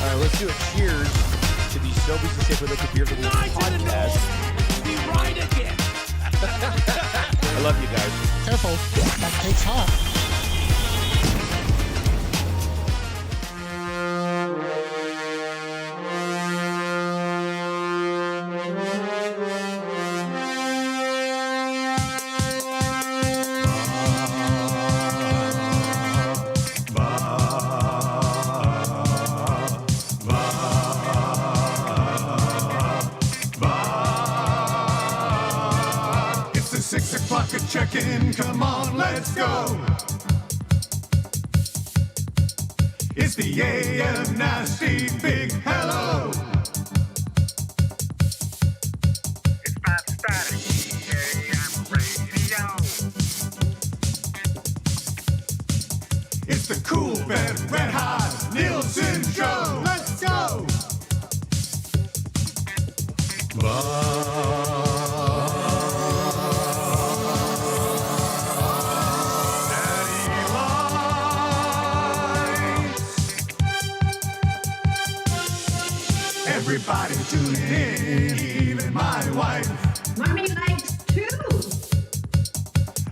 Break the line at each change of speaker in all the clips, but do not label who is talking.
All right, let's do a cheers to the Snobies and Safe Liquid Beer for the podcast.
We ride again.
I love you guys.
Careful, that cake's hot.
Check-in, come on, let's go. It's the AM Nasty Big Hello. It's my static AM radio. It's the Coolbet Red Hot Nielsen Show. Let's go. Everybody tune in, even my wife.
Mommy likes too.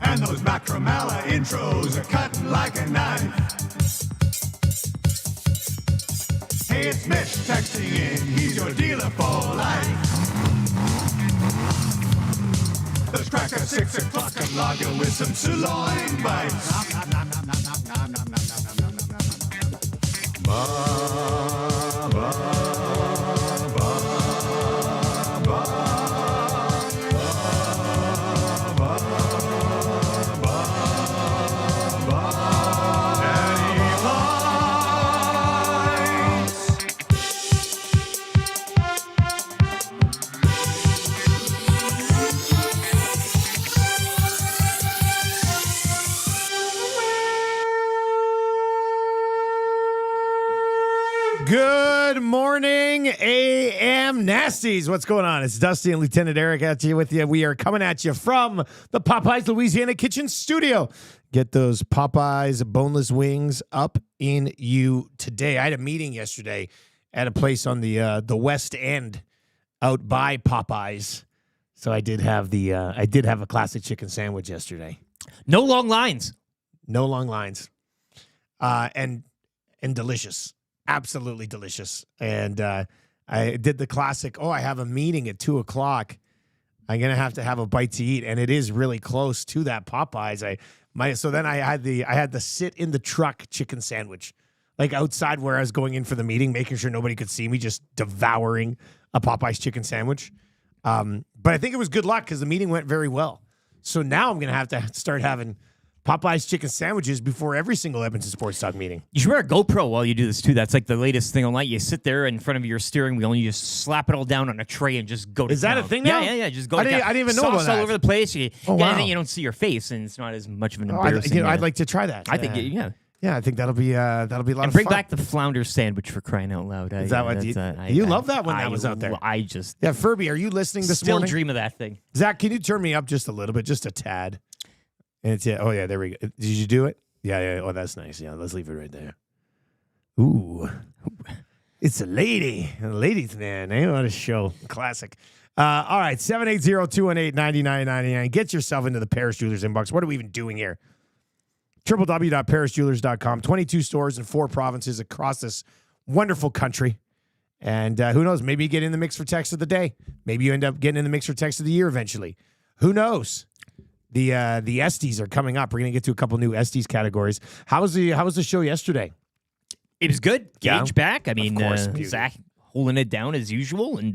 And those Macramalla intros are cutting like a knife. Hey, it's Mitch texting in, he's your dealer for life. Let's crack at 6 o'clock and log in with some sirloin bites.
Good morning, AM Nasties. What's going on? It's Dustin and Lieutenant Eric at you with you. We are coming at you from the Popeyes Louisiana Kitchen Studio. Get those Popeyes boneless wings up in you today. I had a meeting yesterday at a place on the West End out by Popeyes. So I did have a classic chicken sandwich yesterday.
No long lines.
No long lines. And delicious. Absolutely delicious. And I did the classic, I have a meeting at 2 o'clock. I'm going to have a bite to eat. And it is really close to that Popeyes. So then I had the sit in the truck chicken sandwich, like outside where I was going in for the meeting, making sure nobody could see me, just devouring a Popeyes chicken sandwich. But I think it was good luck because the meeting went very well. So now I'm going to have to start having Popeyes chicken sandwiches before every single Edmonton Sports Talk meeting.
You should wear a GoPro while you do this, too. That's like the latest thing online. You sit there in front of your steering wheel and you just slap it all down on a tray and just go to
Is that
town.
a thing now?
Yeah. Just go
I
to
didn't
town.
even know about
Sauce
that.
all over the place.
Wow.
And then you don't see your face, and it's not as much of an embarrassing.
I'd like to try that.
I think, yeah.
Yeah, I think that'll be a lot of fun.
And bring back the flounder sandwich for crying out loud.
Is that what you love that when that was out there?
I just
Furby, are you listening this
still
morning?
dream of that thing.
Zach, can you turn me up just a little bit, just a tad? And it's there we go. Did you do it? Yeah. Oh, that's nice. Yeah, let's leave it right there. Ooh, it's a lady, ladies man. Eh? What a show, classic. All right, 780-218-9999. Get yourself into the Paris Jewelers inbox. What are we even doing here? www.parisjewelers.com. 22 stores in 4 provinces across this wonderful country. And who knows? Maybe you get in the mix for text of the day. Maybe you end up getting in the mix for text of the year eventually. Who knows? The ESTYs are coming up. We're going to get to a couple new ESTYs categories. How was the show yesterday?
It was good. Gage
Yeah.
back. I mean,
Of course,
Zach holding it down as usual. And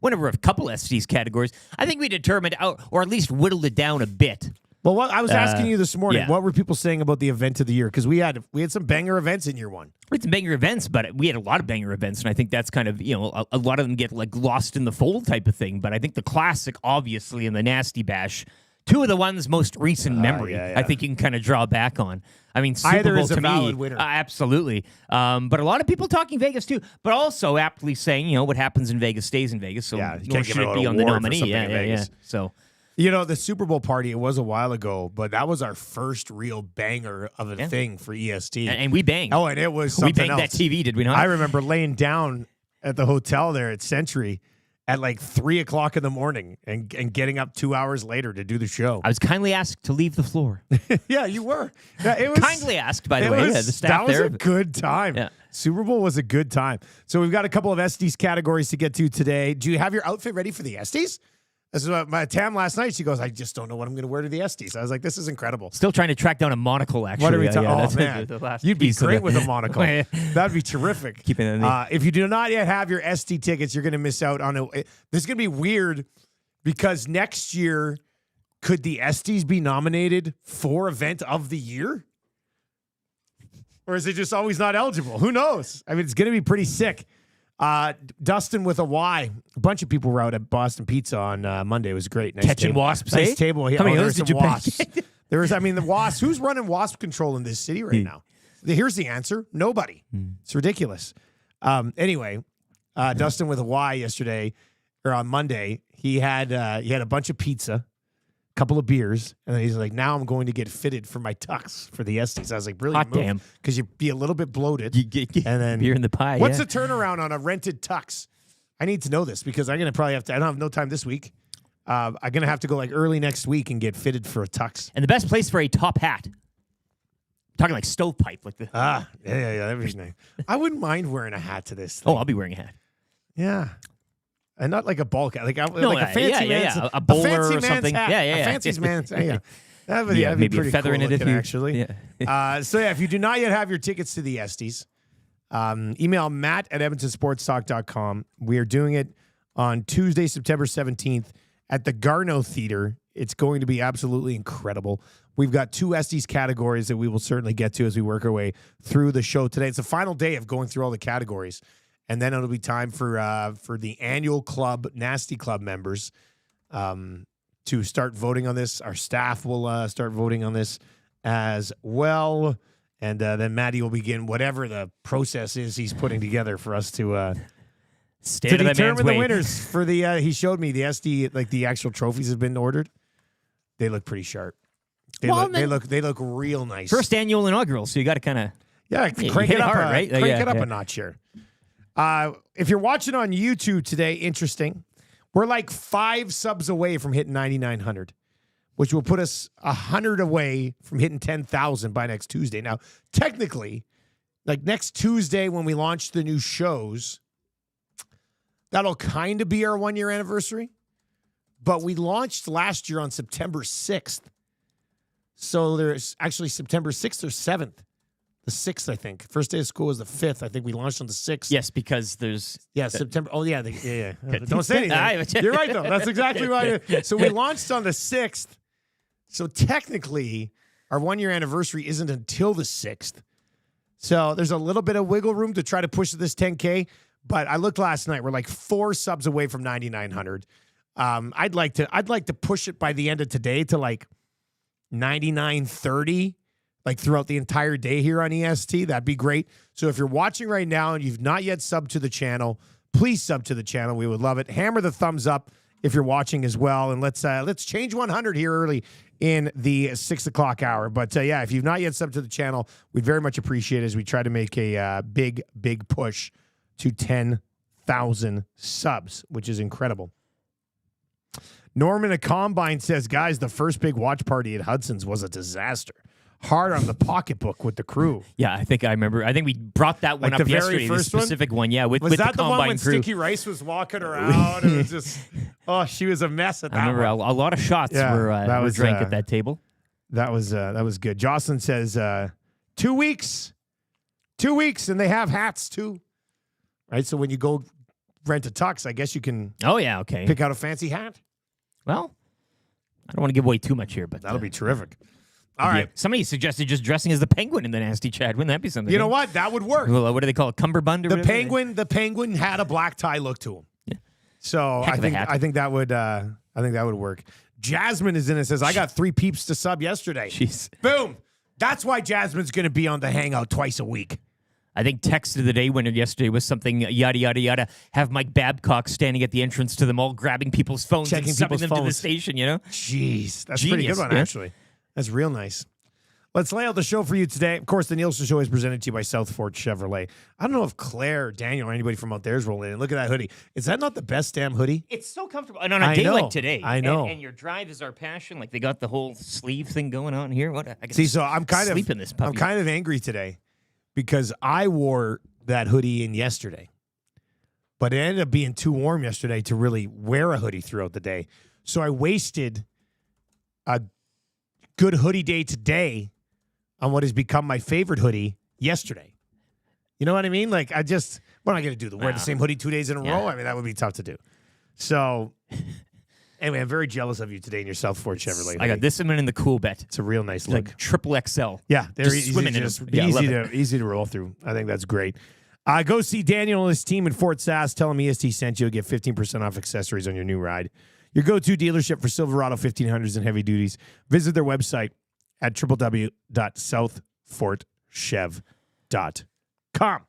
went over a couple ESTYs categories. I think we determined, or at least whittled it down a bit.
Well, what I was asking you this morning,
yeah.
What were people saying about the event of the year? Because we had some banger events in year one.
We had some banger events, but we had a lot of banger events, and I think that's kind of, a lot of them get like lost in the fold type of thing. But I think the classic, obviously, and the Nasty Bash, two of the ones most recent memory,
yeah.
I think you can kind of draw back on. I mean, Super
Either
Bowl
is a
to
valid
me,
winner.
Absolutely. But a lot of people talking Vegas too, but also aptly saying, what happens in Vegas stays in Vegas. So
Yeah, you
nor
can't give
should
it
it
an
be on the
award for
nominee.
something in
Yeah.
Vegas.
So
You know, the Super Bowl party, it was a while ago, but that was our first real banger of a thing for EST.
And we banged.
Oh, and it was
we
something
banged
else.
that TV, did we not?
I remember laying down at the hotel there at Century at like 3 o'clock in the morning and getting up 2 hours later to do the show.
I was kindly asked to leave the floor.
Yeah, you were. Yeah, it was
Kindly asked, by the way. The staff
that was
there.
a good time.
Yeah.
Super Bowl was a good time. So we've got a couple of ESTYs categories to get to today. Do you have your outfit ready for the ESTYs? This is what my Tam last night. She goes, I just don't know what I'm going to wear to the ESTYs. I was like, this is incredible.
Still trying to track down a monocle, actually.
What are we talking?
Yeah,
Oh,
that's
man.
the last
You'd be
piece of
great
it.
with a monocle. That'd be terrific.
Keeping it in the-
If you do not yet have your ST tickets, you're going to miss out on it. This is going to be weird because next year, could the ESTYs be nominated for Event of the Year? Or is it just always not eligible? Who knows? I mean, it's going to be pretty sick. Dustin with a Y. A bunch of people were out at Boston Pizza on Monday. It was great. Nice
Catching
table.
wasps,
Nice
eh?
table. Yeah,
How many
there
of
were
those
some
did you bang?
wasps. There was, I mean, the wasps. Who's running wasp control in this city right now? Here's the answer: nobody. It's ridiculous. Anyway, Dustin with a Y yesterday or on Monday, he had a bunch of pizza, a couple of beers, and then he's like, "Now I'm going to get fitted for my tux for the ESTYs." I was like, "Really?
Hot damn.
Because you'd be a little bit bloated."
You get
and then
beer in the pie.
What's
yeah.
the turnaround on a rented tux? I need to know this because I'm gonna probably have to. I don't have no time this week. I'm gonna have to go like early next week and get fitted for a tux.
And the best place for a top hat. Talking like stovepipe, like the.
Yeah, that'd be nice. I wouldn't mind wearing a hat to this.
Oh,
thing.
I'll be wearing a hat.
Yeah. And not like a ball cap, like a
yeah,
fancy man's
a bowler
fancy
or
man's
something.
hat.
Yeah,
A fancy man's yeah. That'd be
maybe
pretty
a feather
cool
in it if
looking,
you
actually.
Yeah.
So if you do not yet have your tickets to the ESTYs, email matt@edmontonsportstalk.com. We are doing it on Tuesday, September 17th at the Garneau Theater. It's going to be absolutely incredible. We've got 2 ESTYs categories that we will certainly get to as we work our way through the show today. It's the final day of going through all the categories. And then it'll be time for the annual club, Nasty Club members to start voting on this. Our staff will start voting on this as well. And then Matty will begin whatever the process is he's putting together for us to determine the winners for the. He showed me the ESTY, like the actual trophies have been ordered. They look pretty sharp. They look real nice.
First annual inaugural, so you got to kind of
crank it up,
hard, right?
Crank it up a notch here. If you're watching on YouTube today, interesting. We're like 5 subs away from hitting 9,900, which will put us 100 away from hitting 10,000 by next Tuesday. Now, technically, like next Tuesday when we launch the new shows, that'll kind of be our 1-year anniversary. But we launched last year on September 6th. So there's actually September 6th or 7th. The 6th, I think. First day of school was the 5th. I think we launched on the 6th.
Yes, because there's...
Yeah, September. Oh, yeah. Yeah. Don't say anything. You're right, though. That's exactly right. So we launched on the 6th. So technically, our 1-year anniversary isn't until the 6th. So there's a little bit of wiggle room to try to push this 10K. But I looked last night. We're like 4 subs away from 9,900. I'd like to push it by the end of today to like 9,930. Like throughout the entire day here on EST. That'd be great. So if you're watching right now and you've not yet subbed to the channel, please sub to the channel. We would love it. Hammer the thumbs up if you're watching as well. And let's change 100 here early in the 6 o'clock hour. But yeah, if you've not yet subbed to the channel, we'd very much appreciate it as we try to make a big push to 10,000 subs, which is incredible. Norman at Combine says, guys, the first big watch party at Hudson's was a disaster. Hard on the pocketbook with the crew.
Yeah, I think I remember. I think we brought that one
Like
up
the very
yesterday.
first
the specific one, yeah, with
Was
the
that the one
Combine
when
crew.
Sticky Rice was walking around? It was just, she was a mess at that
I remember
one.
a lot of shots were drank at that table.
That was good. Jocelyn says 2 weeks. 2 weeks, and they have hats too. Right? So when you go rent a tux, I guess you can
Okay.
pick out a fancy hat.
Well, I don't want to give away too much here, but
That'll be terrific. All right.
Somebody suggested just dressing as the penguin in the Nasty Chat. Wouldn't that be something?
You know what? That would work.
Well, what do they call it? Cummerbund or
The
whatever?
penguin had a black tie look to him.
Yeah.
So
Heck of a hat.
I think that would work. Jasmine is in and says, I got 3 peeps to sub yesterday.
Jeez.
Boom. That's why Jasmine's going to be on the Hangout twice a week.
I think text of the day winner yesterday was something yada, yada, yada. Have Mike Babcock standing at the entrance to the mall, grabbing people's phones
Checking
and subbing
people's
them to the
phones.
station, you know?
Jeez, that's a pretty good
Genius,
one,
yeah.
actually. That's real nice. Let's lay out the show for you today. Of course, the Nielsen Show is presented to you by South Fort Chevrolet. I don't know if Claire, Daniel, or anybody from out there is rolling in. Look at that hoodie. Is that not the best damn hoodie?
It's so comfortable. And on a
I
day
know.
like today.
I know.
And your drive is our passion. Like, they got the whole sleeve thing going on here. What? I
See, so I'm kind
sleep in this puppy.
I'm kind of angry today because I wore that hoodie in yesterday, but it ended up being too warm yesterday to really wear a hoodie throughout the day. So I wasted a good hoodie day today on what has become my favorite hoodie yesterday. You know what I mean? Like, what am I going to do? Wear the same hoodie 2 days in a row? I mean, that would be tough to do. So, anyway, I'm very jealous of you today in your South Fort Chevrolet.
I got this one in the Coolbet.
It's a real nice look.
Like triple XL.
Yeah, they're
Just
easy,
swimming in
just
them. Yeah, I
easy to roll through. I think that's great. Go see Daniel and his team in Fort Sask. Tell them EST sent you. Get 15% off accessories on your new ride. Your go-to dealership for Silverado 1500s and heavy duties. Visit their website at www.southfortchev.com.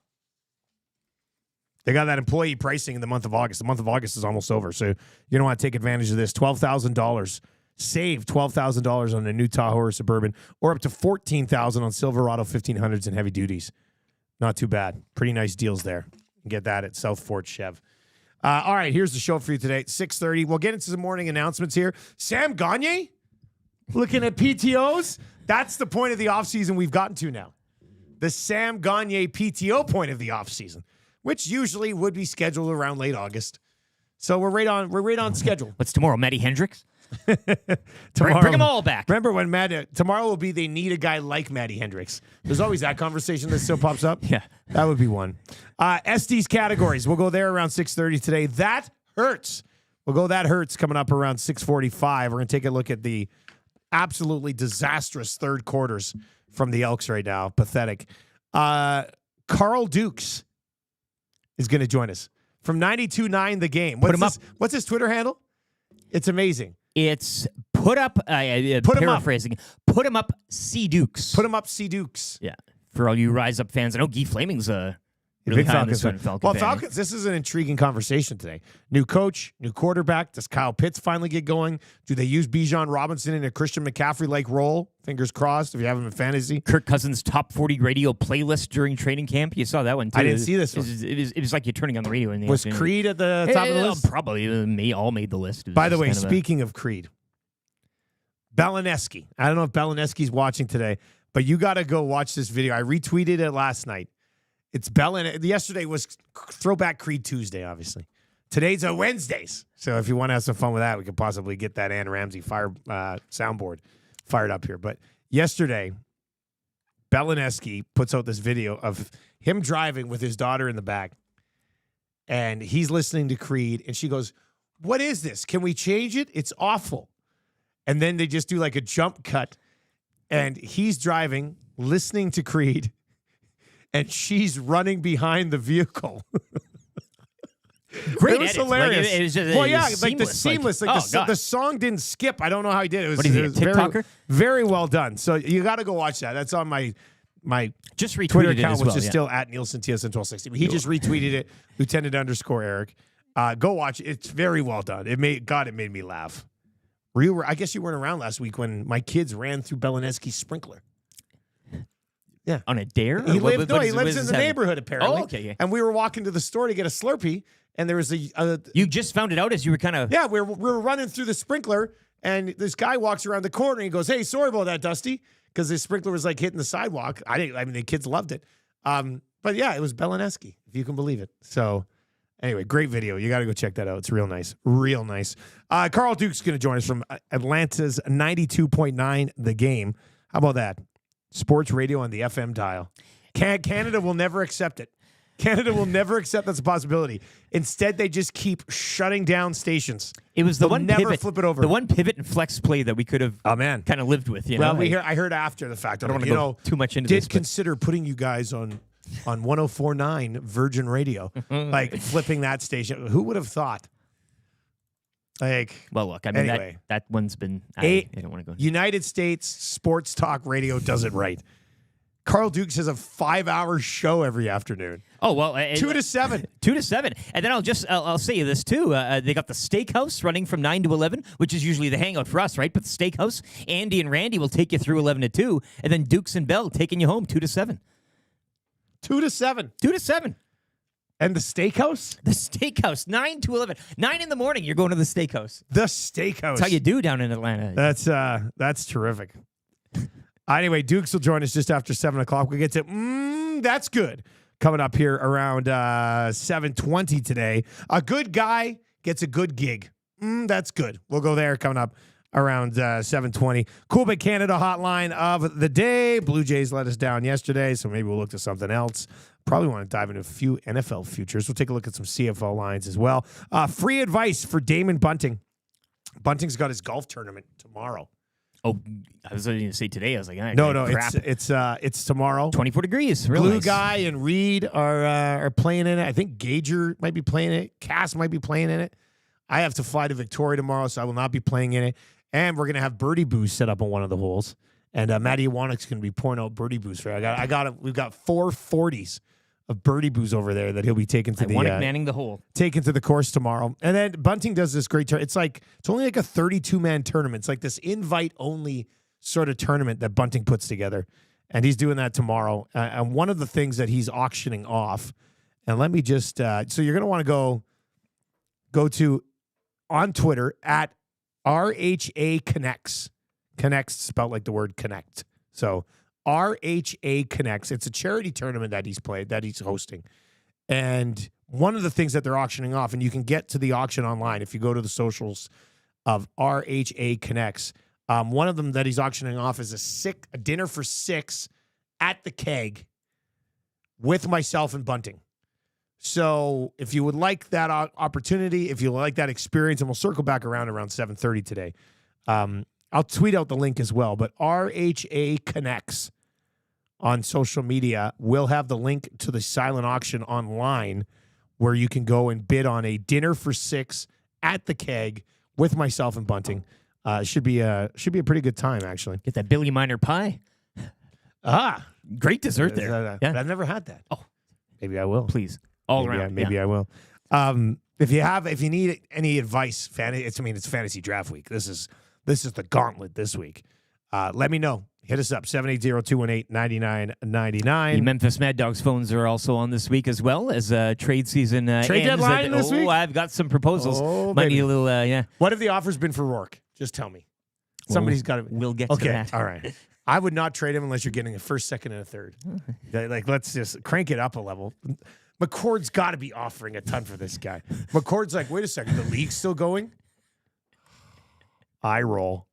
They got that employee pricing in the month of August. The month of August is almost over, so you're going to want to take advantage of this. $12,000. Save $12,000 on a new Tahoe or Suburban, or up to $14,000 on Silverado 1500s and heavy duties. Not too bad. Pretty nice deals there. Get that at South Fort Chev. All right, here's the show for you today. 6:30. We'll get into some morning announcements here. Sam Gagner looking at PTOs. That's the point of the offseason we've gotten to now. The Sam Gagner PTO point of the offseason, which usually would be scheduled around late August. So we're right on schedule.
What's tomorrow? Matty Hendricks?
Tomorrow,
Bring them all back.
Remember when tomorrow will be they need a guy like Matty Hendricks. There's always that conversation that still pops up.
Yeah.
That would be one. ESTYs categories. We'll go there around 6:30 today. That hurts. We'll go that hurts coming up around 6:45. We're going to take a look at the absolutely disastrous third quarters from the Elks right now. Pathetic. Carl Dukes is going to join us from 92.9 The Game. What's his Twitter handle? It's amazing.
It's paraphrasing. Put him up, C Dukes.
Put him up, C Dukes.
Yeah. For all you Rise Up fans, I know Guy Flaming's really
Big
high on this
Falcons
one.
fan.
Falcon fan.
Falcons, this is an intriguing conversation today. New coach, new quarterback. Does Kyle Pitts finally get going? Do they use Bijan Robinson in a Christian McCaffrey-like role? Fingers crossed if you have him in fantasy.
Kirk Cousins' top 40 radio playlist during training camp. You saw that one, too.
I didn't see this one.
It was like you're turning on the radio in the
Was
afternoon.
Creed at the top of the list?
Probably. All made the list.
By the way, speaking of Creed, Belineski. I don't know if Belineski's watching today, but you got to go watch this video. I retweeted it last night. It's yesterday was Throwback Creed Tuesday, obviously. Today's a Wednesdays. So if you want to have some fun with that, we could possibly get that Ann Ramsey soundboard fired up here. But yesterday, Belineski puts out this video of him driving with his daughter in the back. And he's listening to Creed. And she goes, "What is this? Can we change it? It's awful." And then they just do like a jump cut. And he's driving, listening to Creed. And she's running behind the vehicle.
Great
it was
edits.
hilarious.
Like, it was just,
well,
it
yeah,
was
like the
seamless.
seamless.
Like,
the song didn't skip. I don't know how he did it.
What is he,
it
a
was very,
TikToker?
very well done. So you got to go watch that. That's on my
just retweeted
Twitter
it
account,
as
which
well,
is
yeah.
still at Nielsen TSN 1260. But he just retweeted it, Lieutenant_Eric. Go watch it. It's very well done. It made me laugh. I guess you weren't around last week when my kids ran through Belineski's sprinkler. Yeah.
On a dare?
He lives in the
happening?
neighborhood, apparently.
Oh, okay, yeah.
And we were walking to the store to get a Slurpee, and there was
You just found it out as you were kind of...
Yeah, we were running through the sprinkler, and this guy walks around the corner, and he goes, "Hey, sorry about that, Dusty," because the sprinkler was like hitting the sidewalk. The kids loved it. But yeah, it was Belineski, if you can believe it. So anyway, great video. You got to go check that out. It's real nice. Real nice. Carl Duke's going to join us from Atlanta's 92.9 The Game. How about that? Sports radio on the FM dial. Canada will never accept it. Canada will never accept that's a possibility. Instead, they just keep shutting down stations.
It was the
They'll
one
never
pivot,
flip it over.
The one pivot and flex play that we could have kind of lived with. You know?
I heard after the fact.
I don't want to go too much into this.
Did consider putting you guys on 104.9 Virgin Radio, like flipping that station. Who would have thought? Like,
well, look, I mean,
anyway,
that one's been. I don't want to go.
United States sports talk radio does it right. Carl Dukes has a 5-hour show every afternoon.
Oh, well.
2 to 7.
2 to 7. And then I'll say you this, too. They got the Steakhouse running from 9 to 11, which is usually the hangout for us, right? But the Steakhouse, Andy and Randy will take you through 11 to 2. And then Dukes and Bell taking you home 2 to 7.
2 to 7.
2 to 7.
And the Steakhouse?
The Steakhouse, 9 to 11. 9 in the morning, you're going to the Steakhouse.
The Steakhouse.
That's how you do down in Atlanta.
That's terrific. Anyway, Dukes will join us just after 7 o'clock. We'll get to That's Good coming up here around 7:20 today. A good guy gets a good gig. That's good. We'll go there coming up around 7:20. Coolbet Canada hotline of the day. Blue Jays let us down yesterday, so maybe we'll look to something else. Probably want to dive into a few NFL futures. We'll take a look at some CFL lines as well. Free advice for Damon Bunting. Bunting's got his golf tournament tomorrow.
Oh, I was going to say today. I was like,
no,
crap.
It's tomorrow.
24 degrees.
Blue
Nice.
Guy and Reed are playing in it. I think Gager might be playing in it. Cass might be playing in it. I have to fly to Victoria tomorrow, so I will not be playing in it. And we're gonna have birdie booze set up on one of the holes. And Matty Iwanik's gonna be pouring out birdie booze for. We've got 4 40s of birdie booze over there that he'll be taking to
manning the hole,
taken to the course tomorrow. And then Bunting does this great tournament. It's only like a 32-man tournament. It's like this invite-only sort of tournament that Bunting puts together, and he's doing that tomorrow. And one of the things that he's auctioning off, and let me just so you're gonna want to go to on Twitter at RHA Connects. Connects spelled like the word connect. So RHA Connects. It's a charity tournament that he's hosting. And one of the things that they're auctioning off, and you can get to the auction online if you go to the socials of RHA Connects. One of them that he's auctioning off is a dinner for 6 at the Keg with myself and Bunting. So if you would like that opportunity, if you like that experience, and we'll circle back around 7:30 today. I'll tweet out the link as well, but RHA Connects on social media will have the link to the silent auction online where you can go and bid on a dinner for 6 at the Keg with myself and Bunting. Should be a pretty good time, actually.
Get that Billy Miner pie. Great dessert there.
But I've never had that.
Oh,
maybe I will.
Please, around.
Maybe I will. If you need any advice, it's fantasy draft week. This is the gauntlet this week. Let me know. Hit us up, 780-218-9999.
The Memphis Mad Dogs phones are also on this week as well as trade season
trade
ends.
deadline this week?
I've got some proposals. Might need a little,
What have the offers been for Rourke? Just tell me. Somebody's got to.
We'll get to that.
All right. I would not trade him unless you're getting a first, second, and a third. Let's just crank it up a level. McCord's got to be offering a ton for this guy. McCord's like, wait a second, the league's still going? Eye roll.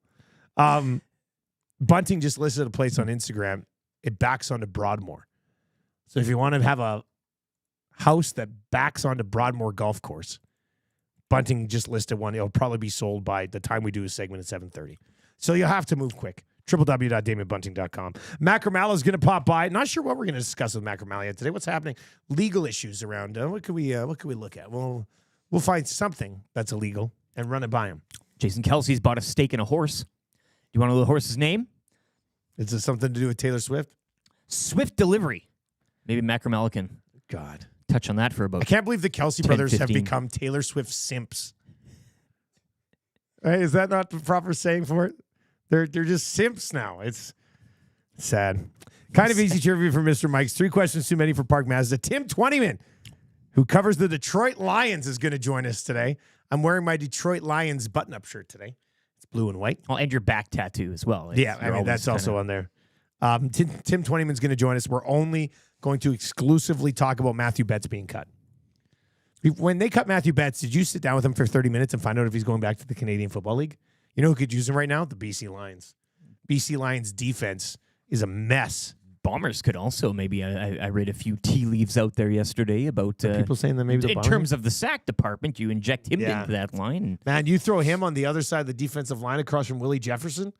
Bunting just listed a place on Instagram. It backs onto Broadmoor. So if you want to have a house that backs onto Broadmoor Golf Course, Bunting just listed one. It'll probably be sold by the time we do a segment at 7:30. So you'll have to move quick. www.damonbunting.com. Macramalla is going to pop by. Not sure what we're going to discuss with Macramalla today. What's happening? Legal issues around. What could we look at? We'll find something that's illegal and run it by him.
Jason Kelsey's bought a stake in a horse. Do you want to know the horse's name?
Is this something to do with Taylor Swift?
Swift Delivery. Maybe Macramalla can touch on that for about
I can't believe the Kelsey
10,
brothers
15.
have become Taylor Swift simps. Right? Is that not the proper saying for it? They're just simps now. It's sad. Kind of easy trivia for Mr. Mike's. 3 questions too many for Park Mazda. Tim Twentyman, who covers the Detroit Lions, is going to join us today. I'm wearing my Detroit Lions button-up shirt today. It's blue and white.
Oh, and your back tattoo as well.
That's also on there. Tim Twentyman's going to join us. We're only going to exclusively talk about Matthew Betts being cut. When they cut Matthew Betts, did you sit down with him for 30 minutes and find out if he's going back to the Canadian Football League? You know who could use him right now? The BC Lions. BC Lions defense is a mess.
Bombers could also maybe. I read a few tea leaves out there yesterday about
people saying that maybe
in terms of the sack department, you inject him into that line.
Man, you throw him on the other side of the defensive line across from Willie Jefferson.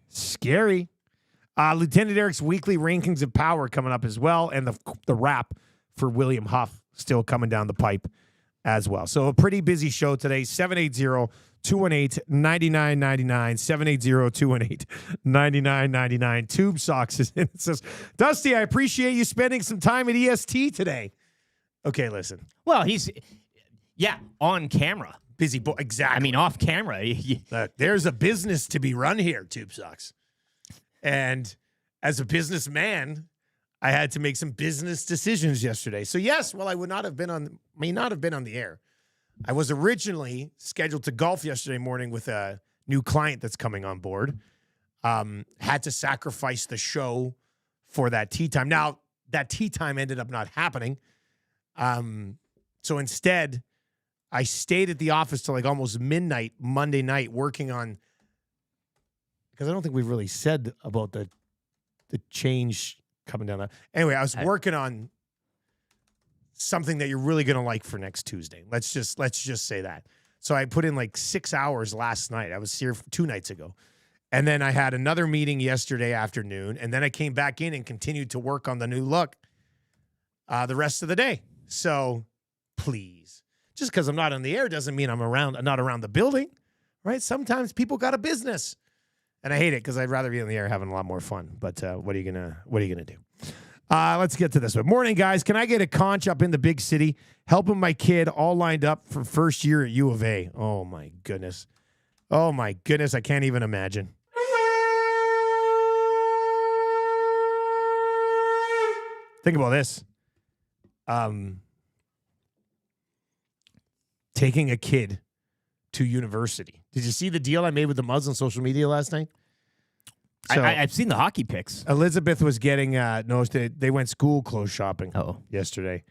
Scary. Lieutenant Eric's weekly rankings of power coming up as well, and the wrap for William Huff still coming down the pipe as well. So a pretty busy show today. 780-218-9999. 780-218-9999. Tube Socks is in. It says, Dusty, I appreciate you spending some time at EST today. Okay, listen.
Well, he's on camera.
Busy boy. Exactly.
I mean, off camera.
Look, there's a business to be run here, Tube Socks. And as a businessman, I had to make some business decisions yesterday. So yes, while I may not have been on the air, I was originally scheduled to golf yesterday morning with a new client that's coming on board. Had to sacrifice the show for that tea time. Now, that tea time ended up not happening. So instead, I stayed at the office till like almost midnight Monday night working on, because I don't think we've really said about the change coming down. Anyway, I was working on something that you're really going to like for next Tuesday. Let's just say that. So I put in like 6 hours last night. I was here 2 nights ago. And then I had another meeting yesterday afternoon. And then I came back in and continued to work on the new look the rest of the day. So please, just because I'm not on the air doesn't mean I'm not around the building, right? Sometimes people got a business. And I hate it because I'd rather be on the air having a lot more fun. But what are you gonna do? Let's get to this one. Morning, guys. Can I get a conch up in the big city? Helping my kid all lined up for first year at U of A. Oh, my goodness. Oh, my goodness. I can't even imagine. Think about this. Taking a kid to university. Did you see the deal I made with the Muzz on social media last night?
So, I've seen the hockey pics.
Elizabeth was getting they went school clothes shopping yesterday.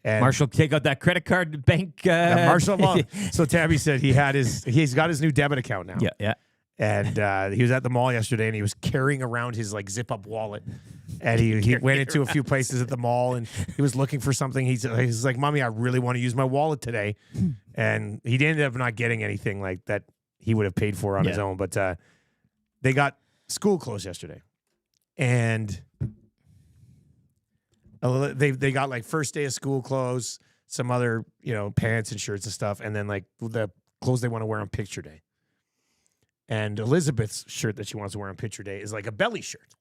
And
Marshall, take out that credit card bank.
Marshall, so Tabby said he's got his new debit account now.
Yeah.
And he was at the mall yesterday, and he was carrying around his like zip up wallet. And he went into a few places at the mall, and he was looking for something. He's like, "Mommy, I really want to use my wallet today," and he ended up not getting anything like that he would have paid for on his own. But they got school clothes yesterday, and they got like first day of school clothes, some other pants and shirts and stuff, and then like the clothes they want to wear on picture day. And Elizabeth's shirt that she wants to wear on picture day is like a belly shirt.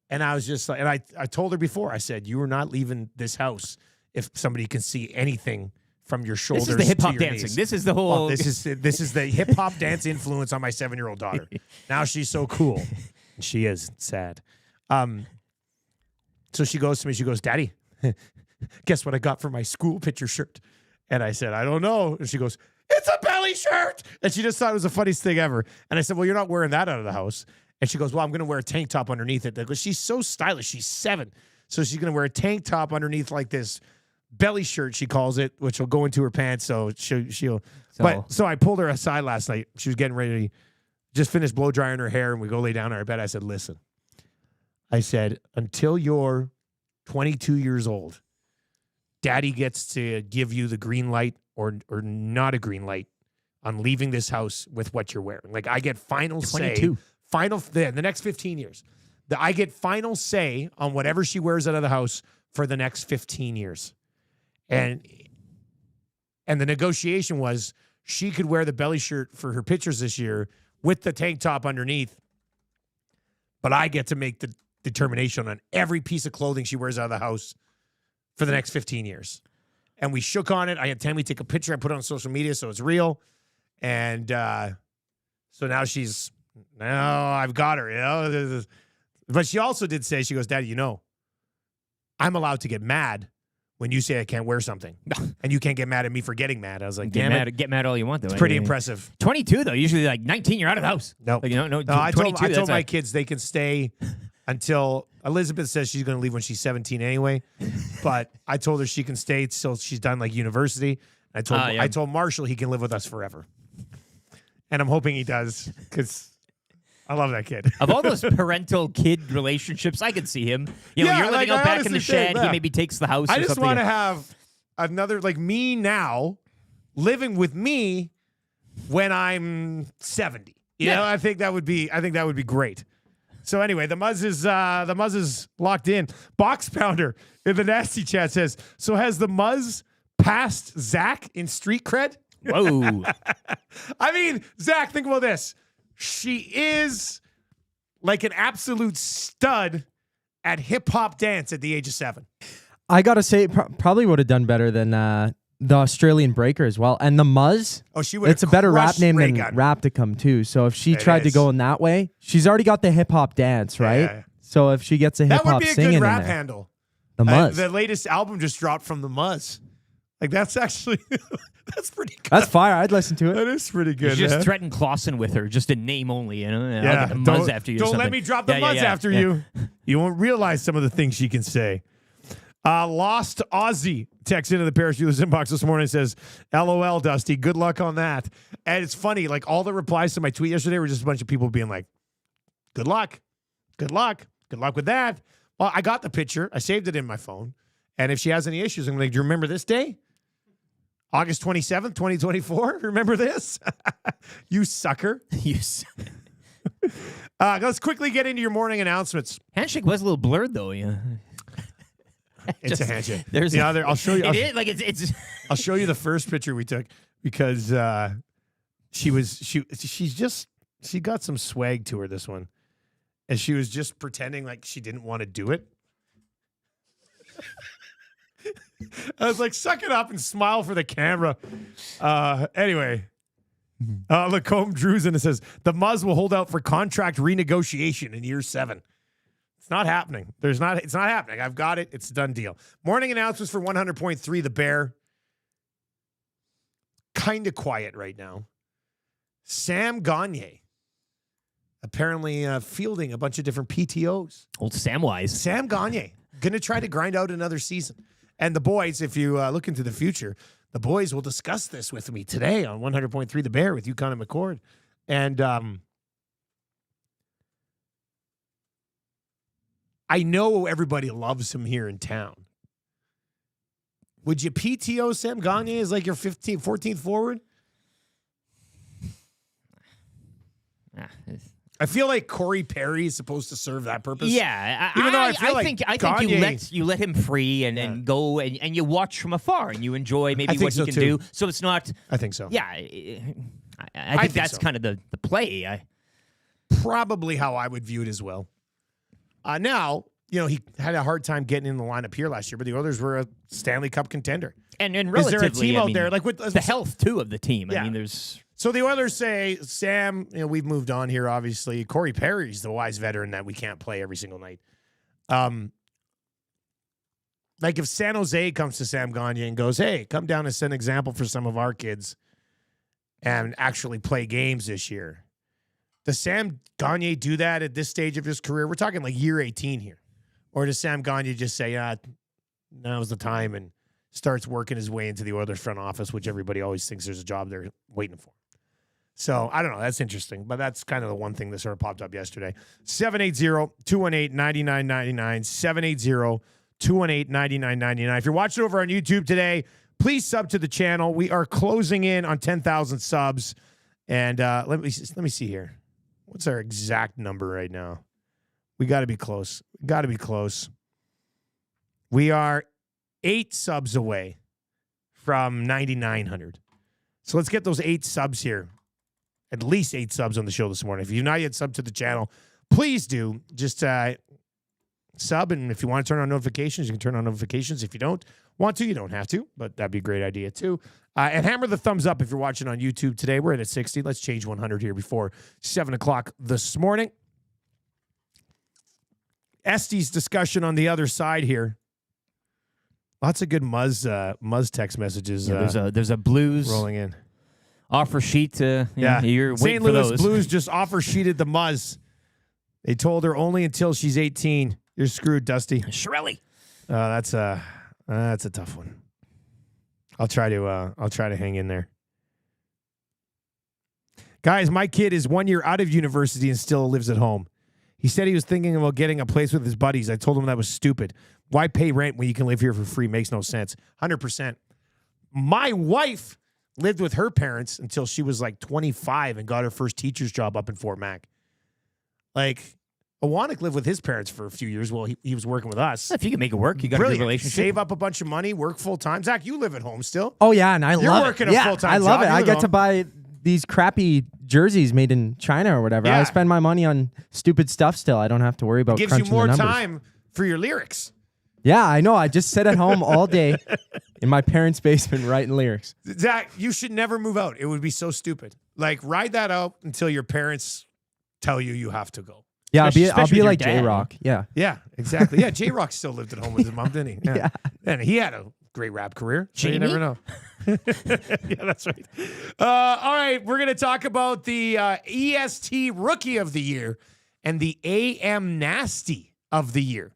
And I was just like, and I told her before, I said, you are not leaving this house if somebody can see anything from your shoulders.
This is the hip hop
to your
dancing.
knees.
This is the whole.
This is the hip hop dance influence on my 7-year-old daughter. Now she's so cool. And she is sad. So she goes to me, she goes, Daddy, guess what I got for my school picture shirt? And I said, I don't know. And she goes, it's a belly shirt. And she just thought it was the funniest thing ever. And I said, well, you're not wearing that out of the house. And she goes, well, I'm going to wear a tank top underneath it. Because she's so stylish. She's 7. So she's going to wear a tank top underneath like this belly shirt, she calls it, which will go into her pants. So she'll. So I pulled her aside last night. She was getting ready to just finish blow drying her hair. And we go lay down on our bed. I said, listen, until you're 22 years old, Daddy gets to give you the green light or not a green light on leaving this house with what you're wearing. Like I get final
22.
say, the next 15 years. I get final say on whatever she wears out of the house for the next 15 years. And the negotiation was she could wear the belly shirt for her pictures this year with the tank top underneath, but I get to make the determination on every piece of clothing she wears out of the house for the next 15 years. And we shook on it. I had Tammy take a picture. I put it on social media so it's real. And so now I've got her, But she also did say, she goes, Daddy, I'm allowed to get mad when you say I can't wear something. And you can't get mad at me for getting mad. I was like,
get mad all you want, though.
It's pretty impressive.
22, though. Usually like 19, you're out of the house.
No.
Like, no,
I
22,
told my kids they can stay until Elizabeth says she's going to leave when she's 17 anyway. But I told her she can stay till she's done like university. I told Marshall he can live with us forever. And I'm hoping he does because I love that kid.
Of all those parental-kid relationships, I could see him. You're living out back in the shed. He maybe takes the house.
I just want to have another, like me now, living with me when I'm 70. You know, I think that would be great. So anyway, the Muzz is locked in. Box Pounder in the nasty chat says, so has the Muzz passed Zach in street cred?
Whoa.
I mean, Zach, think about this. She is like an absolute stud at hip hop dance at the age of 7.
I gotta say, probably would have done better than the Australian Breaker as well, and the Muzz.
Oh, she would.
It's a better rap name than
Gun.
Rapticum too. So if she
It
tried to
is.
go in that way, she's already got the hip hop dance, right?
Yeah.
So if she gets a hip
That would
hop
be a
singing
good
in
rap
there,
handle.
the Muzz.
The latest album just dropped from the Muzz. Like that's actually that's pretty good.
That's fire. I'd listen to it.
That is pretty good.
You just
man.
threaten Clausen with her, just a name only. You know, I'll
Yeah,
get the Muzz after you. or
Don't let
something.
me drop the
Yeah,
Muzz
yeah,
after
yeah.
you. You won't realize some of the things she can say. Lost Aussie texts into the Paris Dealers inbox this morning and says, LOL, Dusty. Good luck on that. And it's funny, like all the replies to my tweet yesterday were just a bunch of people being like, good luck. Good luck. Good luck with that. Well, I got the picture. I saved it in my phone. And if she has any issues, I'm like, do you remember this day? August 27th, 2024? Remember this? You sucker. Let's quickly get into your morning announcements.
Handshake was a little blurred though. Yeah.
It's a handshake.
There's
the other. I'll show you.
It is like it's.
I'll show you the first picture we took because she got some swag to her this one, and she was just pretending like she didn't want to do it. I was like, suck it up and smile for the camera. Anyway, Lacombe Drews and it says the Muzz will hold out for contract renegotiation in year 7. It's not happening. It's not happening. I've got it. It's a done deal. Morning announcements for 100.3 The Bear. Kind of quiet right now. Sam Gagne apparently fielding a bunch of different PTOs.
Old Samwise.
Sam Gagne going to try to grind out another season. And the boys, if you look into the future, the boys will discuss this with me today on 100.3 The Bear with Yukon and McCord. And I know everybody loves him here in town. Would you PTO Sam Gagne as like your 15th, 14th forward? I feel like Corey Perry is supposed to serve that purpose.
Yeah,
Even though I feel like
think
Gagne-
you let him free and go and you watch from afar and you enjoy maybe
think
what he
so
can
too.
do. So it's not.
I think so.
Yeah, I think that's
so.
kind of the play.
Probably how I would view it as well. Now, you know, he had a hard time getting in the lineup here last year, but the Oilers were a Stanley Cup contender.
And
Is
relatively,
there a team
I
out
mean,
there like with
the health too of the team?
Yeah.
I mean, there's.
So the Oilers say, Sam, you know, we've moved on here, obviously. Corey Perry's the wise veteran that we can't play every single night. Like if San Jose comes to Sam Gagne and goes, hey, come down and set an example for some of our kids and actually play games this year. Does Sam Gagne do that at this stage of his career? We're talking like year 18 here. Or does Sam Gagne just say, now's the time and starts working his way into the Oilers front office, which everybody always thinks there's a job they're waiting for. So, I don't know. That's interesting. But that's kind of the one thing that sort of popped up yesterday. 780-218-9999. 780-218-9999. If you're watching over on YouTube today, please sub to the channel. We are closing in on 10,000 subs. And let me see here. What's our exact number right now? We got to be close. We are 8 subs away from 9,900. So let's get those 8 subs here. At least 8 subs on the show this morning. If you've not yet subbed to the channel, please do. Just sub, and if you want to turn on notifications, you can turn on notifications. If you don't want to, you don't have to, but that'd be a great idea too. And hammer the thumbs up if you're watching on YouTube today. We're at 60. Let's change 100 here before 7 o'clock this morning. ESTYs discussion on the other side here. Lots of good Muzz text messages.
Yeah, there's a Blues
rolling in.
Offer sheet. You're waiting
St.
for
Louis
those.
Blues just offer sheeted the Muzz. They told her only until she's 18. You're screwed, Dusty.
Shirley.
That's a tough one. I'll try to hang in there. Guys, my kid is 1 year out of university and still lives at home. He said he was thinking about getting a place with his buddies. I told him that was stupid. Why pay rent when you can live here for free? Makes no sense. 100%. My wife lived with her parents until she was like 25 and got her first teacher's job up in Fort Mac. Like, Awanik lived with his parents for a few years while he was working with us.
If you can make it work, you got a
Brilliant.
good relationship.
Save up a bunch of money, work full time. Zach, you live at home still.
Oh yeah, and I
You're
love
working
it.
a full-time
I love
job.
it. I
You
get
know.
to buy these crappy jerseys made in China or whatever.
Yeah.
I spend my money on stupid stuff still. I don't have to worry about
Gives you
crunching
more
the numbers.
time for your lyrics.
Yeah, I know. I just sit at home all day in my parents' basement writing lyrics.
Zach, you should never move out. It would be so stupid. Like, ride that out until your parents tell you have to go.
Yeah, I'll
Especially
be
with your
like
dad.
J-Rock. Yeah.
Yeah, exactly. Yeah, J-Rock still lived at home with his mom, didn't he? Yeah. And he had a great rap career. So you
Jamie?
never know. Yeah, that's right. All right, we're going to talk about the EST Rookie of the Year and the AM Nasty of the Year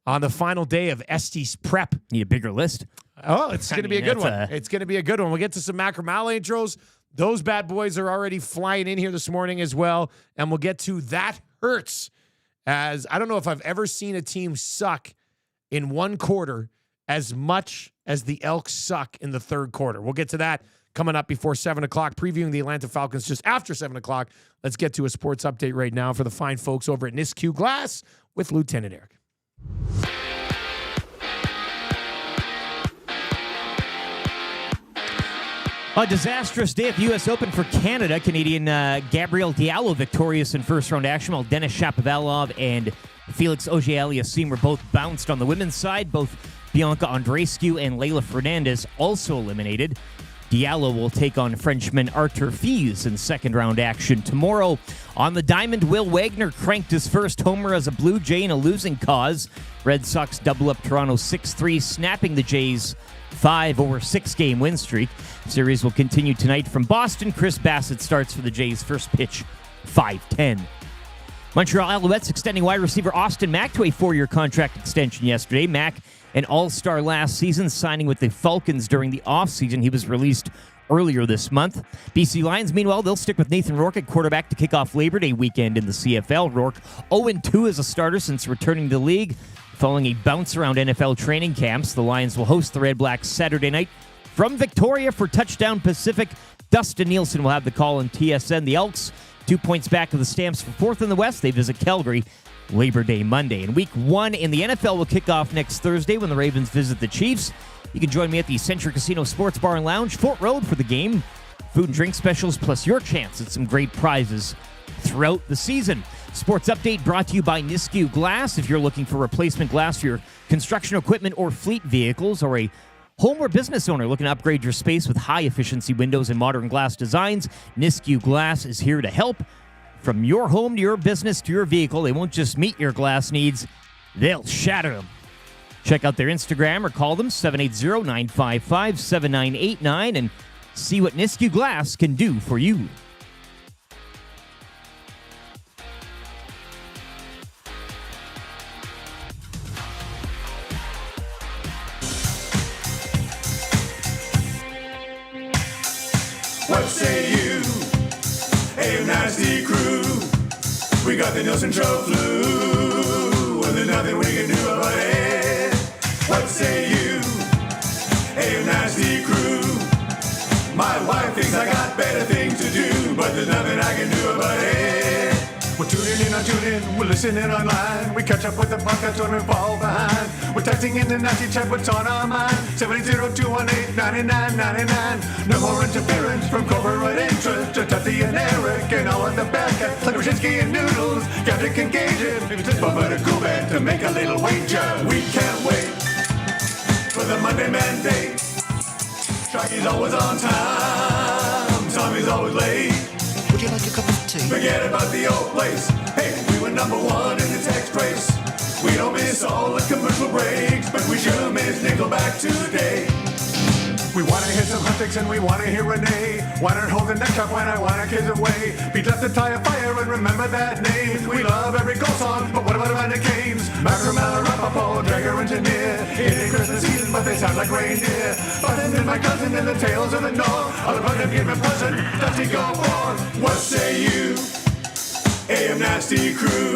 on the final day of ESTY's prep.
Need a bigger list.
Oh, it's going to be a good
that's
one. It's going to be a good one. We'll get to some Macramalla intros. Those bad boys are already flying in here this morning as well. And we'll get to That Hurts, as I don't know if I've ever seen a team suck in one quarter as much as the Elks suck in the third quarter. We'll get to that coming up before 7 o'clock, previewing the Atlanta Falcons just after 7 o'clock. Let's get to a sports update right now for the fine folks over at ESTY Glass with Lieutenant Eric.
A disastrous day at the U.S. Open for Canada. Canadian Gabriel Diallo victorious in first-round action, while Denis Shapovalov and Felix Auger-Aliassime were both bounced on the women's side. Both Bianca Andreescu and Leylah Fernandez also eliminated. Diallo will take on Frenchman Arthur Fils in second-round action tomorrow. On the diamond, Will Wagner cranked his first homer as a Blue Jay in a losing cause. Red Sox double up Toronto 6-3, snapping the Jays' 5-over-6 game win streak. Series will continue tonight from Boston. Chris Bassett starts for the Jays' first pitch, 5:10. Montreal Alouettes extending wide receiver Austin Mack to a 4-year contract extension yesterday. Mack, an all-star last season, signing with the Falcons during the offseason. He was released earlier this month. BC Lions, meanwhile, they'll stick with Nathan Rourke at quarterback to kick off Labor Day weekend in the CFL. Rourke 0-2 as a starter since returning to the league. Following a bounce around NFL training camps, the Lions will host the Red Blacks Saturday night from Victoria for Touchdown Pacific. Dustin Nielson will have the call on TSN. The Elks, 2 points back of the Stamps for fourth in the West. They visit Calgary Labor Day Monday. And Week 1 in the NFL will kick off next Thursday when the Ravens visit the Chiefs. You can join me at the Century Casino Sports Bar and Lounge, Fort Road, for the game. Food and drink specials, plus your chance at some great prizes throughout the season. Sports update brought to you by ESTY Glass. If you're looking for replacement glass for your construction equipment or fleet vehicles, or a home or business owner looking to upgrade your space with high-efficiency windows and modern glass designs, ESTY Glass is here to help. From your home to your business to your vehicle, they won't just meet your glass needs, they'll shatter them. Check out their Instagram or call them 780-955-7989 and see what ESTY Glass can do for you.
What say you? Hey, nasty crew. We got the Nielsen Show flu, and there's nothing we can do about it. What say you? Hey, nasty crew. My wife thinks I got better things to do, but there's nothing I can do about it. We're tuning in on TuneIn, we're listening online. We catch up with the podcast when we fall behind. We're texting in the nasty chat, what's on our mind. 780-218-9999. No more interference from corporate interest. Just Dusty and Eric and all of the bad cats like Brzezinski and Noodles. Gadget can gauge it. If it's just Bubba to Coolbet to make a little wager. We can't wait for the Monday mandate. Sharky's always on time. Tommy's always late.
Would you like a cup of tea?
Forget about the old place. Hey, we were number one in the text race. We don't miss all the commercial breaks, but we sure miss Nickelback today. We wanna hear some Huntix and we wanna hear Renee. Why not hold the neck up when I wanna kiss away? Beat left to tie a fire and remember that name. We love every goal song, but what about Amanda Canes? Macramalla, Rapapo, Dragger, Engineer. It ain't Christmas season, but they sound like reindeer. Button and my cousin and the tales of the North. All about them give a present, Dusty go forth. What say you? AM Nasty crew.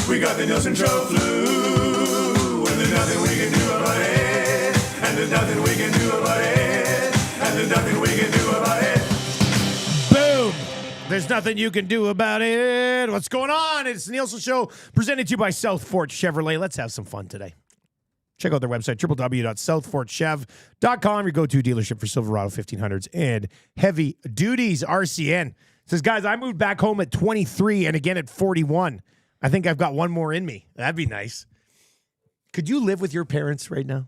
We got the Nielsen Show flu, and there's nothing we can do about it. And there's nothing we can do about it. And there's nothing we can do about it.
Boom! There's nothing you can do about it. What's going on? It's the Nielsen Show, presented to you by South Fort Chevrolet. Let's have some fun today. Check out their website, www.southfortchev.com, your go-to dealership for Silverado 1500s and heavy duties. RCN says, guys, I moved back home at 23 and again at 41. I think I've got one more in me. That'd be nice. Could you live with your parents right now?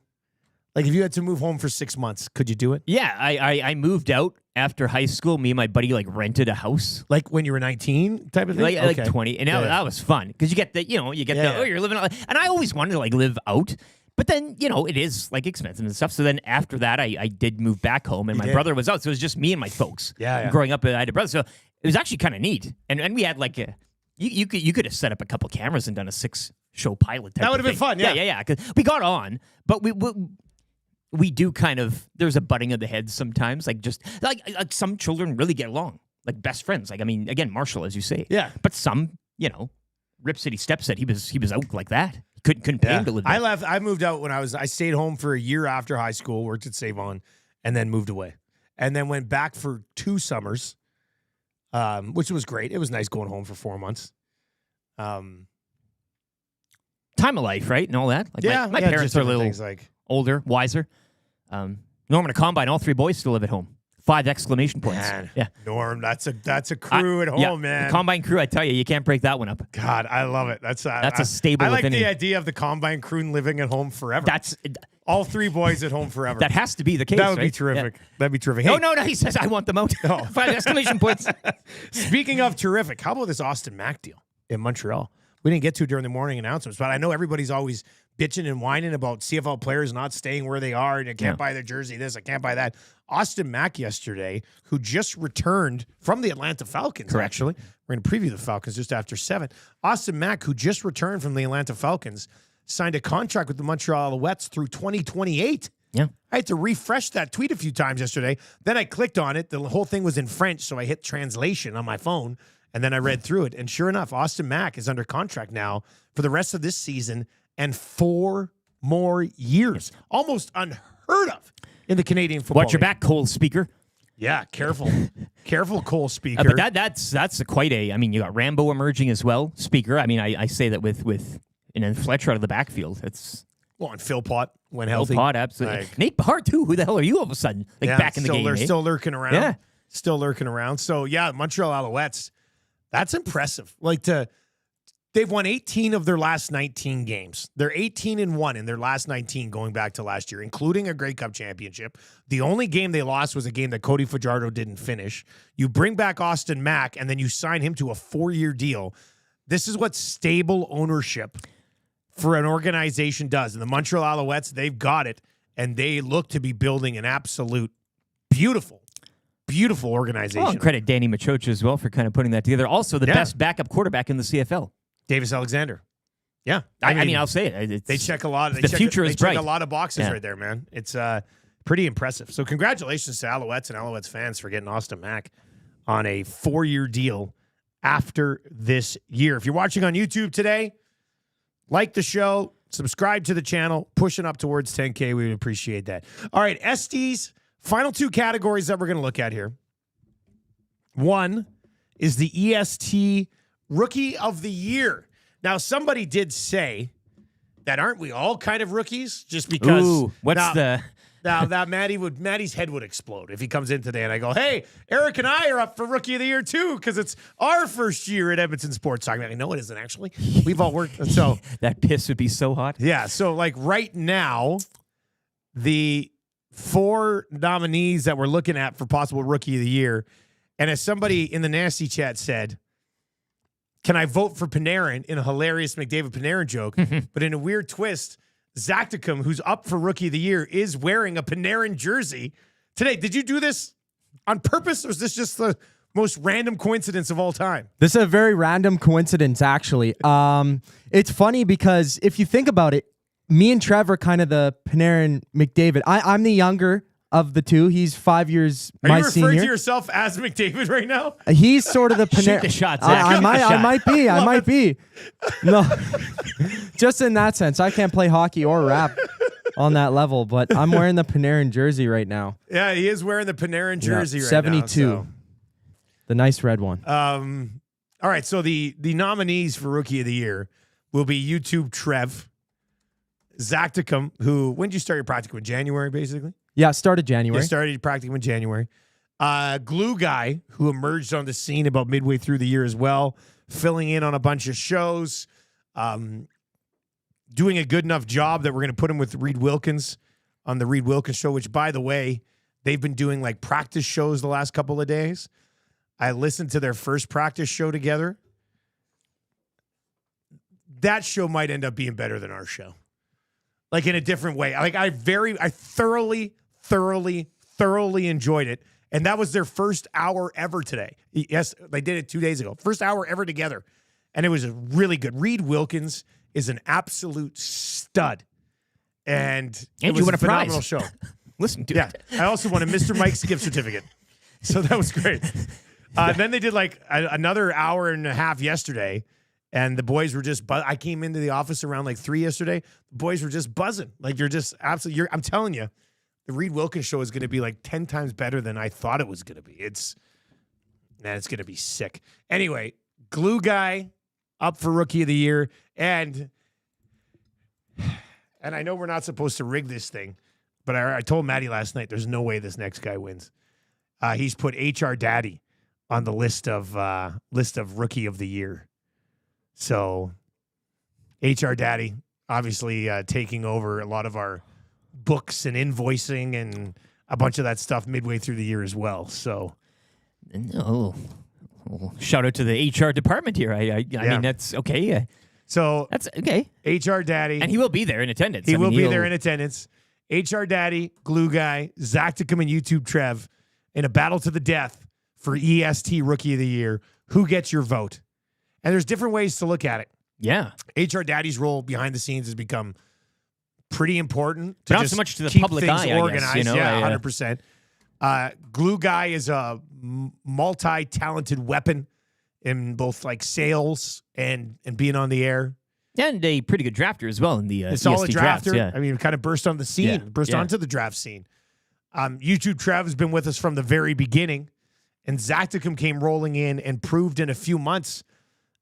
Like, if you had to move home for 6 months, could you do it?
Yeah, I moved out after high school. Me and my buddy rented a house.
Like when you were 19 type of thing?
Like 20. And that was fun because you get you're living out. And I always wanted to live out. But then, it is expensive and stuff. So then after that, I did move back home and my brother was out. So it was just me and my folks.
Yeah.
Growing up, I had a brother. So it was actually kind of neat. And we had you could have set up a couple cameras and done a 6-show pilot type
That would have been fun. Yeah.
Yeah. Because we got on, but we do there's a butting of the heads sometimes. Like some children really get along, like best friends. Again, Marshall, as you say.
Yeah.
But some, Rip City Step said he was out like that. Couldn't pay him to live there.
I moved out when I stayed home for a year after high school, worked at Save On, and then moved away. And then went back for 2 summers, which was great. It was nice going home for 4 months.
Time of life, right? And all that. My parents are a little older, wiser. Norm and a Combine, all 3 boys still live at home. 5 exclamation points.
Man,
yeah.
Norm, that's a crew at home, man.
The Combine crew, I tell you can't break that one up.
God, I love it. That's
a stable.
I like the idea of the Combine crew living at home forever.
That's
all 3 boys at home forever.
That has to be the case.
That would be
right?
terrific.
Yeah.
That'd be terrific.
Hey, no. He says I want them out. 5 exclamation points.
Speaking of terrific, how about this Austin Mack deal in Montreal? We didn't get to it during the morning announcements, but I know everybody's always bitching and whining about CFL players not staying where they are and I can't buy their jersey this, I can't buy that. Austin Mack yesterday, who just returned from the Atlanta Falcons,
Correct.
Actually. We're going to preview the Falcons just after 7. Austin Mack, who just returned from the Atlanta Falcons, signed a contract with the Montreal Alouettes through 2028.
Yeah.
I had to refresh that tweet a few times yesterday. Then I clicked on it. The whole thing was in French, so I hit translation on my phone, and then I read through it. And sure enough, Austin Mack is under contract now for the rest of this season and 4 more years. Almost unheard of in the Canadian football
Watch your back, Cole Speaker.
Yeah, careful. Careful, Cole Speaker.
But that's quite a. You got Rambo emerging as well, Speaker. I say that with and then Fletcher out of the backfield. It's
and Philpott when healthy.
Philpott, absolutely. Nate Bahar too. Who the hell are you all of a sudden? Back in the game.
They're still lurking around.
Yeah.
Still lurking around. So yeah, Montreal Alouettes. That's impressive. They've won 18 of their last 19 games. They're 18-1 in their last 19 going back to last year, including a Grey Cup championship. The only game they lost was a game that Cody Fajardo didn't finish. You bring back Austin Mack, and then you sign him to a 4-year deal. This is what stable ownership for an organization does. And the Montreal Alouettes, they've got it, and they look to be building an absolute beautiful organization.
Well, credit Danny Machocha as well for kind of putting that together. Also, the best backup quarterback in the CFL.
Davis Alexander. Yeah.
I mean, I'll say it.
They check a lot.
The future is bright.
Check a lot of boxes right there, man. It's pretty impressive. So congratulations to Alouettes and Alouettes fans for getting Austin Mack on a 4-year deal after this year. If you're watching on YouTube today, like the show, subscribe to the channel, pushing up towards 10K. We would appreciate that. All right, ESTYs, final 2 categories that we're going to look at here. One is the EST Rookie of the Year. Now, somebody did say that aren't we all kind of rookies? Just because.
Ooh,
Now that Maddie's head would explode if he comes in today and I go, hey, Eric and I are up for Rookie of the Year too because it's our first year at Edmonton Sports Talk. No, it isn't actually. We've all worked. So
that piss would be so hot.
Yeah. So right now, the 4 nominees that we're looking at for possible Rookie of the Year, and as somebody in the nasty chat said, can I vote for Panarin in a hilarious McDavid Panarin joke? But in a weird twist, Zacticum, who's up for Rookie of the Year, is wearing a Panarin jersey today. Did you do this on purpose, or is this just the most random coincidence of all time?
This is a very random coincidence, actually. It's funny because if you think about it, me and Trevor kind of the Panarin McDavid. I'm the younger of the 2. He's 5 years my senior.
Are you referring to yourself as McDavid right now?
He's sort of the Panarin.
Shoot the shot, Zach.
I might be. No, just in that sense. I can't play hockey or rap on that level, but I'm wearing the Panarin jersey right now.
Yeah, he is wearing the Panarin jersey right
72.
now. So.
The nice red one.
All right, so the nominees for Rookie of the Year will be YouTube Trev, Zacticum, who, when did you start your practicum? In January, basically?
Yeah, started January.
You started practicum in January. Glue Guy, who emerged on the scene about midway through the year as well, filling in on a bunch of shows, doing a good enough job that we're going to put him with Reed Wilkins on the Reed Wilkins show, which, by the way, they've been doing like practice shows the last couple of days. I listened to their first practice show together. That show might end up being better than our show. Like in a different way. Like I thoroughly enjoyed it. And that was their first hour ever today. Yes, they did it 2 days ago. First hour ever together. And it was really good. Reed Wilkins is an absolute stud. And it was a phenomenal show.
Listen to it.
I also won a Mr. Mike's gift certificate. So that was great. Then they did like another hour and a half yesterday. And the boys were just, I came into the office around like 3 yesterday. The boys were just buzzing. Like you're just absolutely, I'm telling you, the Reed Wilkins show is going to be like 10 times better than I thought it was going to be. It's going to be sick. Anyway, Glue Guy up for Rookie of the Year. And I know we're not supposed to rig this thing, but I told Maddie last night, there's no way this next guy wins. He's put HR Daddy on the list of Rookie of the Year. So HR Daddy obviously taking over a lot of our books and invoicing and a bunch of that stuff midway through the year as well. So
shout out to the HR department here. I mean, that's okay.
So
that's okay.
HR Daddy.
And he will be there in attendance.
He will be there in attendance. HR Daddy, Glue Guy, Zacticum, and YouTube Trev in a battle to the death for EST Rookie of the Year. Who gets your vote? And there's different ways to look at it.
Yeah.
HR Daddy's role behind the scenes has become pretty important.
But not so much to the
keep
public
things
eye,
organized.
I guess. You know,
100%. Glue Guy is a multi-talented weapon in both like sales and being on the air.
And a pretty good drafter as well in the
a solid
EST
drafter.
drafts, yeah.
I mean, kind of burst on the scene, onto the draft scene. YouTube Trev has been with us from the very beginning, and Zacticum came rolling in and proved in a few months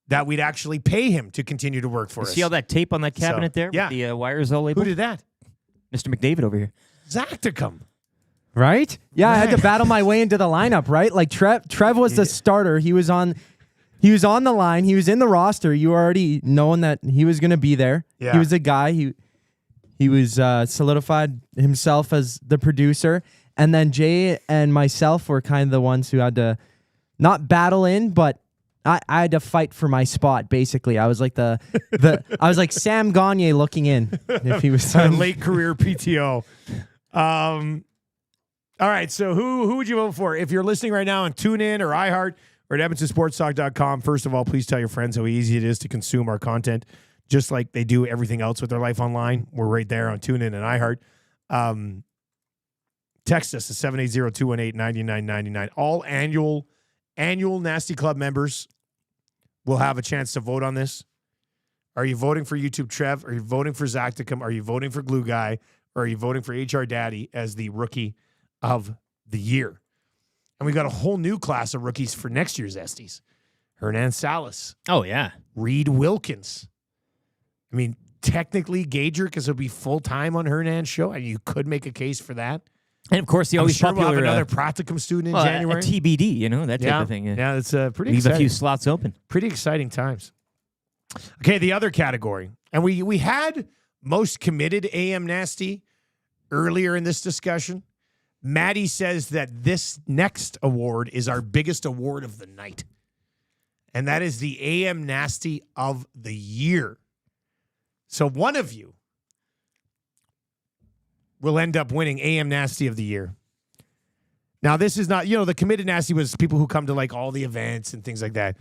that we'd actually pay him to continue to work for us.
See all that tape on that cabinet there with the wires all labeled?
Who did that?
Mr. McDavid over here.
Zacticum.
Right? Yeah, I had to battle my way into the lineup, right? Like Trev was the starter. He was on the line. He was in the roster. You already knowing that he was going to be there.
Yeah.
He was a guy. He was solidified himself as the producer. And then Jay and myself were kind of the ones who had to not battle in, but I had to fight for my spot. Basically, I was like I was like Sam Gagner looking in if he was
late career PTO. All right, so who would you vote for if you're listening right now on TuneIn or iHeart or at EdmontonSportsTalk.com? First of all, please tell your friends how easy it is to consume our content, just like they do everything else with their life online. We're right there on TuneIn and iHeart. Text us at 780-218-9999. All annual Nasty Club members will have a chance to vote on this. Are you voting for YouTube Trev? Are you voting for Zacticum? Are you voting for Glue Guy? Or are you voting for HR Daddy as the Rookie of the Year? And we got a whole new class of rookies for next year's ESTYs. Hernan Salas.
Oh, yeah.
Reed Wilkins. I mean, technically, Gager, because he'll be full-time on Hernan's show, and you could make a case for that.
And of course, the always popular
we'll have another practicum student in January.
A TBD, you know, that type of thing.
Yeah, it's pretty
Leave
exciting.
a few slots open.
Pretty exciting times. Okay, the other category. And we had most committed AM Nasty earlier in this discussion. Maddie says that this next award is our biggest award of the night. And that is the AM Nasty of the Year. So one of you will end up winning AM Nasty of the Year. Now, this is not, the committed Nasty was people who come to like all the events and things like that.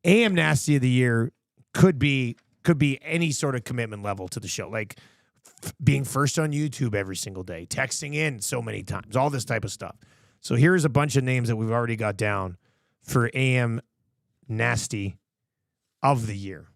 AM Nasty of the Year could be any sort of commitment level to the show, like being first on YouTube every single day, texting in so many times, all this type of stuff. So here's a bunch of names that we've already got down for AM Nasty of the Year.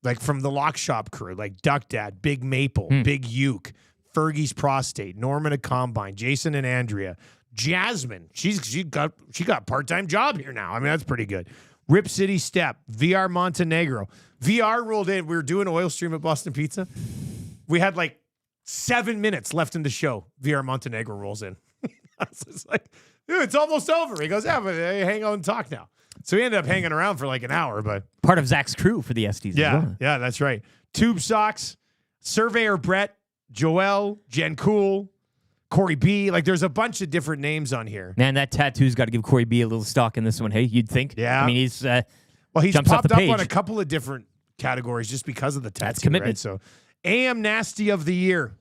Like from the Lock Shop crew, like Duck Dad, Big Maple, Big Uke, Fergie's Prostate, Norman at Combine, Jason and Andrea, Jasmine. She got a part-time job here now. I mean, that's pretty good. Rip City Step. VR Montenegro. VR rolled in. We were doing oil stream at Boston Pizza. We had like 7 minutes left in the show. VR Montenegro rolls in. I was just like, dude, it's almost over. He goes, yeah, but hey, hang on and talk now. So we ended up hanging around for like an hour, but
Part of Zach's crew for the ESTYs.
yeah,
as well.
yeah, that's right. Tube Socks, Surveyor Brett, Joel, Jen Cool, Corey B. Like, there's a bunch of different names on here.
Man, that tattoo's got to give Corey B a little stock in this one. Hey, you'd think?
Yeah.
I mean, he's
Well, he's
jumps off
popped
the
up
page.
on a couple of different categories just because of the tattoo.
That's commitment.
Right? So, AM Nasty of the Year.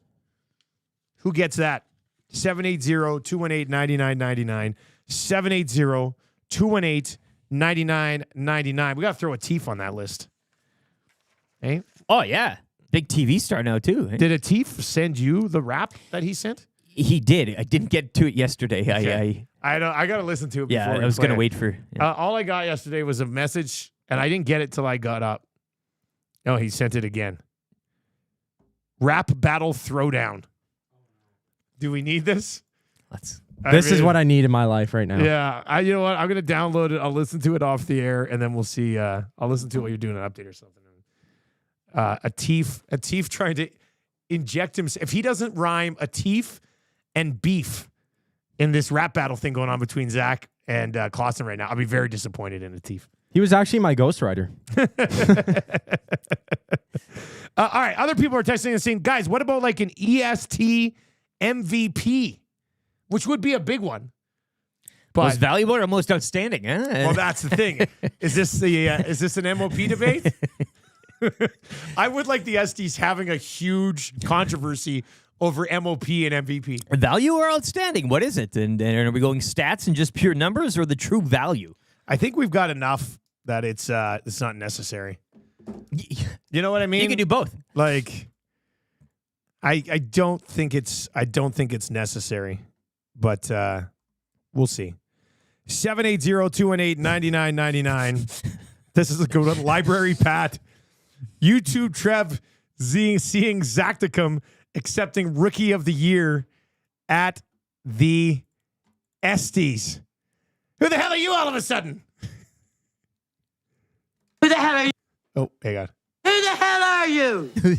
Who gets that? 780-218-9999. 780-218-9999. We got to throw a teef on that list. Hey?
Oh yeah, big TV star now too.
Did a teef send you the rap that he sent?
He did. I didn't get to it yesterday.
Okay. I got to listen to it
Yeah,
before we
I was
play
gonna
it.
wait for. Yeah.
All I got yesterday was a message, and I didn't get it till I got up. No, he sent it again. Rap battle throwdown. Do we need this?
This is what I need in my life right now.
Yeah, you know what? I'm gonna download it. I'll listen to it off the air, and then we'll see. I'll listen to it while you're doing an update or something. A teef trying to inject him. If he doesn't rhyme a teef and beef in this rap battle thing going on between Zach and Clausen right now, I'll be very disappointed in a teef.
He was actually my ghostwriter.
All right, other people are texting and saying, guys, what about like an EST MVP, which would be a big one. But
Most valuable or most outstanding? Huh?
well, that's the thing. Is this an MOP debate? I would like the ESTYs having a huge controversy over MOP and MVP.
Value or outstanding? What is it? And are we going stats and just pure numbers, or the true value?
I think we've got enough that it's not necessary. You know what I mean?
You can do both.
Like, I don't think it's necessary, but we'll see. 780-218-9999. This is a good one. Library Pat. YouTube Trev seeing Zacticum accepting Rookie of the Year at the ESTYs. Who the hell are you all of a sudden?
Who the hell are you?
Oh, hang on.
Who the hell are you? Who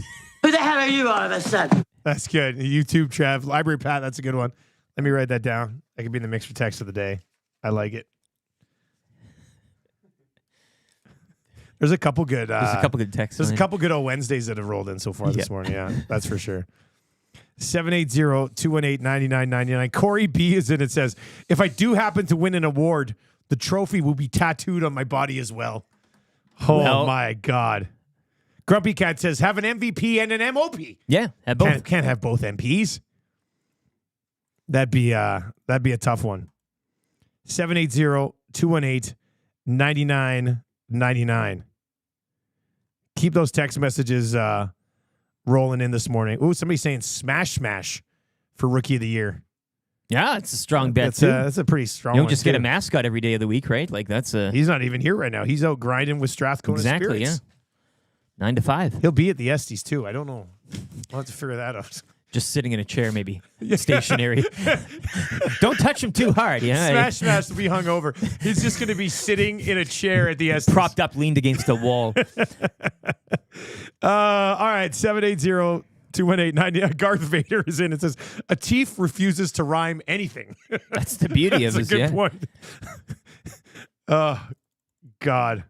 the hell are you all of a sudden?
That's good. YouTube Trev. Library Pat, that's a good one. Let me write that down. That could be in the mix for text of the day. I like it. There's a couple good.
There's a couple good texts.
There's a couple good old Wednesdays that have rolled in so far this morning. Yeah, that's for sure. 780-218-9999. Corey B is in. It says, if I do happen to win an award, the trophy will be tattooed on my body as well. Oh,
Well-
my God. Grumpy Cat says, have an MVP and an MOP.
Yeah, at both.
Can't have both MPs. That'd be a tough one. 780-218-9999. Keep those text messages rolling in this morning. Ooh, somebody's saying smash for Rookie of the Year.
Yeah, it's a strong bet
That's
too.
that's a pretty strong
You
one.
don't just get a
too.
mascot every day of the week, right? Like that's a
He's not even here right now. He's out grinding with Strathcona
exactly.
Spirits.
Yeah, 9 to 5.
He'll be at the ESTYs too. I don't know. I'll have to figure that out.
Just sitting in a chair, maybe stationary. Don't touch him too hard. Yeah,
Smash will be hung over. He's just going to be sitting in a chair at the ESTYs.
propped up, leaned against a wall.
All right, 780-218-90. Garth Vader is in. It says, a chief refuses to rhyme anything.
That's the beauty of
That's
this.
a good
Yeah.
point. Oh, God.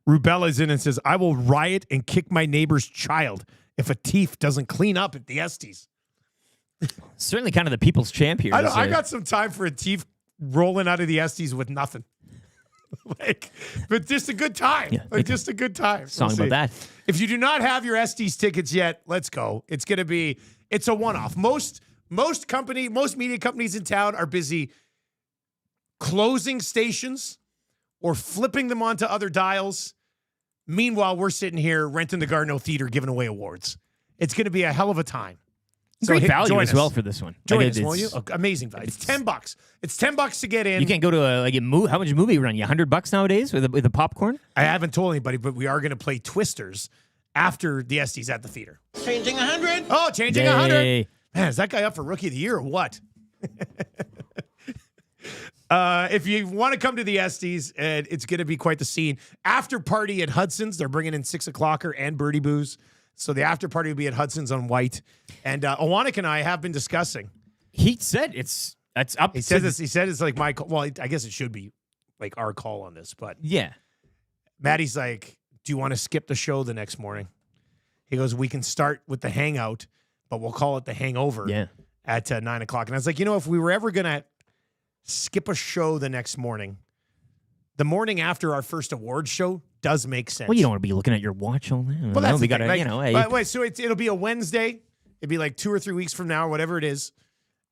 Rubella's in and says, I will riot and kick my neighbor's child if a thief doesn't clean up at the ESTYs.
Certainly, kind of the people's champ here.
I got some time for a thief rolling out of the ESTYs with nothing. But just a good time.
Yeah,
Just a good time.
Song
We'll
about
see.
that.
If you do not have your ESTYs tickets yet, let's go. It's a one-off. Most media companies in town are busy closing stations or flipping them onto other dials. Meanwhile, we're sitting here renting the Gardner Theater giving away awards. It's going to be a hell of a time.
Great value
join
as
us.
well for this one.
Join
Like,
us, won't you? Oh, amazing value. It's $10. It's $10 to get in.
You can't go to a how much movie run? You $100 nowadays with a popcorn?
I haven't told anybody, but we are going to play Twisters after the ESTYs at the theater.
Changing 100.
Oh, changing 100.
Yay.
Man, is that guy up for Rookie of the Year or what? If you want to come to the ESTYs, it's going to be quite the scene. After party at Hudson's. They're bringing in 6 o'clocker and Birdie Booze. So the after party will be at Hudson's on White. And Owanik and I have been discussing.
He said it's up.
He said it's like my call. Well, I guess it should be like our call on this. But
yeah.
Maddie's like, do you want to skip the show the next morning? He goes, we can start with the hangout, but we'll call it the hangover at 9 o'clock. And I was like, if we were ever going to skip a show the next morning, the morning after our first award show does make sense.
Well, you don't want to be looking at your watch all day.
Well, that's
we
the
got
thing.
to,
Like, wait, so it'll be a Wednesday. It'd be like 2 or 3 weeks from now, or whatever it is.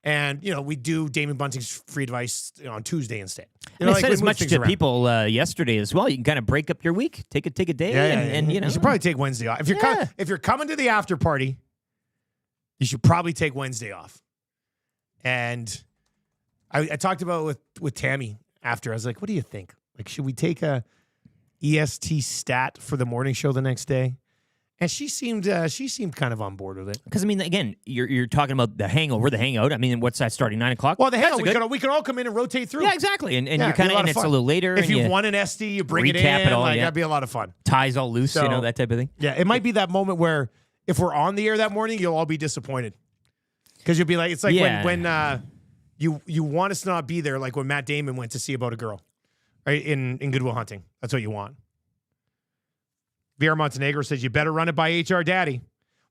And, we do Damon Bunting's free advice on Tuesday instead.
I said as much to people yesterday as well. You can kind of break up your week, take a day, and
you should probably take Wednesday off. If you're coming to the after party, you should probably take Wednesday off. And I talked about it with Tammy after. I was like, what do you think? Like, should we take a EST stat for the morning show the next day? And she seemed kind of on board with it.
Because, again, you're talking about the hangout. What's that starting, 9 o'clock?
Well, the hangout, we could all come in and rotate through.
Yeah, exactly. And you're kind of, and it's a little later.
If you won an ST, you bring it in. That'd be a lot of fun.
Ties all loose, that type of thing.
Yeah, it might be that moment where if we're on the air that morning, you'll all be disappointed. Because you'll be like, it's like when you want us to not be there, like when Matt Damon went to see About a Girl, right, in Good Will Hunting. That's what you want. VR Montenegro says, you better run it by HR Daddy.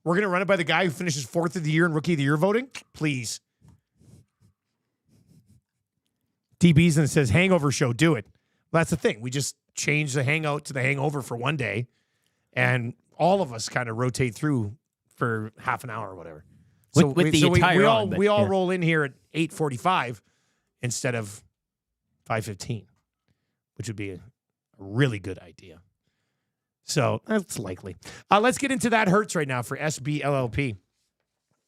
We're going to run it by the guy who finishes 4th of the year in Rookie of the Year voting? Please. D. Beeson says, hangover show, do it. Well, that's the thing. We just change the hangout to the hangover for one day, and all of us kind of rotate through for half an hour or whatever. We all roll in here at 8:45 instead of 5:15, which would be a really good idea. So that's likely. Let's get into that hurts right now for SB LLP.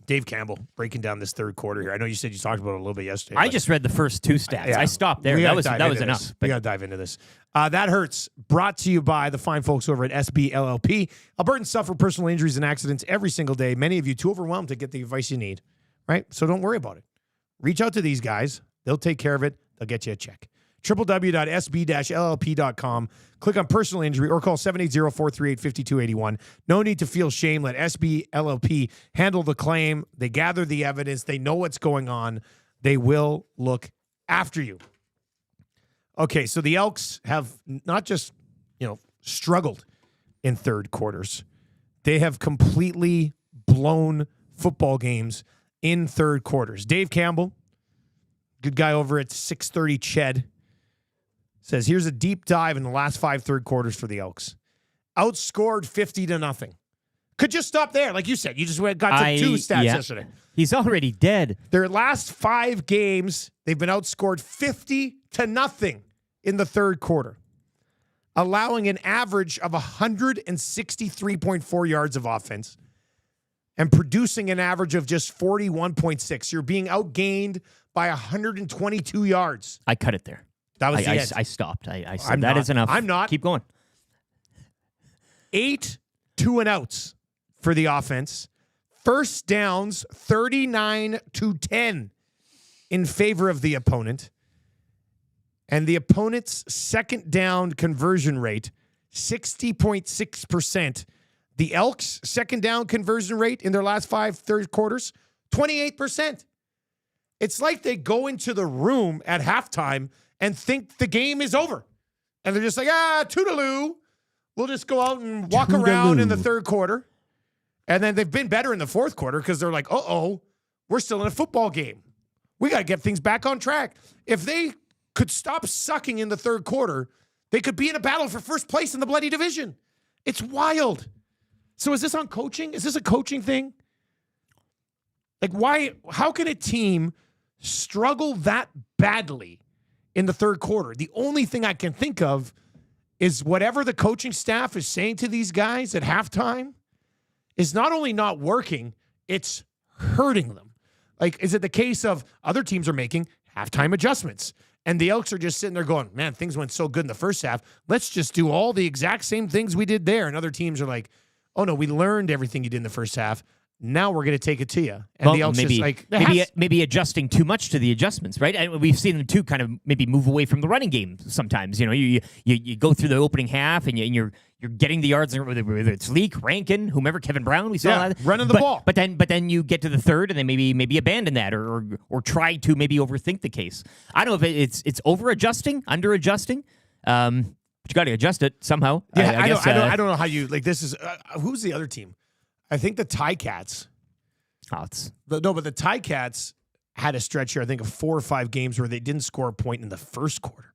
Dave Campbell breaking down this third quarter here. I know you said you talked about it a little bit yesterday.
I just read the first 2 stats.
Yeah.
I stopped there. That was enough.
We got to dive into this. That hurts. Brought to you by the fine folks over at SB LLP. Albertans suffer personal injuries and accidents every single day. Many of you too overwhelmed to get the advice you need, right? So don't worry about it. Reach out to these guys. They'll take care of it. They'll get you a check. www.sb-llp.com. Click on personal injury or call 780-438-5281. No need to feel shame. Let SB LLP handle the claim. They gather the evidence. They know what's going on. They will look after you. Okay, so the Elks have not just, struggled in third quarters. They have completely blown football games in third quarters. Dave Campbell, good guy over at 630 Ched, says, here's a deep dive in the last 5 third quarters for the Elks. Outscored 50-0. Could just stop there. Like you said, you just got to 2 stats yesterday.
He's already dead.
Their last 5 games, they've been outscored 50-0 in the third quarter, allowing an average of 163.4 yards of offense and producing an average of just 41.6. You're being outgained by 122 yards.
I cut it there.
That was the end.
I stopped. I said that is enough.
I'm not.
Keep going.
8 2-and-outs for the offense. First downs 39-10 in favor of the opponent. And the opponent's second down conversion rate, 60.6%. The Elks' second down conversion rate in their last 5 third quarters, 28%. It's like they go into the room at halftime and think the game is over. And they're just like, toodaloo. We'll just go out and walk around in the third quarter. And then they've been better in the fourth quarter because they're like, we're still in a football game. We got to get things back on track. If they could stop sucking in the third quarter, they could be in a battle for first place in the bloody division. It's wild. So is this on coaching? Is this a coaching thing? Like, how can a team struggle that badly in the third quarter? The only thing I can think of is whatever the coaching staff is saying to these guys at halftime is not only not working, it's hurting them. Like, is it the case of other teams are making halftime adjustments and the Elks are just sitting there going, man, things went so good in the first half. Let's just do all the exact same things we did there. And other teams are like, oh no, we learned everything you did in the first half. Now we're going to take it to you. And the Elks
maybe,
just like,
maybe adjusting too much to the adjustments, right? And we've seen them too kind of maybe move away from the running game sometimes. You know, you go through the opening half and you're getting the yards, whether it's Leak, Rankin, whomever, Kevin Brown, we saw that.
Running the ball.
But then you get to the third and they maybe abandon that or try to maybe overthink the case. I don't know if it's over adjusting, under adjusting. But you got to adjust it somehow.
Yeah,
I guess,
I don't know how you like. This is who's the other team? I think the Ticats. But the Ticats had a stretch here. I think of 4 or 5 games where they didn't score a point in the first quarter.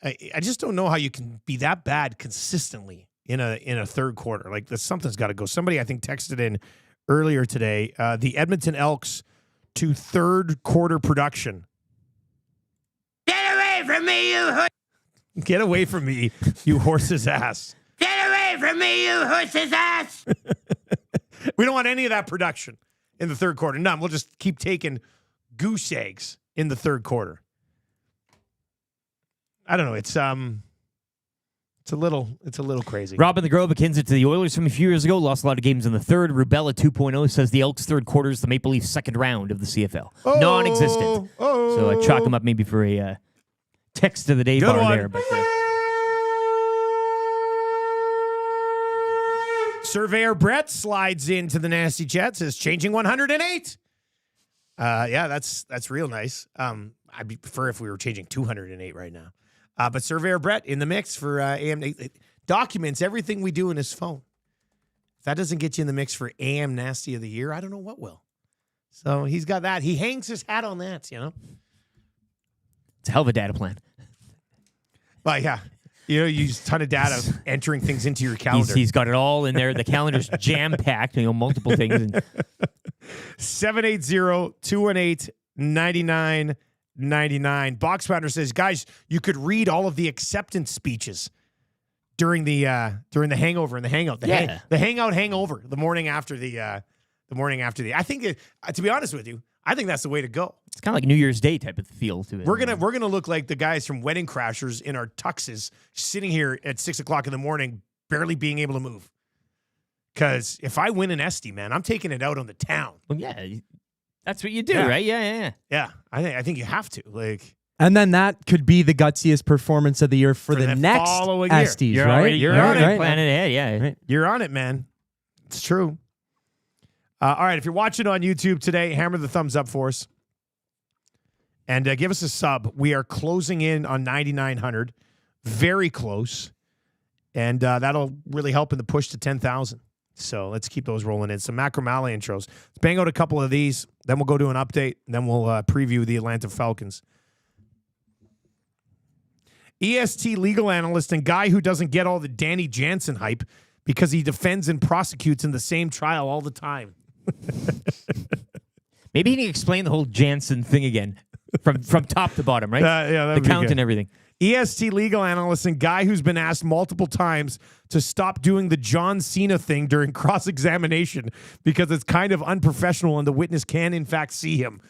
I just don't know how you can be that bad consistently in a third quarter. Like something's got to go. Somebody I think texted in earlier today. The Edmonton Elks to third quarter production.
Get away from me, you horse!
Get away from me, you horse's ass.
Get away from me, you horse's ass!
We don't want any of that production in the third quarter. None. We'll just keep taking goose eggs in the third quarter. I don't know. It's a little crazy.
Robin the Grove akins it to the Oilers from a few years ago. Lost a lot of games in the third. Rubella 2.0 says the Elks' third quarter is the Maple Leafs' second round of the CFL. Non-existent. So chalk them up maybe for a text of the day
Good
bar
one.
there. But
Surveyor Brett slides into the nasty chat, says changing 108. Yeah, that's real nice. I'd prefer if we were changing 208 right now. But Surveyor Brett in the mix for AM. Documents everything we do in his phone. If that doesn't get you in the mix for AM Nasty of the Year, I don't know what will. So he's got that. He hangs his hat on that, you know.
it's a hell of a data plan.
Well, yeah. You know, you use a ton of data entering things into your calendar.
He's got it all in there. The calendar's jam-packed, multiple things. And
780-218-9999. Box Pounder says, guys, you could read all of the acceptance speeches during the hangover and the hangout. The hangout hangover the morning after the I think to be honest with you, I think that's the way to go.
it's kind of like New Year's Day type of feel to it.
We're gonna look like the guys from Wedding Crashers in our tuxes, sitting here at 6 o'clock in the morning, barely being able to move. Because if I win an ESTY, man, I'm taking it out on the town.
Well, yeah, that's what you do,
Yeah.
right? Yeah.
Yeah, I think you have to. Like,
And then that could be the gutsiest performance of the year for the next
following year.
ESTYs,
You're
right?
already, you're already
Right.
planning ahead, yeah.
Right.
You're on it, man. It's true. All right, if you're watching on YouTube today, hammer the thumbs up for us. And give us a sub. We are closing in on 9,900. Very close. And that'll really help in the push to 10,000. So let's keep those rolling in. Some Macramalla intros. Let's bang out a couple of these. Then we'll go to an update. Then we'll preview the Atlanta Falcons. EST legal analyst and guy who doesn't get all the Danny Jansen hype because he defends and prosecutes in the same trial all the time.
Maybe he can explain the whole Jansen thing again from top to bottom, right?
Yeah,
the
that'd be
count
good.
and everything.
EST legal analyst and guy who's been asked multiple times to stop doing the John Cena thing during cross-examination because it's kind of unprofessional and the witness can, in fact, see him.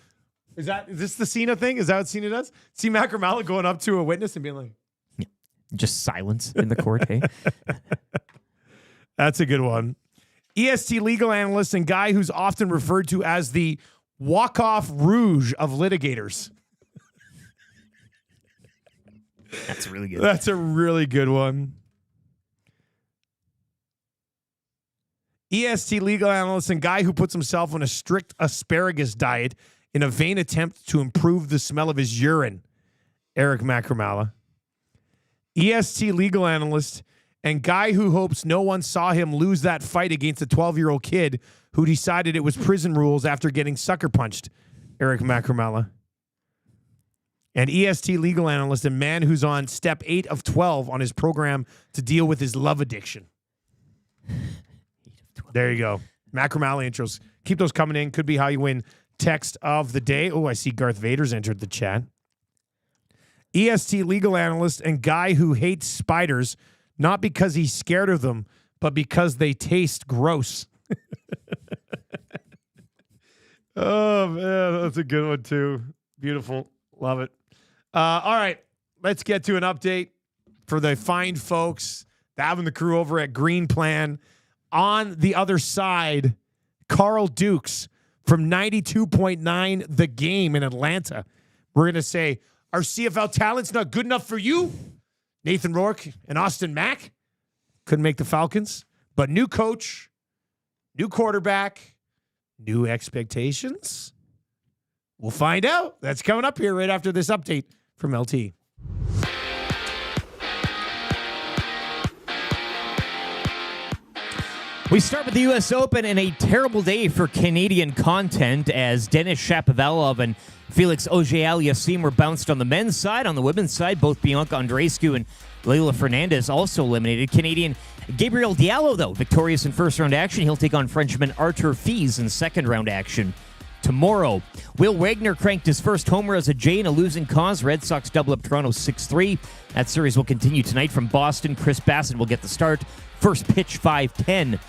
Is this the Cena thing? Is that what Cena does? See Macramalla going up to a witness and being like...
Just silence in the court, hey?
That's a good one. EST legal analyst and guy who's often referred to as the walk-off rouge of litigators.
That's really good.
That's a really good one. EST legal analyst and guy who puts himself on a strict asparagus diet in a vain attempt to improve the smell of his urine. Eric Macramalla. EST legal analyst and guy who hopes no one saw him lose that fight against a 12-year-old kid who decided it was prison rules after getting sucker punched. Eric Macramalla. And EST legal analyst and man who's on step 8 of 12 on his program to deal with his love addiction. There you go. Macramalla intros. Keep those coming in. Could be how you win text of the day. Oh, I see Garth Vader's entered the chat. EST legal analyst and guy who hates spiders, not because he's scared of them, but because they taste gross. Oh, man, that's a good one, too. Beautiful. Love it. All right, let's get to an update for the fine folks, having the crew over at Green Plan. on the other side, Carl Dukes from 92.9 The Game in Atlanta. We're going to say, our CFL talent's not good enough for you? Nathan Rourke and Austin Mack couldn't make the Falcons. But new coach, new quarterback, new expectations? We'll find out. That's coming up here right after this update from LT.
We start with the U.S. Open and a terrible day for Canadian content as Denis Shapovalov and Felix Auger-Aliassime were bounced on the men's side. On the women's side, both Bianca Andreescu and Leila Fernandez also eliminated. Canadian Gabriel Diallo, though, victorious in first-round action. He'll take on Frenchman Arthur Fies in second-round action tomorrow. Will Wagner cranked his first homer as a J in a losing cause. Red Sox double up Toronto 6-3. That series will continue tonight from Boston. Chris Bassett will get the start. First pitch, 5:10.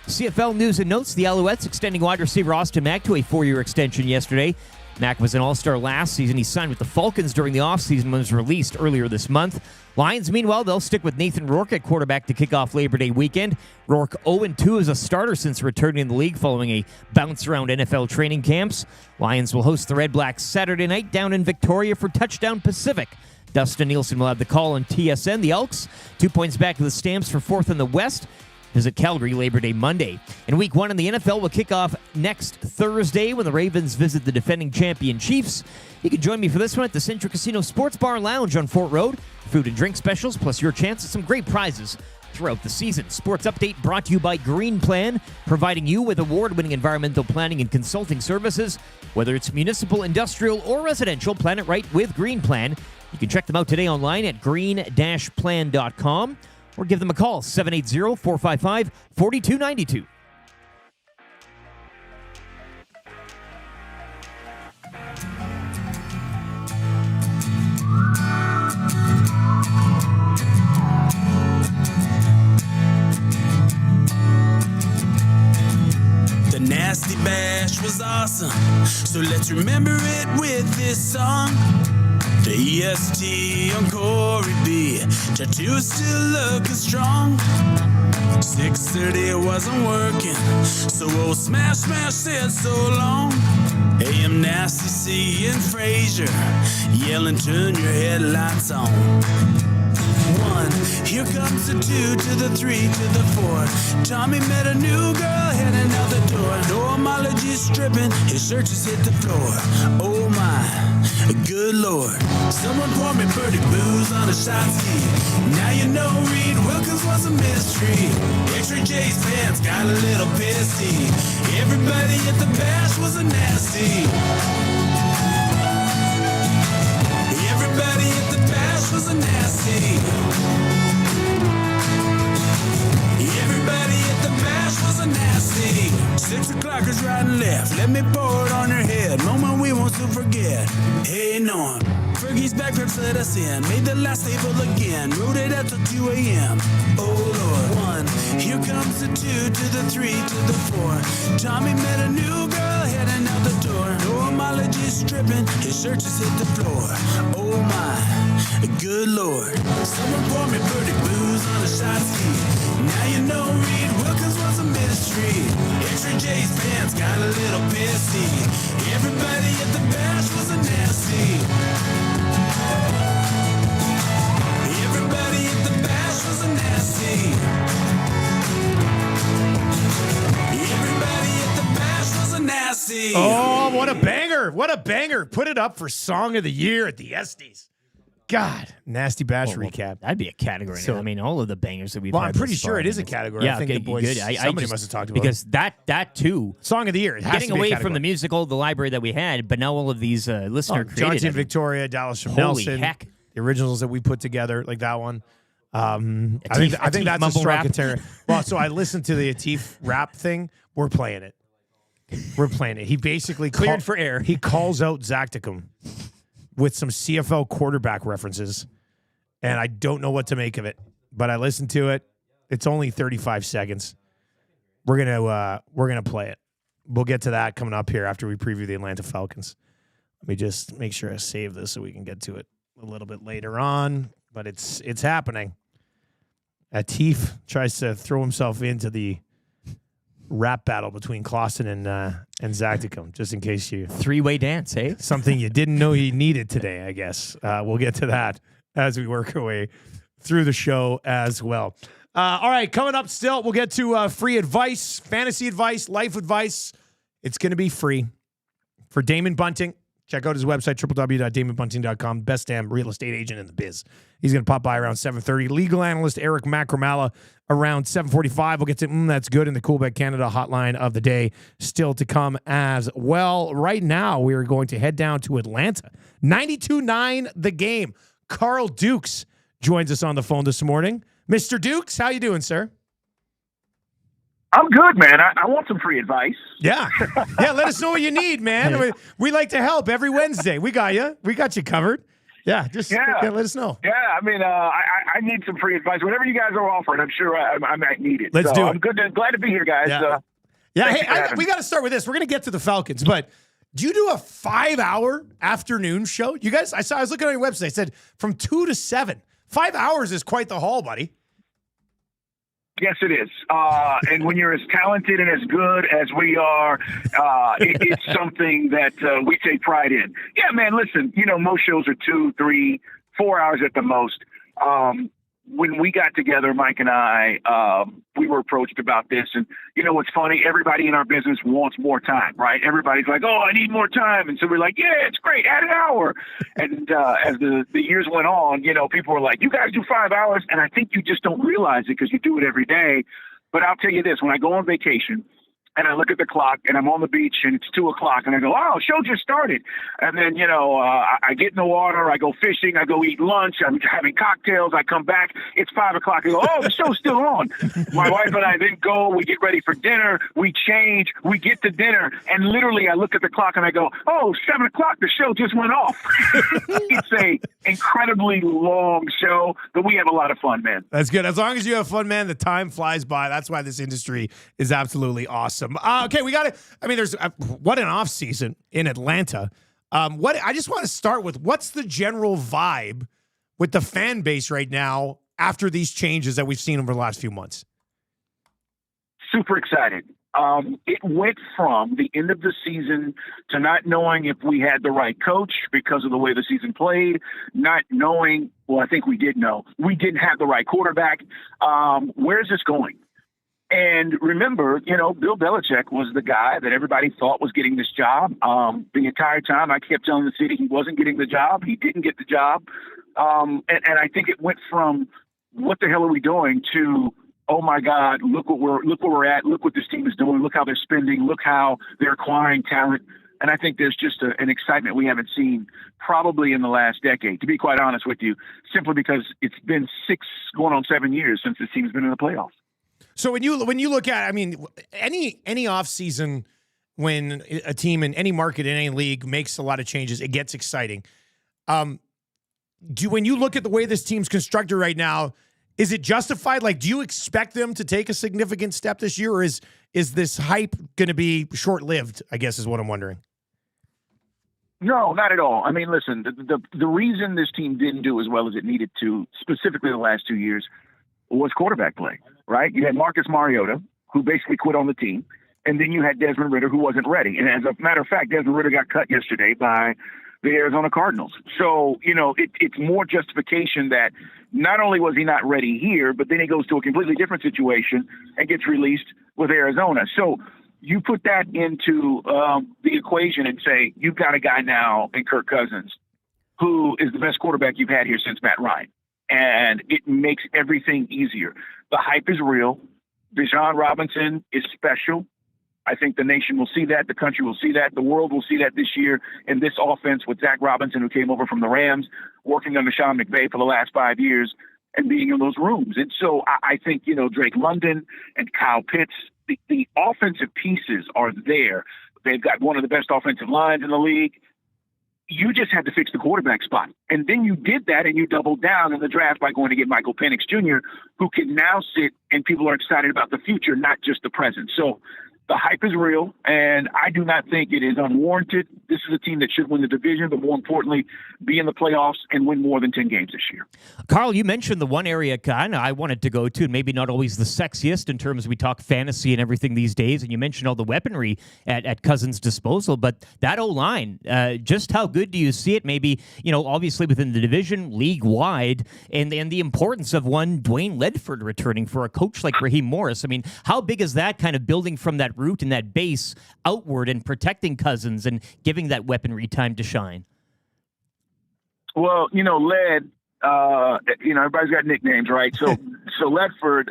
CFL news and notes. The Alouettes extending wide receiver Austin Mack to a 4-year extension yesterday. Mack was an all-star last season. He signed with the Falcons during the offseason and was released earlier this month. Lions, meanwhile, they'll stick with Nathan Rourke at quarterback to kick off Labor Day weekend. Rourke 0-2 as a starter since returning in the league following a bounce around NFL training camps. Lions will host the Red Blacks Saturday night down in Victoria for Touchdown Pacific. Dustin Nielson will have the call on TSN. The Elks, 2 points back to the Stamps for fourth in the West. Visit Calgary Labor Day Monday. And Week 1 in the NFL will kick off next Thursday when the Ravens visit the defending champion Chiefs. You can join me for this one at the Central Casino Sports Bar Lounge on Fort Road. Food and drink specials, plus your chance at some great prizes throughout the season. Sports Update brought to you by Green Plan, providing you with award-winning environmental planning and consulting services. Whether it's municipal, industrial, or residential, plan it right with Green Plan. You can check them out today online at green-plan.com or give them a call, 780-455-4292.
The Nasty Bash was awesome, so let's remember it with this song. The EST on Corey B. Tattoo's still looking strong. 6:30 wasn't working, so old Smash said so long. AM Nasty C and Frazier yelling, turn your headlights on. 1, here comes the 2 to the 3 to the 4. Tommy met a new girl heading out the door. No homology stripping, his shirt just hit the floor. Oh my, good lord. Someone pour me birdie booze on a shot ski. Now you know Reed Wilkins was a mystery. X-Ray J's pants got a little pissy. Everybody at the bash was a nasty. Everybody at the bash was a nasty. Everybody at the bash was a nasty. 6 o'clockers riding left, let me pour it on your head. Moment we won't soon forget. Hey Norm, Fergie's backflips let us in. Made the last table again, rode it out till 2 a.m. Oh Lord. 1, here comes the 2 to the 3 to the 4. Tommy met a new girl heading out the door. No homology stripping, his shirt just hit the floor. Oh my, good lord. Someone pour me birdie booze on a shot ski. Now you know Reed Wilkins was a mystery. X-Ray J's pants got a little pissy. Everybody at the bash was a nasty. Everybody at the bash was a nasty. Everybody at the bash was a nasty.
Oh, what a banger. What a banger. Put it up for Song of the Year at the ESTYs. God, Nasty Bash recap.
That'd be a category.
So-
I mean, all of the bangers that we've
Well,
had.
I'm pretty
thus
sure
far,
it is
I
a
mean,
category.
Yeah,
I think
okay,
the boys,
good.
somebody must have talked about
because that too.
Song of the Year. It has
Getting
to be a
away from
category.
the musical, the library that we had, but now all of these listener created.
Johnson Victoria, Dallas from
Holy
Nelson.
heck.
The originals that we put together, like that one. I think
Atif
that's a
mumble
strong
rap.
contender. Well, so I listened to the Atif rap thing. We're playing it. We're playing it. He basically
Cleared for air.
He calls out Zacticum with some CFL quarterback references, and I don't know what to make of it. But I listened to it. It's only 35 seconds. We're gonna play it. We'll get to that coming up here after we preview the Atlanta Falcons. Let me just make sure I save this so we can get to it a little bit later on. But it's happening. Atif tries to throw himself into the rap battle between Clausen and Zacticum, just in case you
Three-way dance, eh?
something you didn't know you needed today, I guess. We'll get to that as we work our way through the show as well. All right, coming up still, we'll get to free advice, fantasy advice, life advice. It's going to be free for Damon Bunting. Check out his website, www.damonbunting.com. Best damn real estate agent in the biz. He's going to pop by around 7:30. Legal analyst Eric Macramalla around 7:45. We'll get to That's Good in the Coolbet Canada hotline of the day still to come as well. Right now, we are going to head down to Atlanta. 92-9 the game. Carl Dukes joins us on the phone this morning. Mr. Dukes, how you doing, sir?
I'm good, man. I want some free advice.
Yeah. Yeah, let us know what you need, man. We like to help every Wednesday. We got you. We got you covered. Yeah, just let us know.
Yeah, I mean, I need some free advice. Whatever you guys are offering, I'm sure I might need it.
Let's do it.
I'm glad to be here, guys.
Yeah. Hey, we got to start with this. We're going to get to the Falcons, but do you do a 5-hour afternoon show? You guys, I was looking on your website. It said from 2 to 7. 5 hours is quite the haul, buddy.
Yes, it is. And when you're as talented and as good as we are, it's something that we take pride in. Yeah, man, listen, most shows are 2, 3, 4 hours at the most. When we got together, Mike and I, we were approached about this. And, what's funny? Everybody in our business wants more time, right? Everybody's like, oh, I need more time. And so we're like, yeah, it's great. Add an hour. And as the years went on, people were like, you guys do 5 hours. And I think you just don't realize it because you do it every day. But I'll tell you this, when I go on vacation, and I look at the clock, and I'm on the beach, and it's 2 o'clock, and I go, oh, show just started. And then, I get in the water, I go fishing, I go eat lunch, I'm having cocktails, I come back, it's 5 o'clock, I go, oh, the show's still on. My wife and I then go, we get ready for dinner, we change, we get to dinner, and literally I look at the clock, and I go, oh, 7 o'clock, the show just went off. It's a incredibly long show, but we have a lot of fun, man.
That's good. As long as you have fun, man, the time flies by. That's why this industry is absolutely awesome. Okay, we got it. I mean, there's what an off season in Atlanta. I just want to start with what's the general vibe with the fan base right now after these changes that we've seen over the last few months?
Super excited. It went from the end of the season to not knowing if we had the right coach because of the way the season played, not knowing, well, I think we did know, we didn't have the right quarterback. Where's this going? And remember, Bill Belichick was the guy that everybody thought was getting this job. The entire time I kept telling the city he wasn't getting the job. He didn't get the job. And I think it went from what the hell are we doing to, oh my God, look where we're at. Look what this team is doing. Look how they're spending. Look how they're acquiring talent. And I think there's just an excitement we haven't seen probably in the last decade, to be quite honest with you, simply because it's been 6 going on 7 years since this team's been in the playoffs.
So when you look at, I mean, any off season, when a team in any market in any league makes a lot of changes, it gets exciting. When you look at the way this team's constructed right now, is it justified? Like, do you expect them to take a significant step this year, or is this hype going to be short lived? I guess is what I'm wondering.
No, not at all. I mean, listen, the reason this team didn't do as well as it needed to, specifically the last 2 years, was quarterback play, right? You had Marcus Mariota, who basically quit on the team, and then you had Desmond Ridder, who wasn't ready. And as a matter of fact, Desmond Ridder got cut yesterday by the Arizona Cardinals. So, it's more justification that not only was he not ready here, but then he goes to a completely different situation and gets released with Arizona. So you put that into the equation and say, you've got a guy now in Kirk Cousins who is the best quarterback you've had here since Matt Ryan. And it makes everything easier. The hype is real. Bijan Robinson is special. I think the nation will see that. The country will see that. The world will see that this year in this offense with Zach Robinson, who came over from the Rams, working under Sean McVay for the last 5 years and being in those rooms. And so I think, Drake London and Kyle Pitts, the offensive pieces are there. They've got one of the best offensive lines in the league. You just had to fix the quarterback spot. And then you did that, and you doubled down in the draft by going to get Michael Penix Jr., who can now sit, and people are excited about the future, not just the present. So the hype is real, and I do not think it is unwarranted. This is a team that should win the division, but more importantly, be in the playoffs and win more than 10 games this year.
Carl, you mentioned the one area kind of I wanted to go to, and maybe not always the sexiest in terms of we talk fantasy and everything these days, and you mentioned all the weaponry at Cousins' disposal, but that O-line, just how good do you see it? Maybe, obviously within the division, league-wide, and the importance of one Dwayne Ledford returning for a coach like Raheem Morris. I mean, how big is that kind of building from that root and that base outward and protecting Cousins and giving that weaponry time to shine?
Well, Led, everybody's got nicknames, right? So Ledford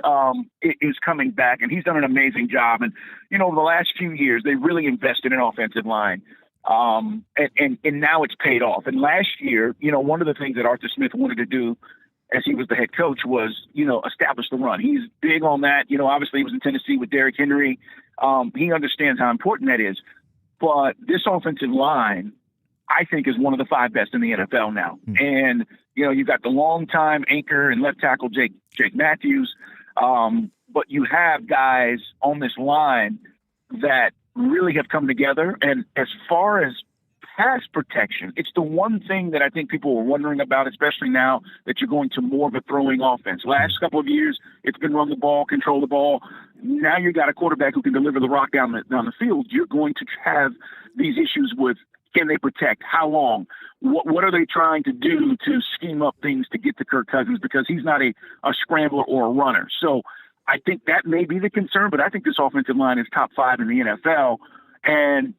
is coming back, and he's done an amazing job. And, over the last few years, they really invested in offensive line. And now it's paid off. And last year, one of the things that Arthur Smith wanted to do as he was the head coach was, establish the run. He's big on that. Obviously he was in Tennessee with Derrick Henry. He understands how important that is. But this offensive line, I think, is one of the 5 best in the NFL now. And, you've got the longtime anchor and left tackle Jake Matthews. But you have guys on this line that really have come together. And as far as pass protection, it's the one thing that I think people were wondering about, especially now that you're going to more of a throwing offense. Last couple of years, it's been run the ball, control the ball. Now you got a quarterback who can deliver the rock down the field. You're going to have these issues with, can they protect? How long? What are they trying to do to scheme up things to get to Kirk Cousins? Because he's not a scrambler or a runner. So I think that may be the concern, but I think this offensive line is top 5 in the NFL. And,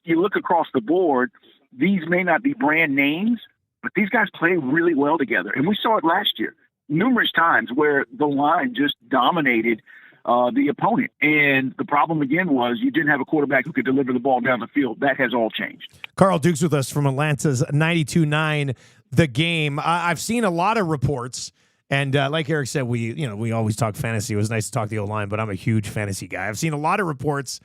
you look across the board, these may not be brand names, but these guys play really well together. And we saw it last year numerous times where the line just dominated the opponent. And the problem, again, was you didn't have a quarterback who could deliver the ball down the field. That has all changed.
Carl Dukes with us from Atlanta's 92.9 The Game. I've seen a lot of reports. And like Eric said, we always talk fantasy. It was nice to talk the O-line, but I'm a huge fantasy guy. I've seen a lot of reports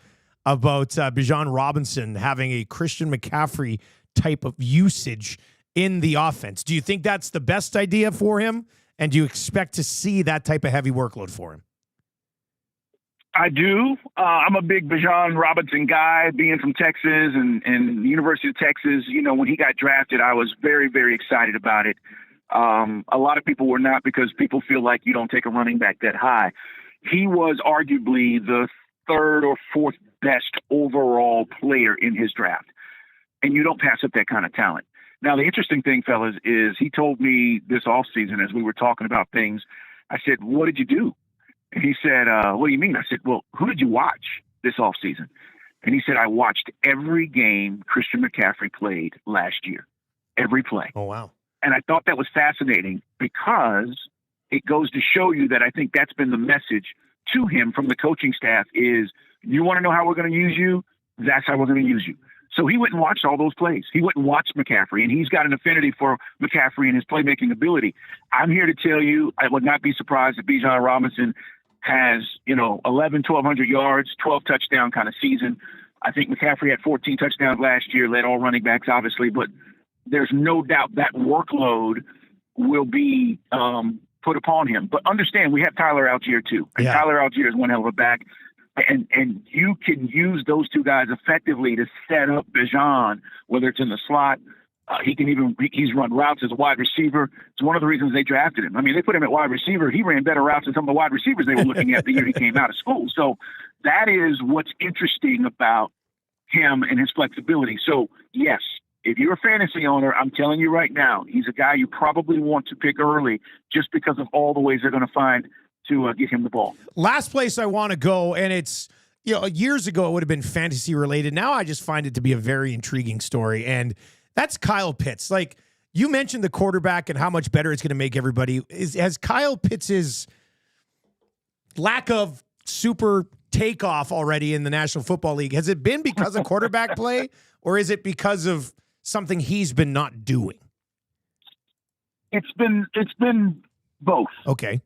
about Bijan Robinson having a Christian McCaffrey type of usage in the offense. Do you think that's the best idea for him? And do you expect to see that type of heavy workload for him?
I do. I'm a big Bijan Robinson guy, being from Texas and the University of Texas. When he got drafted, I was very, very excited about it. A lot of people were not, because people feel like you don't take a running back that high. He was arguably the 3rd or 4th best overall player in his draft. And you don't pass up that kind of talent. Now, the interesting thing, fellas, is he told me this offseason as we were talking about things, I said, what did you do? And he said, what do you mean? I said, well, who did you watch this offseason? And he said, I watched every game Christian McCaffrey played last year. Every play.
Oh, wow.
And I thought that was fascinating, because it goes to show you that I think that's been the message to him from the coaching staff is, you want to know how we're going to use you? That's how we're going to use you. So he went and watched all those plays. He went and watched McCaffrey, and he's got an affinity for McCaffrey and his playmaking ability. I'm here to tell you, I would not be surprised if Bijan Robinson has, 1,200 yards, 12 touchdown kind of season. I think McCaffrey had 14 touchdowns last year, led all running backs, obviously, but there's no doubt that workload will be put upon him. But understand, we have Tyler Algier too. And Tyler Algier is one hell of a back. And you can use those two guys effectively to set up Bijan, whether it's in the slot. He's run routes as a wide receiver. It's one of the reasons they drafted him. I mean, they put him at wide receiver. He ran better routes than some of the wide receivers they were looking at the year he came out of school. So that is what's interesting about him and his flexibility. So, yes, if you're a fantasy owner, I'm telling you right now, he's a guy you probably want to pick early just because of all the ways they're going to find to get him the ball.
Last place I want to go, and it's, years ago it would have been fantasy related. Now I just find it to be a very intriguing story, and that's Kyle Pitts. Like, you mentioned the quarterback and how much better it's going to make everybody. Has Kyle Pitts' lack of super takeoff already in the National Football League, has it been because of quarterback play, or is it because of something he's been not doing?
It's been both.
Okay.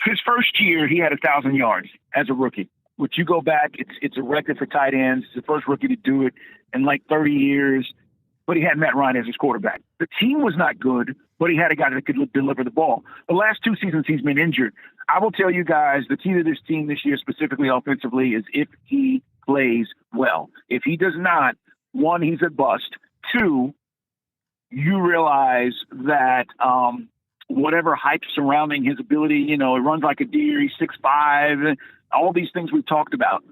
His first year, he had 1,000 yards as a rookie. Which you go back, it's a record for tight ends. It's the first rookie to do it in like 30 years. But he had Matt Ryan as his quarterback. The team was not good, but he had a guy that could deliver the ball. The last 2 seasons he's been injured. I will tell you guys, the key to this team this year, specifically offensively, is if he plays well. If he does not, 1, he's a bust. 2, you realize that whatever hype surrounding his ability, he runs like a deer, he's 6'5", all these things we've talked about,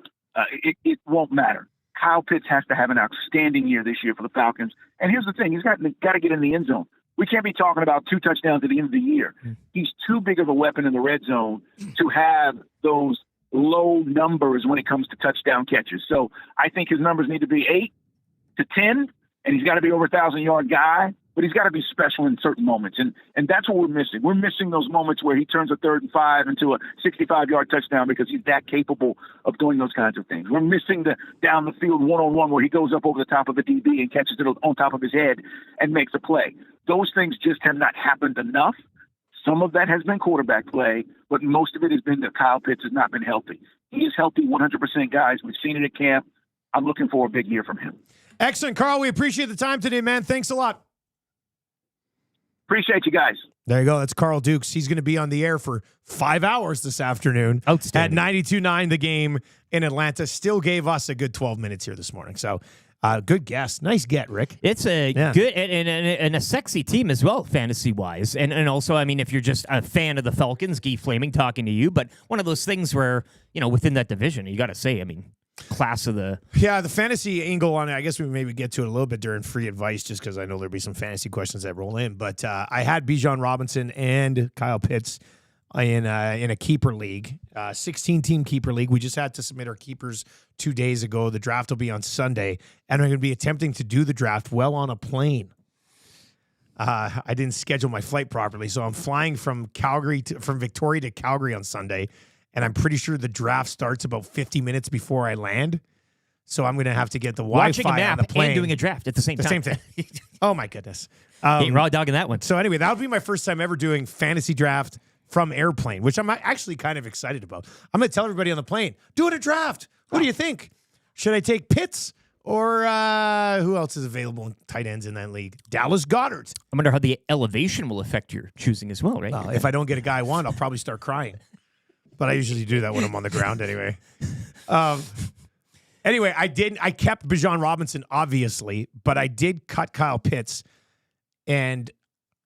it won't matter. Kyle Pitts has to have an outstanding year this year for the Falcons. And here's the thing, he's got to get in the end zone. We can't be talking about 2 touchdowns at the end of the year. He's too big of a weapon in the red zone to have those low numbers when it comes to touchdown catches. So I think his numbers need to be 8 to 10, and he's got to be over 1,000-yard guy, but he's got to be special in certain moments. And that's what we're missing. We're missing those moments where he turns a 3rd and 5 into a 65-yard touchdown because he's that capable of doing those kinds of things. We're missing the down the field one-on-one where he goes up over the top of the DB and catches it on top of his head and makes a play. Those things just have not happened enough. Some of that has been quarterback play, but most of it has been that Kyle Pitts has not been healthy. He is healthy 100%, guys. We've seen it at camp. I'm looking for a big year from him.
Excellent, Carl. We appreciate the time today, man. Thanks a lot.
Appreciate you guys.
There you go. That's Carl Dukes. He's going to be on the air for 5 hours this afternoon.
Outstanding.
At 92.9 The Game in Atlanta. Still gave us a good 12 minutes here this morning. So, good guess. Nice get, Rick.
It's a good and a sexy team as well, fantasy-wise. And also, I mean, if you're just a fan of the Falcons, Guy Flaming talking to you, but one of those things where, within that division, you got to say, I mean, class of the...
Yeah, the fantasy angle on it, I guess we maybe get to it a little bit during free advice just because I know there'll be some fantasy questions that roll in. But I had Bijan Robinson and Kyle Pitts in a keeper league, 16-team keeper league. We just had to submit our keepers 2 days ago. The draft will be on Sunday, and I'm going to be attempting to do the draft while on a plane. I didn't schedule my flight properly, so I'm flying from Victoria to Calgary on Sunday, and I'm pretty sure the draft starts about 50 minutes before I land. So I'm going to have to get the
watching
Wi-Fi
a map
on the plane.
and doing a draft at the same time.
The same thing. Oh, my goodness.
Raw dog in that one.
So anyway, that would be my first time ever doing fantasy draft from airplane, which I'm actually kind of excited about. I'm going to tell everybody on the plane, doing a draft. Who do you think? Should I take Pitts or who else is available in tight ends in that league? Dallas Goedert.
I wonder how the elevation will affect your choosing as well, right?
Well, if I don't get a guy I want, I'll probably start crying. But I usually do that when I'm on the ground anyway. Anyway, I kept Bijan Robinson, obviously, but I did cut Kyle Pitts. And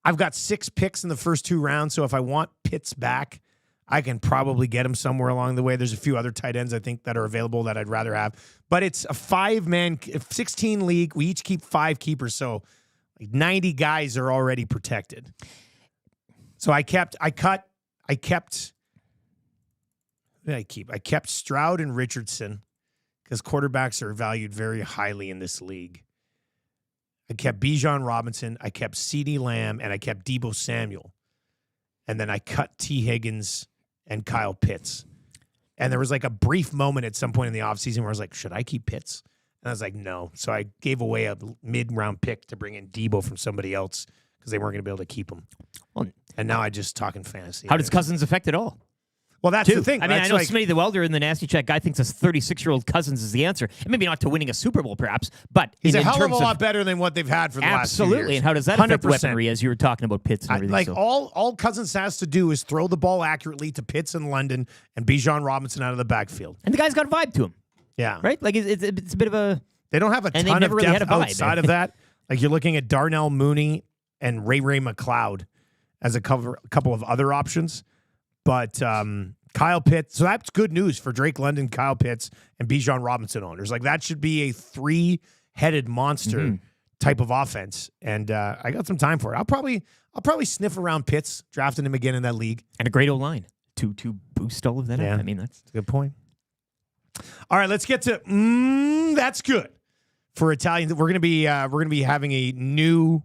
I've got 6 picks in the first 2 rounds, so if I want Pitts back, I can probably get him somewhere along the way. There's a few other tight ends I think that are available that I'd rather have. But it's a 5-man, 16 league. We each keep 5 keepers, so like 90 guys are already protected. So I kept Stroud and Richardson because quarterbacks are valued very highly in this league. I kept Bijan Robinson, I kept CeeDee Lamb, and I kept Deebo Samuel. And then I cut T. Higgins and Kyle Pitts. And there was like a brief moment at some point in the offseason where I was like, should I keep Pitts? And I was like, no. So I gave away a mid-round pick to bring in Deebo from somebody else because they weren't going to be able to keep him. Well, and now I just talking fantasy.
How does Cousins affect it all?
Well, that's the thing.
I mean, I know Smitty the Welder in the Nasty Chat guy thinks a 36-year-old Cousins is the answer. And maybe not to winning a Super Bowl, perhaps, but
he's
in
a hell
terms
of a lot better than what they've had for the last few years.
Absolutely. And how does that affect weaponry, as you were talking about Pitts and everything?
All Cousins has to do is throw the ball accurately to Pitts in London and Bijan Robinson out of the backfield.
And the guy's got a vibe to him.
Yeah.
Right? Like, it's a bit of a...
They don't have a ton of depth outside of that. Like, you're looking at Darnell Mooney and Ray McLeod as a couple of other options. But... Kyle Pitts, so that's good news for Drake London, Kyle Pitts, and Bijan Robinson owners. Like, that should be a 3-headed monster type of offense, and I got some time for it. I'll probably sniff around Pitts, drafting him again in that league,
and a great old line to boost all of that.
Yeah,
up. I mean, that's
a good point. All right, let's get to that's good for Italians. We're gonna be having a new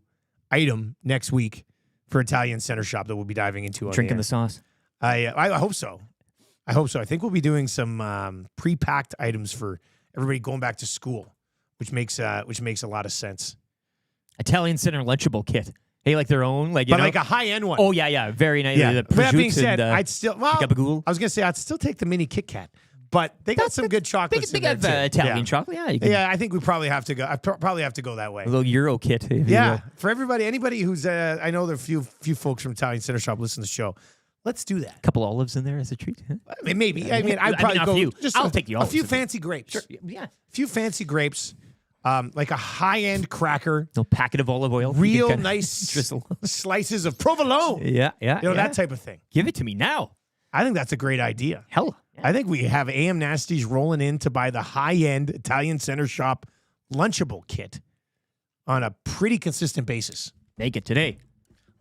item next week for Italian Center Shop that we'll be diving into.
Drinking the sauce.
I hope so. I think we'll be doing some pre-packed items for everybody going back to school, which makes a lot of sense.
Italian Center Lunchable kit. Hey, like their own, like
like a high-end one.
Oh yeah, very nice.
Yeah. That being said,
and,
I was gonna say I'd still take the mini Kit Kat, but they got some good chocolates
They
in there
got
too.
Italian chocolate. Yeah, you can,
Yeah, I think we probably have to go. I probably have to go that way.
a little Euro kit. if you
Yeah,
will.
for anybody who's, I know there are a few folks from Italian Center Shop listen to the show. Let's do that.
Couple olives in there as a treat. Huh?
I mean, maybe. I'd probably
a
go.
few.
Just
I'll take the
a
olives
few
if
fancy grapes.
Sure. Yeah.
A few fancy grapes, like a high-end cracker,
No packet of olive oil. You
real
can kinda
nice
drizzle.
slices of provolone.
Yeah, yeah.
You know,
yeah.
that type of thing.
Give it to me now.
I think that's a great idea.
Hell.
I think we have AM Nasties rolling in to buy the high-end Italian Center Shop Lunchable kit on a pretty consistent basis.
Make it today.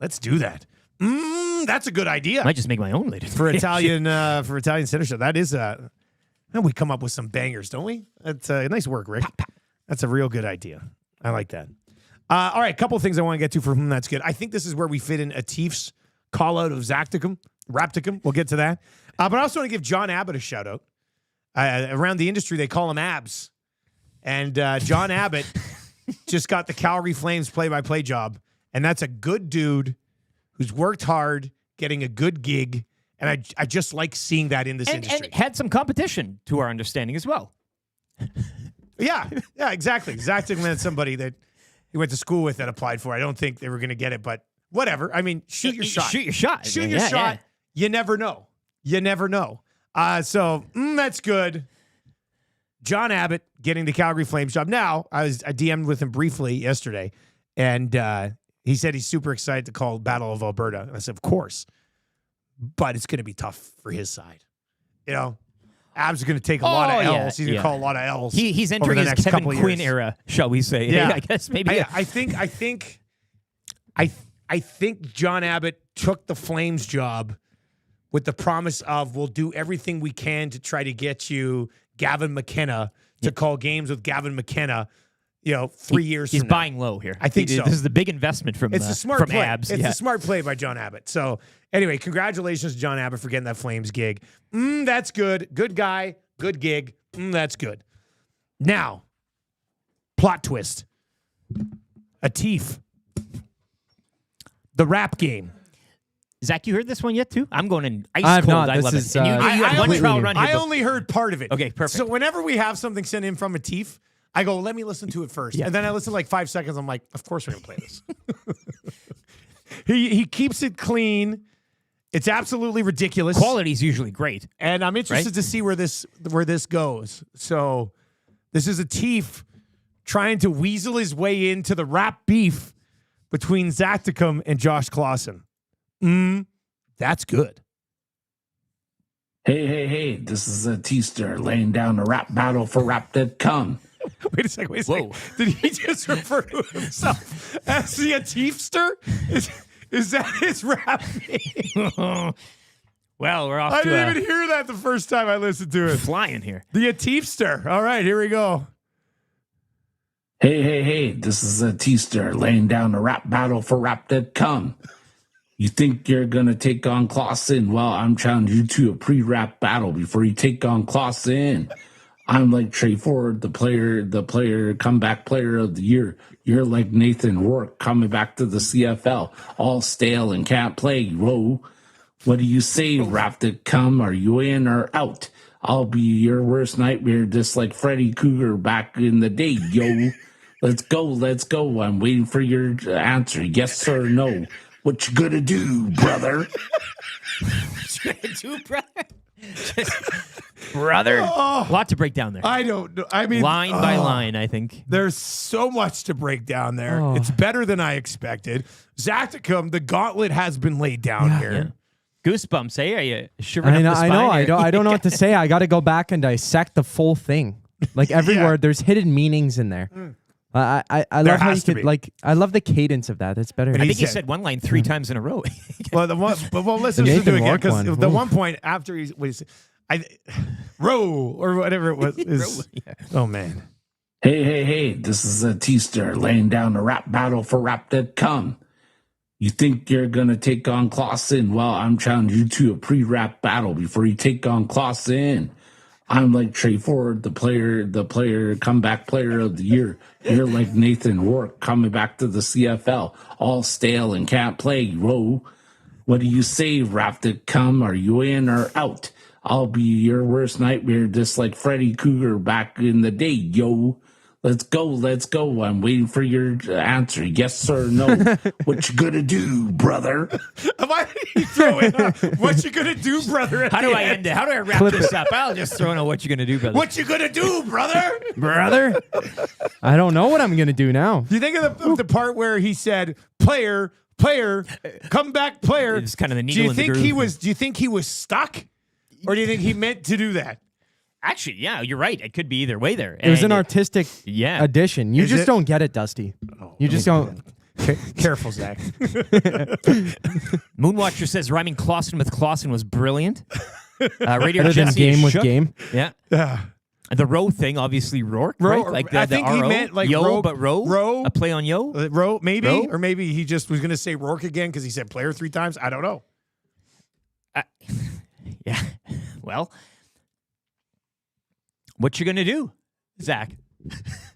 Let's do that. That's a good idea
Might just make my own later.
for Italian Center Shop. That is we come up with some bangers, don't we? That's nice work, Rick. That's a real good idea. I like that. All right, a couple of things I want to get to for whom that's good. I think this is where we fit in Atif's call out of Rapticum. We'll get to that. But I also want to give John Abbott a shout out. Around the industry, they call him Abs. And John Abbott just got the Calgary Flames play-by-play job. And that's a good dude who's worked hard, getting a good gig. And I just like seeing that in this industry.
And had some competition, to our understanding, as well.
Yeah, exactly. Exactly. That's somebody that he went to school with that applied for. I don't think they were going to get it, but whatever. I mean, shoot your shot.
Shoot your shot.
Shoot your shot. You never know. You never know. So that's good. John Abbott getting the Calgary Flames job. Now, I DM'd with him briefly yesterday, and he said he's super excited to call Battle of Alberta. And I said, of course. But it's going to be tough for his side. You know, Abs is going to take a lot of L's.
Yeah,
He's going to call a lot of L's.
He's
over
entering
the
his
next
Kevin
couple of
Quinn
years.
era, shall we say?
Yeah.
I guess maybe.
I think John Abbott took the Flames job with the promise of we'll do everything we can to try to get you Gavin McKenna to call games with Gavin McKenna. 3 years
He's
from now.
buying low here.
I think so.
This is the big investment from
It's a smart
from
play.
Abs.
It's
yeah.
a smart play by John Abbott. So anyway, congratulations to John Abbott for getting that Flames gig. That's good. Good guy. Good gig. That's good. Now, plot twist. Atif. The rap game.
Zach, you heard this one yet too? I'm going in ice
I have
cold.
not.
I
This
love
is,
it. And you
I
had one
only-
trial run here.
I
but-
only heard part of it.
Okay, perfect.
So whenever we have something sent in from Atif, I go, let me listen to it first.
Yeah.
And then I listen like 5 seconds. I'm like, of course we're going to play this. He keeps it clean. It's absolutely ridiculous.
Quality's usually great.
And I'm interested to see where this goes. So this is Atif trying to weasel his way into the rap beef between Zacticum and Josh Clausen. That's good.
Hey, this is a T-Star laying down a rap battle for rap that come.
Wait a second. Did he just refer to himself as the Atifster? Is that his rap name?
Well, we're off
I
to
didn't even hear that the first time I listened to it.
flying here.
The Atifster. All right, here we go.
Hey, this is a T-Star laying down a rap battle for rap that come. You think you're going to take on Clausen? Well, I'm challenging you to a pre-rap battle before you take on Clausen. I'm like Trey Ford, the player, comeback player of the year. You're like Nathan Rourke coming back to the CFL, all stale and can't play. Whoa. What do you say, rap that come? Are you in or out? I'll be your worst nightmare, just like Freddy Cougar back in the day, yo. Let's go. I'm waiting for your answer, yes or no. What you gonna do, brother?
What you gonna do, brother? Brother. A lot to break down there.
I don't know. I mean,
line by line, I think.
There's so much to break down there. It's better than I expected. Zacticum, the gauntlet has been laid down here.
Yeah. Goosebumps, eh? Are you shivering up the spine?
I don't know what to say. I got to go back and dissect the full thing. Like every word, there's hidden meanings in there. I love how you could I love the cadence of that. That's better.
I think he said one line 3 times in a row.
Well, let's listen to it again because the one point after he was, row or whatever it was. Is, Oh man.
Hey, this is a T-Star laying down a rap battle for rap that come. You think you're going to take on Clausen? Well, I'm challenging you to a pre-rap battle before you take on Clausen. I'm like Trey Ford, the player, comeback player of the year. You're like Nathan Rourke coming back to the CFL, all stale and can't play. Whoa. What do you say, rap that come? Are you in or out? I'll be your worst nightmare, just like Freddy Krueger back in the day, yo. Let's go. I'm waiting for your answer. Yes or no. What you gonna do, brother?
Why did he throw in what you gonna do, brother?
How do I end it? How do I wrap this up? I'll just throw in a what you gonna do, brother.
What you gonna do, brother?
Brother? I don't know what I'm going to do now.
Do you think of the part where he said, player, come back, player?
It's kind of the needle in the groove.
Do you think he was stuck? Or do you think he meant to do that?
Actually, yeah, you're right. It could be either way there.
It was an artistic addition. You just don't get it, Dusty. You just don't.
Careful, Zach.
Moonwatcher says rhyming Clausen with Clausen was brilliant. Radio
Better than
Jesse
game
is
with
shook.
game.
Yeah. The row thing, obviously Rourke, right? Like
I
the
think
RO.
he meant like
yo,
row,
but row? A play on yo?
Row, maybe.
Row?
Or maybe he just was going to say Rourke again because he said player 3 times. I don't know.
Yeah. Well, what you going to do, Zach?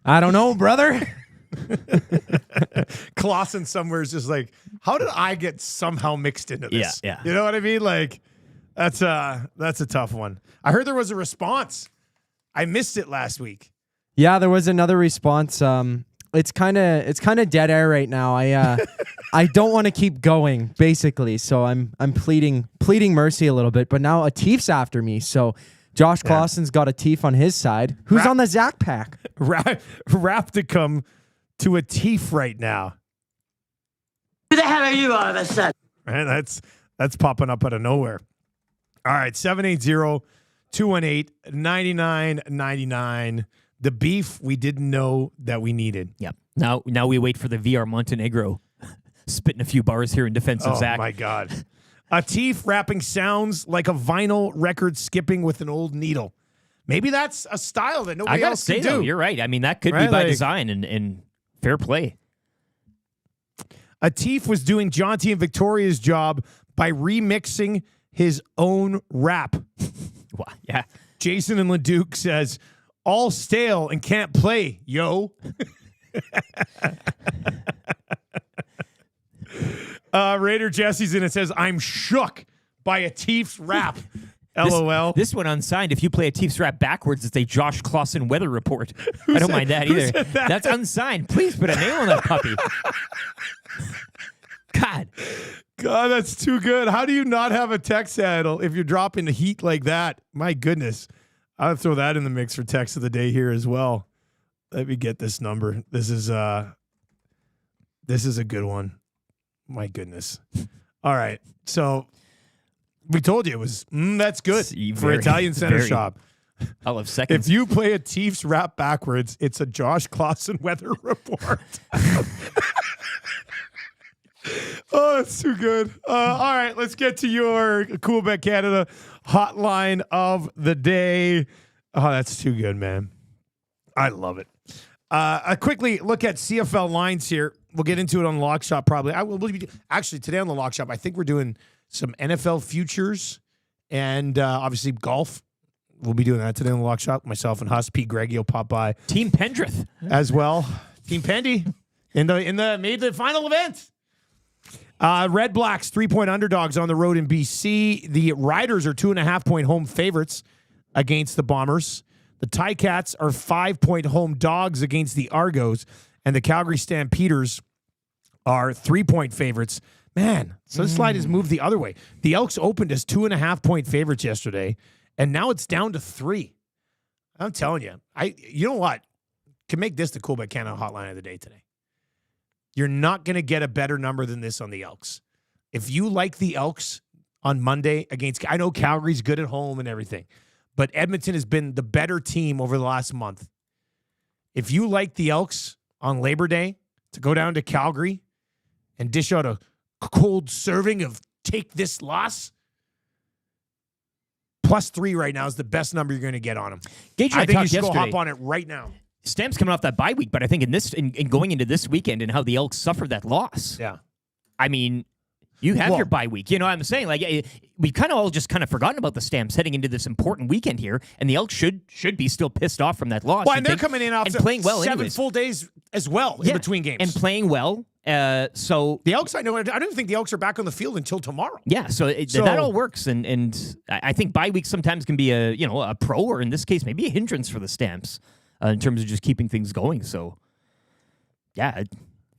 I don't know, brother.
Clausen somewhere is just like, how did I get somehow mixed into this?
Yeah.
You know what I mean? Like, that's a tough one. I heard there was a response. I missed it last week.
Yeah, there was another response. It's kind of dead air right now. I don't want to keep going, basically. So I'm pleading mercy a little bit. But now a Tief's after me. So Josh Clausen's got a Tief on his side. Who's on the Zach pack?
Rapticum to a Tief right now.
Who the hell are you all of a sudden?
And that's popping up out of nowhere. All right, 780-218-9999. The beef we didn't know that we needed.
Yep. Now we wait for the VR Montenegro spitting a few bars here in defense of Zach.
Oh, my God. A Tief rapping sounds like a vinyl record skipping with an old needle. Maybe that's a style that nobody else can do.
Though, you're right. I mean, that could be by design and fair play.
A Tief was doing Jonty and Victoria's job by remixing his own rap.
Wow, yeah.
Jason and Leduc says, all stale and can't play, yo. Raider Jesse's in it says, I'm shook by a Tief's rap. LOL.
This one unsigned. If you play a Tief's rap backwards, it's a Josh Clausen weather report. I don't mind that either. That's unsigned. Please put a nail on that puppy.
God, that's too good. How do you not have a text handle if you're dropping the heat like that? My goodness. I'll throw that in the mix for text of the day here as well. Let me get this number. This is a good one. My goodness. All right. So we told you it was that's good for Italian Center Shop.
I'll have seconds.
If you play a Tief's rap backwards, it's a Josh Clausen weather report. Oh, that's too good. All right, let's get to your Coolbet Canada hotline of the day. Oh, that's too good, man. I love it. A quickly look at CFL lines here. We'll get into it on Lock Shop probably. Actually, today on the Lock Shop, I think we're doing some NFL futures and obviously golf. We'll be doing that today on the Lock Shop. Myself and Huss, Pete Greggy will pop by.
Team Pendrith
as well. Team Pendy made the final event. Red Blacks 3-point underdogs on the road in BC. The Riders are 2.5-point home favorites against the Bombers. The Ticats are 5-point home dogs against the Argos, and the Calgary Stampeders are 3-point favorites. Man, so this slide has moved the other way. The Elks opened as 2.5-point favorites yesterday, and now it's down to 3. I'm telling you, you know what? Can make this the Coolbet Canada hotline of the day today. You're not going to get a better number than this on the Elks. If you like the Elks on Monday against, I know Calgary's good at home and everything, but Edmonton has been the better team over the last month. If you like the Elks on Labor Day to go down to Calgary and dish out a cold serving of take this loss, +3 right now is the best number you're going to get on them.
Gage,
I think you should go hop on it right now.
Stamp's coming off that bye week, but I think in going into this weekend and how the Elks suffered that loss.
Yeah.
I mean, you have your bye week. You know what I'm saying? Like, we've kind of all just kind of forgotten about the Stamps heading into this important weekend here, and the Elks should be still pissed off from that loss.
Well, and they're coming in off
and playing well
7
anyways.
full days as well in between games.
And playing well So
the Elks, I don't even think the Elks are back on the field until tomorrow.
Yeah, so that all works, and I think bye weeks sometimes can be a pro, or in this case maybe a hindrance for the Stamps in terms of just keeping things going. So yeah,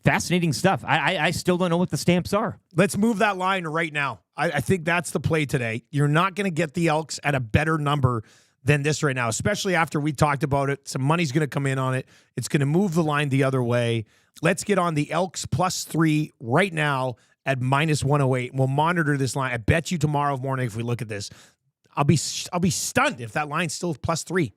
fascinating stuff. I still don't know what the Stamps are.
Let's move that line right now. I think that's the play today. You're not going to get the Elks at a better number than this right now, especially after we talked about it. Some money's going to come in on it. It's going to move the line the other way. Let's get on the Elks +3 right now at -108. We'll monitor this line. I bet you tomorrow morning, if we look at this, I'll be stunned if that line's still +3.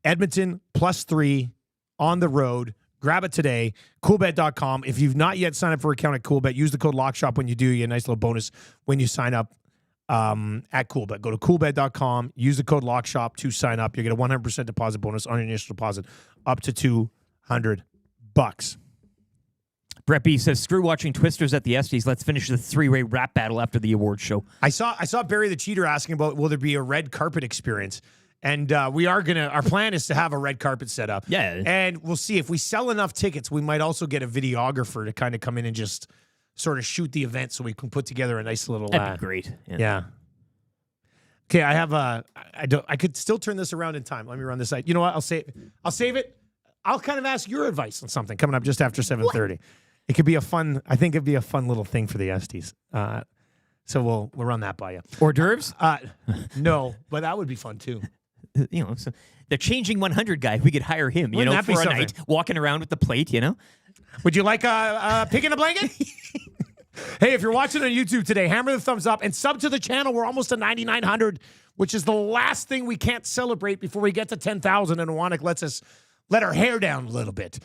Edmonton +3 on the road. Grab it today. Coolbet.com. If you've not yet signed up for an account at Coolbet, use the code LOCKSHOP when you do. You get a nice little bonus when you sign up at Coolbet. Go to Coolbet.com. Use the code LOCKSHOP to sign up. You get a 100% deposit bonus on your initial deposit up to $200.
Brett B says, screw watching Twisters at the ESTYs. Let's finish the three-way rap battle after the awards show.
I saw Barry the Cheater asking about, will there be a red carpet experience? And our plan is to have a red carpet set up.
Yeah.
And we'll see if we sell enough tickets, we might also get a videographer to kind of come in and just sort of shoot the event so we can put together a nice little...
That'd be great.
Yeah. Okay, I have I could still turn this around in time. Let me run this site. You know what? I'll save it. I'll kind of ask your advice on something coming up just after 7:30. It could be I think it'd be a fun little thing for the ESTYs. So we'll run that by you.
Hors d'oeuvres?
No, but that would be fun too.
So the Changing 100 guy, we could hire him,
Wouldn't that be
for a
something?
night, walking around with the plate,
Would you like a pig in a blanket? Hey, if you're watching on YouTube today, hammer the thumbs up and sub to the channel. We're almost to 9,900, which is the last thing we can't celebrate before we get to 10,000, and Iwanek lets us let our hair down a little bit.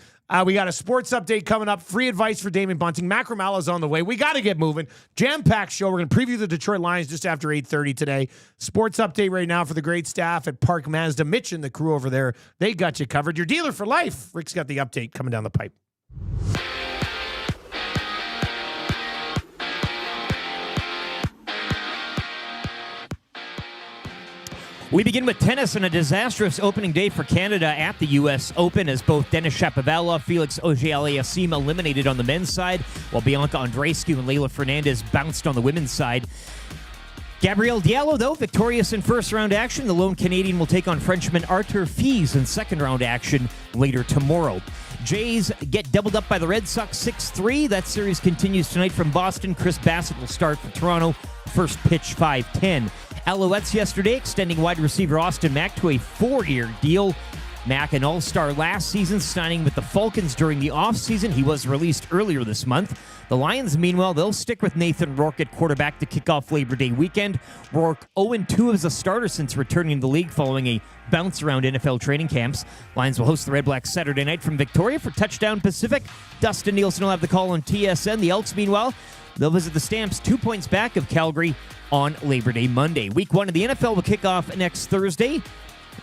We got a sports update coming up. Free advice for Damon Bunting. Macramalla's on the way. We got to get moving. Jam-packed show. We're going to preview the Detroit Lions just after 8:30 today. Sports update right now for the great staff at Park Mazda. Mitch and the crew over there, they got you covered. Your dealer for life. Rick's got the update coming down the pipe.
We begin with tennis and a disastrous opening day for Canada at the U.S. Open as both Denis Shapovalov, Felix Auger-Aliassime eliminated on the men's side, while Bianca Andreescu and Leylah Fernandez bounced on the women's side. Gabrielle Diallo, though, victorious in first-round action. The lone Canadian will take on Frenchman Arthur Fils in second-round action later tomorrow. Jays get doubled up by the Red Sox 6-3. That series continues tonight from Boston. Chris Bassett will start for Toronto. First pitch 5:10. Alouettes yesterday extending wide receiver Austin Mack to a 4-year deal. Mack, an all-star last season, signing with the Falcons during the offseason. He was released earlier this month. The Lions, meanwhile, they'll stick with Nathan Rourke at quarterback to kick off Labor Day weekend. Rourke 0-2 as a starter since returning to the league following a bounce around NFL training camps. Lions will host the Red Blacks Saturday night from Victoria for Touchdown Pacific. Dustin Nielson will have the call on TSN. The Elks, meanwhile, they'll visit the Stamps 2 points back of Calgary on Labor Day Monday. Week 1 of the NFL will kick off next Thursday.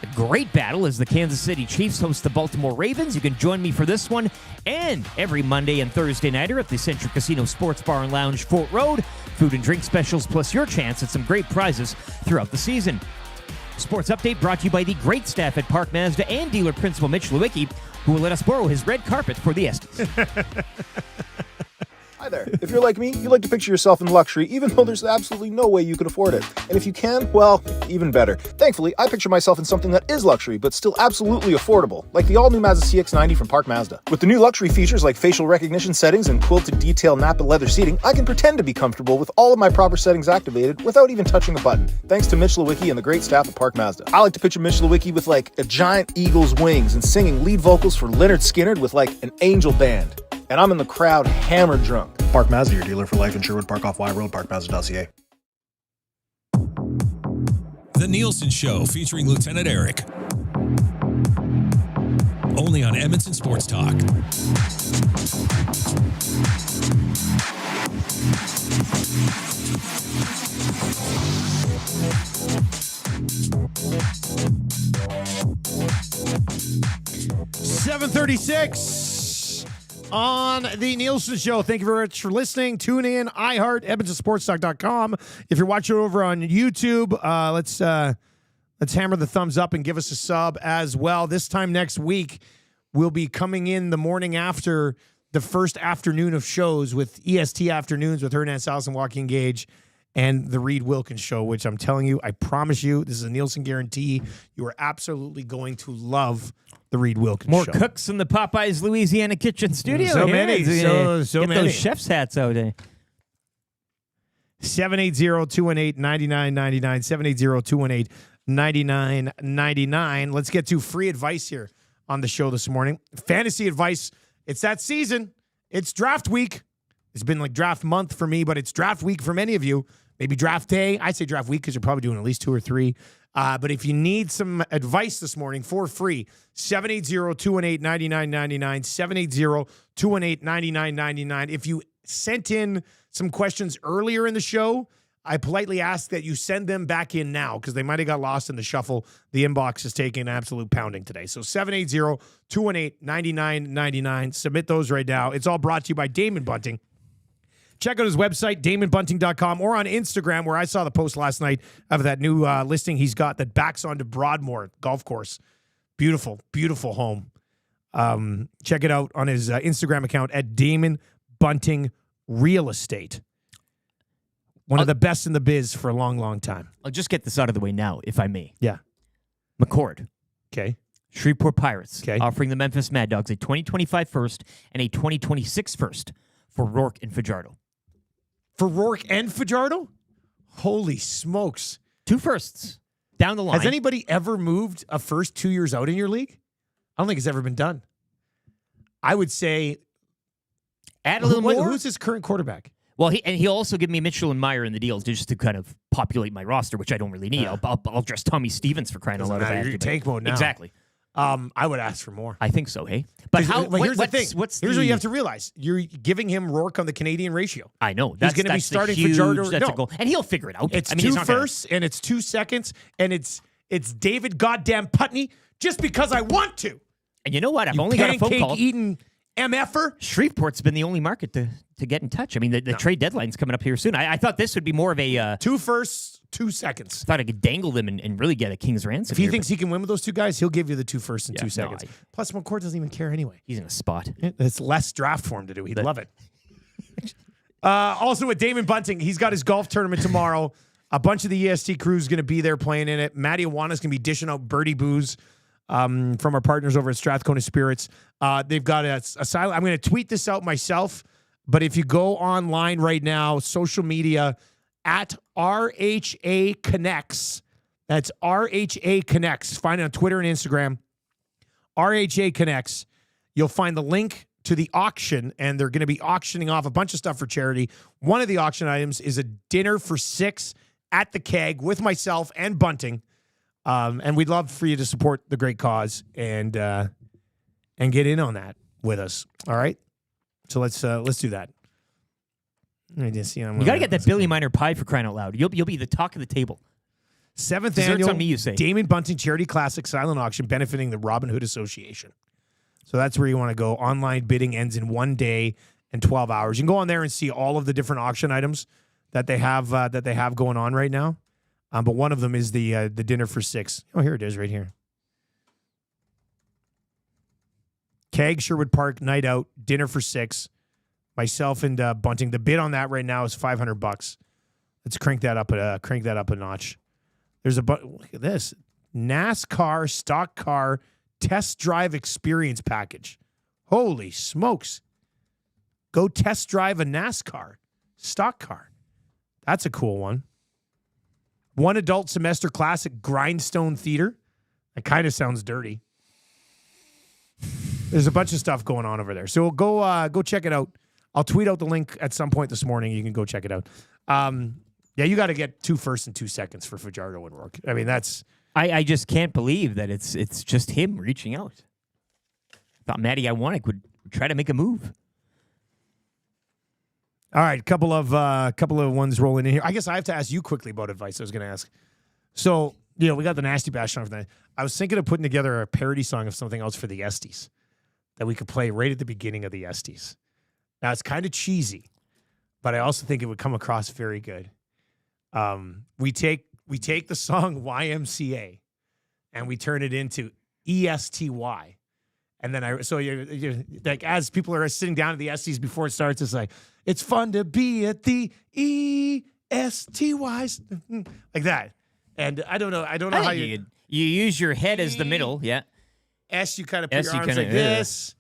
A great battle as the Kansas City Chiefs host the Baltimore Ravens. You can join me for this one and every Monday and Thursday nighter at the Century Casino Sports Bar and Lounge, Fort Road. Food and drink specials plus your chance at some great prizes throughout the season. Sports update brought to you by the great staff at Park Mazda and dealer principal Mitch Lewicki, who will let us borrow his red carpet for the ESTYs.
Hi there. If you're like me, you like to picture yourself in luxury, even though there's absolutely no way you could afford it. And if you can, well, even better. Thankfully, I picture myself in something that is luxury, but still absolutely affordable, like the all-new Mazda CX-90 from Park Mazda. With the new luxury features like facial recognition settings and quilted detail Napa leather seating, I can pretend to be comfortable with all of my proper settings activated without even touching a button, thanks to Mitch Lewicki and the great staff at Park Mazda. I like to picture Mitch Lewicki with like a giant eagle's wings and singing lead vocals for Lynyrd Skynyrd with like an angel band. And I'm in the crowd hammered drunk.
Park Mazda, your dealer for life in Sherwood Park off Y Road, parkmazda.ca.
The Nielsen Show featuring Lieutenant Eric. Only on Edmonton Sports Talk.
$7:36 on the Nielsen Show. Thank you very much for listening. Tune in, iHeart, EdmontonSportsTalk.com. If you're watching over on YouTube, let's hammer the thumbs up and give us a sub as well. This time next week, we'll be coming in the morning after the first afternoon of shows with EST Afternoons with Hernan Salas and Joaquin Gage and the Reed Wilkins Show, which I'm telling you, I promise you, this is a Nielsen guarantee. You are absolutely going to love the Reed Wilkins
More
Show.
cooks in the Popeyes Louisiana Kitchen Studio.
So
here.
many. So
Get
many.
those chef's hats out there.
780-218-9999. 780-218-9999. Let's get to free advice here on the show this morning. Fantasy advice. It's that season. It's draft week. It's been like draft month for me, but it's draft week for many of you. Maybe draft day. I say draft week because you're probably doing at least 2 or 3. But if you need some advice this morning for free, 780-218-9999. 780-218-9999. If you sent in some questions earlier in the show, I politely ask that you send them back in now because they might have got lost in the shuffle. The inbox is taking an absolute pounding today. So 780-218-9999. Submit those right now. It's all brought to you by Damon Bunting. Check out his website, DamonBunting.com, or on Instagram, where I saw the post last night of that new listing he's got that backs onto Broadmoor Golf Course. Beautiful, beautiful home. Check it out on his Instagram account at Damon Bunting Real Estate. One of the best in the biz for a long, long time.
I'll just get this out of the way now, if I may.
Yeah.
McCord.
Okay.
Shreveport Pirates.
Okay.
Offering the Memphis Mad Dogs a 2025 first and a 2026 first for Rourke and Fajardo.
For Rourke and Fajardo? Holy smokes.
2 firsts down the line.
Has anybody ever moved a first 2 years out in your league? I don't think it's ever been done. I would say
add a little more.
Who's his current quarterback?
Well, he'll also give me Mitchell and Meyer in the deals just to kind of populate my roster, which I don't really need. I'll dress Tommy Stevens for crying out loud.
You're in tank mode now.
Exactly.
I would ask for more.
I think so, hey? But how?
Here's the thing. Here's what you have to realize. You're giving him Rourke on the Canadian ratio.
I know.
He's going to be starting for Fajardo.
That's a goal. And he'll figure it out.
It's 2 firsts and it's 2 seconds and it's David goddamn Putney just because I want to.
And you know what? I've only got a phone call.
Eating MFer.
Shreveport's been the only market to get in touch. I mean, the trade deadline's coming up here soon. I thought this would be more of a
2 firsts, 2 seconds.
I thought I could dangle them and really get a king's ransom.
If he thinks he can win with those 2 guys, he'll give you the 2 firsts and 2 seconds. Plus, McCord doesn't even care anyway.
He's in a spot.
It's less draft for him to do. He'd love it. Also with Damon Bunting, he's got his golf tournament tomorrow. A bunch of the EST crew is going to be there playing in it. Matty Iwana's going to be dishing out birdie booze from our partners over at Strathcona Spirits. They've got a silent. I'm going to tweet this out myself, but if you go online right now, social media at RHA Connects, that's RHA Connects. Find it on Twitter and Instagram. RHA Connects. You'll find the link to the auction, and they're going to be auctioning off a bunch of stuff for charity. One of the auction items is a dinner for 6 at the Keg with myself and Bunting. And we'd love for you to support the great cause and get in on that with us. All right, so let's do that. You got
to get that Billy Miner pie for crying out loud. You'll be the talk of the table.
7th
Desserts
annual
on me, you say.
Damon Bunting Charity Classic Silent Auction benefiting the Robin Hood Association. So that's where you want to go. Online bidding ends in 1 day and 12 hours. You can go on there and see all of the different auction items that they have going on right now. But one of them is the dinner for 6. Oh, here it is right here. Keg, Sherwood Park, night out, dinner for 6. Myself and Bunting. The bid on that right now is $500. Let's crank that up a notch. There's look at this. NASCAR stock car test drive experience package. Holy smokes. Go test drive a NASCAR stock car. That's a cool one. 1 adult semester classic Grindstone Theater. That kind of sounds dirty. There's a bunch of stuff going on over there. So go check it out. I'll tweet out the link at some point this morning. You can go check it out. Yeah, you got to get 2 firsts and 2 seconds for Fajardo and Rourke. I mean, that's...
I just can't believe that it's just him reaching out. I thought Matty Iwanick would try to make a move.
All right, couple of ones rolling in here. I guess I have to ask you quickly about advice I was going to ask. So, we got the Nasty Bash song for that. I was thinking of putting together a parody song of something else for the ESTYs that we could play right at the beginning of the ESTYs. Now, it's kind of cheesy, but I also think it would come across very good. We take the song YMCA and we turn it into ESTY. And then you're like, as people are sitting down at the ESTYs before it starts, it's like, it's fun to be at the ESTYs, like that. And I don't know how
you use your head as the middle. Yeah.
S, you kind of put
S,
your
you
arms
kinda-
like this.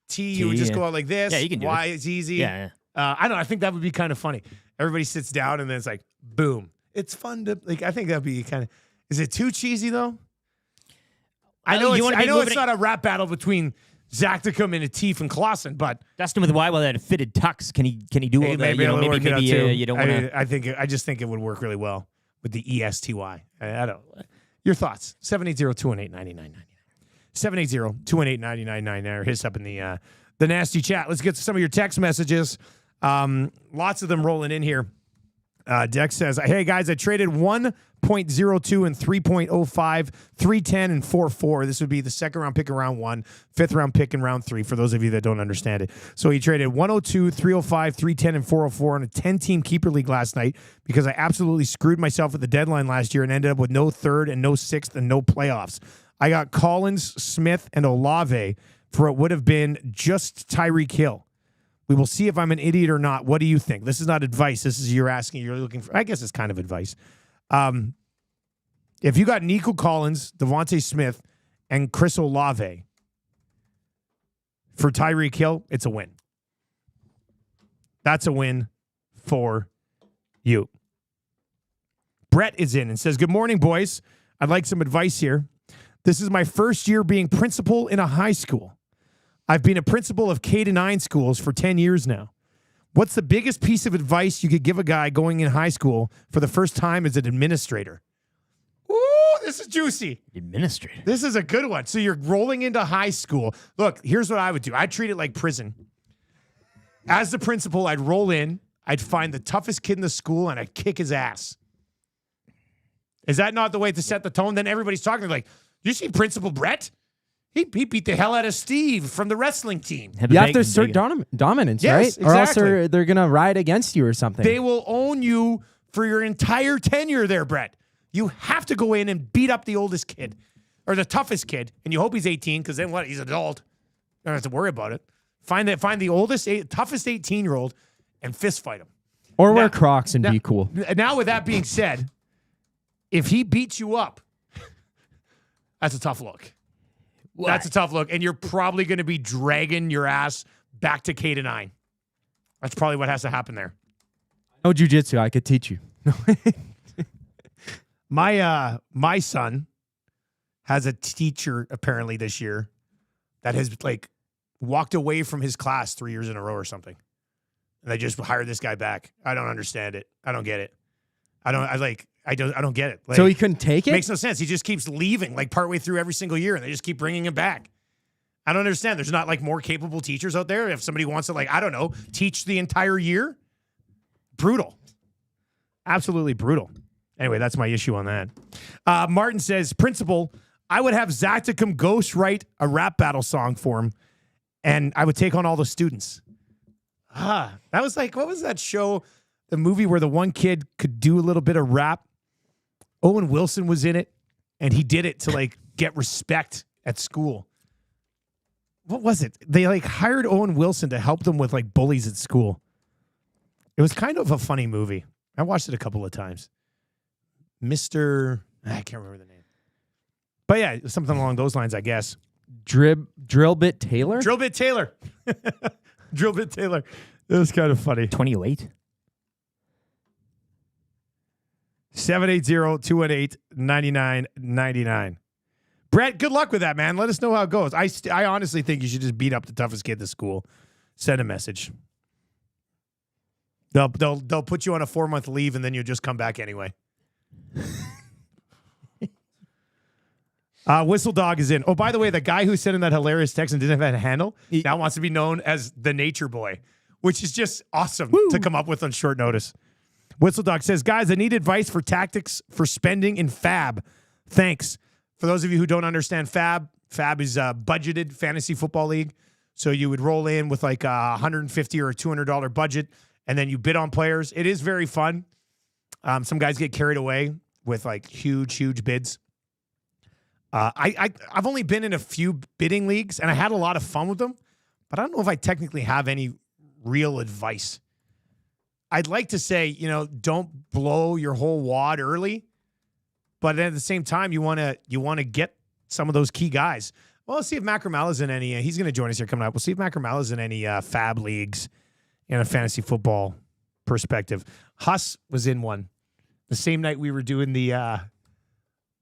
T, you would just go out like this.
Yeah, you can do
Y
it.
is easy.
Yeah.
I don't know. I think that would be kind of funny. Everybody sits down and then it's like, boom. It's fun to, like, I think that'd be kind of, is it too cheesy though? I know it's not a rap battle between Zacticum and Atif and Clausen, but
Dustin with why that fitted tux. Can he do all that?
maybe
You know,
it'll work it out
maybe
too.
you don't want to.
I just think it would work really well with the ESTY. I don't. Your thoughts? 780-218-9999. 780-218-9999. Or hit us up in the nasty chat. Let's get to some of your text messages. Lots of them rolling in here. Dex says, hey guys, I traded 1.02 and 3.05, 310 and 4.4. This would be the second round pick in round 1, fifth round pick in round 3, for those of you that don't understand it. So he traded 102, 305, 310 and 404 on a 10-team keeper league last night because I absolutely screwed myself at the deadline last year and ended up with no third and no sixth and no playoffs. I got Collins, Smith, and Olave for what would have been just Tyreek Hill. We will see if I'm an idiot or not. What do you think? This is not advice. This is you're looking for. I guess it's kind of advice. If you got Nico Collins, Devontae Smith, and Chris Olave for Tyreek Hill, it's a win. That's a win for you. Brett is in and says, good morning, boys. I'd like some advice here. This is my first year being principal in a high school. I've been a principal of K-9 schools for 10 years now. What's the biggest piece of advice you could give a guy going in high school for the first time as an administrator? Ooh, this is juicy.
Administrator.
This is a good one. So you're rolling into high school. Look, here's what I would do. I'd treat it like prison. As the principal, I'd roll in. I'd find the toughest kid in the school, and I'd kick his ass. Is that not the way to set the tone? Then everybody's talking like, you see Principal Brett? He beat the hell out of Steve from the wrestling team.
You have to assert dominance,
Yes,
right?
exactly.
Or else they're going to ride against you or something.
They will own you for your entire tenure there, Brett. You have to go in and beat up the oldest kid or the toughest kid, and you hope he's 18 because then what? He's an adult. You don't have to worry about it. Find the oldest, toughest 18-year-old and fist fight him.
Or wear Crocs and be cool.
Now, with that being said, if he beats you up, that's a tough look. What? That's a tough look, and you're probably going to be dragging your ass back to K-9. That's probably what has to happen there.
No jiu-jitsu. I could teach you.
My son has a teacher apparently this year that has like walked away from his class 3 years in a row or something, and they just hired this guy back. I don't understand it. I don't get it. I don't get it. Like,
so he couldn't take it?
Makes no sense. He just keeps leaving like partway through every single year, and they just keep bringing him back. I don't understand. There's not like more capable teachers out there. If somebody wants to, like, I don't know, teach the entire year, brutal. Absolutely brutal. Anyway, that's my issue on that. Martin says, Principal, I would have Zacticum ghost write a rap battle song for him, and I would take on all the students. That was like, what was that show? The movie where the one kid could do a little bit of rap. Owen Wilson was in it, and he did it to like get respect at school. What was it? They like hired Owen Wilson to help them with like bullies at school. It was kind of a funny movie. I watched it a couple of times. I can't remember the name. But yeah, something along those lines, I guess.
Drillbit Taylor?
Drillbit Taylor. Drillbit Taylor. It was kind of funny.
2008.
780-218-9999. Brett, good luck with that, man. Let us know how it goes. I honestly think you should just beat up the toughest kid at the school. Send a message. They'll put you on a 4-month leave, and then you'll just come back anyway. Whistle Dog is in. Oh, by the way, the guy who sent in that hilarious text and didn't have a handle now wants to be known as the Nature Boy, which is just awesome to come up with on short notice. Whistle Dog says, guys, I need advice for tactics for spending in Fab. Thanks. For those of you who don't understand Fab is a budgeted fantasy football league. So you would roll in with like a $150 or a $200 budget, and then you bid on players. It is very fun. Some guys get carried away with like huge bids. I've only been in a few bidding leagues, and I had a lot of fun with them, but I don't know if I technically have any real advice. I'd like to say, don't blow your whole wad early, but then at the same time, you want to get some of those key guys. Well, let's see if Macramalla's in any. He's going to join us here coming up. We'll see if Macramalla's in any fab leagues in a fantasy football perspective. Huss was in one the same night we were doing the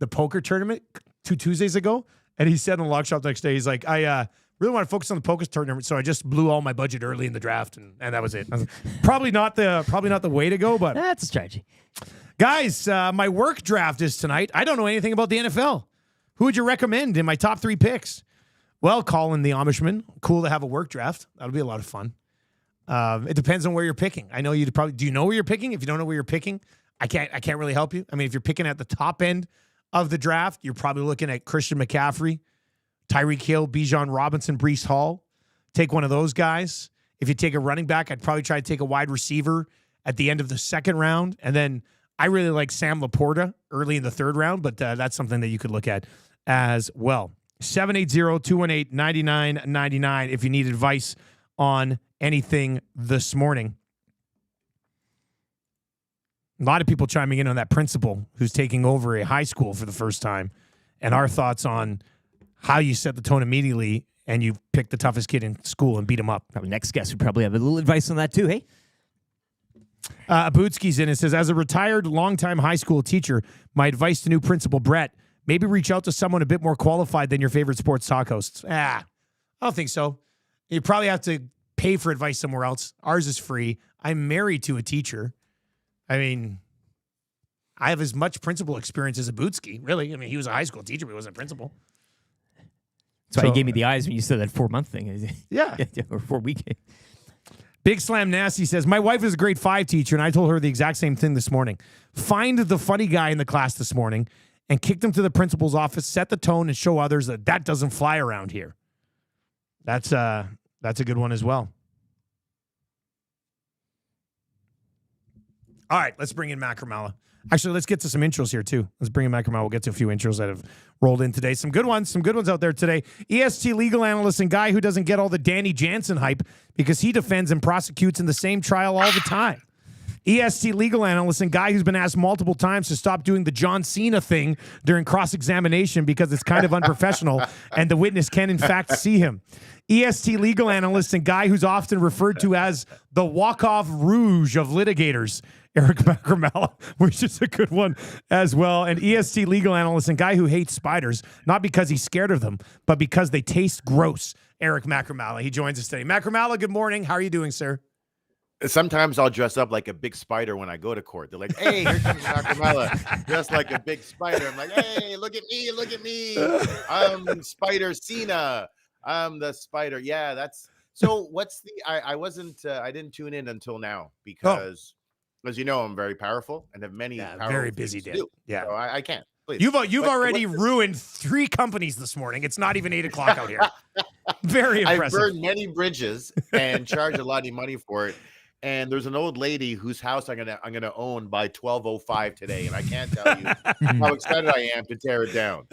poker tournament 2 Tuesdays ago, and he said in the lock shop the next day, he's like, I really want to focus on the poker tournament, so I just blew all my budget early in the draft, and that was it. Probably not the way to go, but
that's a strategy.
Guys, my work draft is tonight. I don't know anything about the NFL. Who would you recommend in my top 3 picks? Well, Colin the Amishman. Cool to have a work draft. That'll be a lot of fun. It depends on where you're picking. I know you'd probably. Do you know where you're picking? If you don't know where you're picking, I can't really help you. I mean, if you're picking at the top end of the draft, you're probably looking at Christian McCaffrey, Tyreek Hill, Bijan Robinson, Breece Hall. Take one of those guys. If you take a running back, I'd probably try to take a wide receiver at the end of the 2nd round. And then I really like Sam Laporta early in the 3rd round, but that's something that you could look at as well. 780-218-9999 if you need advice on anything this morning. A lot of people chiming in on that principal who's taking over a high school for the first time, and our thoughts on how you set the tone immediately and you pick the toughest kid in school and beat him up.
Our next guest would probably have a little advice on that too, hey?
Abootski's in and says, as a retired longtime high school teacher, my advice to new principal Brett, maybe reach out to someone a bit more qualified than your favorite sports talk hosts. I don't think so. You probably have to pay for advice somewhere else. Ours is free. I'm married to a teacher. I mean, I have as much principal experience as Abootski, really. I mean, he was a high school teacher, but he wasn't a principal.
That's why you gave me the eyes when you said that 4-month thing.
Yeah.
Or 4-week.
Big Slam Nasty says, my wife is a grade 5 teacher, and I told her the exact same thing this morning. Find the funny guy in the class this morning and kick them to the principal's office, set the tone, and show others that doesn't fly around here. That's a good one as well. All right, let's bring in Macramalla. Actually, let's get to some intros here, too. Let's bring in Macramalla. We'll get to a few intros that have rolled in today. Some good ones out there today. EST legal analyst and guy who doesn't get all the Danny Jansen hype because he defends and prosecutes in the same trial all the time. EST legal analyst and guy who's been asked multiple times to stop doing the John Cena thing during cross-examination because it's kind of unprofessional and the witness can, in fact, see him. EST legal analyst and guy who's often referred to as the walk-off rouge of litigators, Eric Macramalla, which is a good one as well. And EST legal analyst and guy who hates spiders, not because he's scared of them, but because they taste gross, Eric Macramalla. He joins us today. Macramalla, good morning. How are you doing, sir?
Sometimes I'll dress up like a big spider when I go to court. They're like, hey, here comes Macramalla, dressed like a big spider. I'm like, hey, look at me. I'm Spider Cena. I'm the spider. Yeah, that's so. What's the? I didn't tune in until now because, as you know, I'm very powerful and have many
very busy day. Yeah,
so I can't. Please.
You've already ruined 3 companies this morning. It's not even 8 o'clock out here. Very impressive.
I've burned many bridges and charged a lot of money for it. And there's an old lady whose house I'm gonna own by 12:05 today, and I can't tell you how excited I am to tear it down.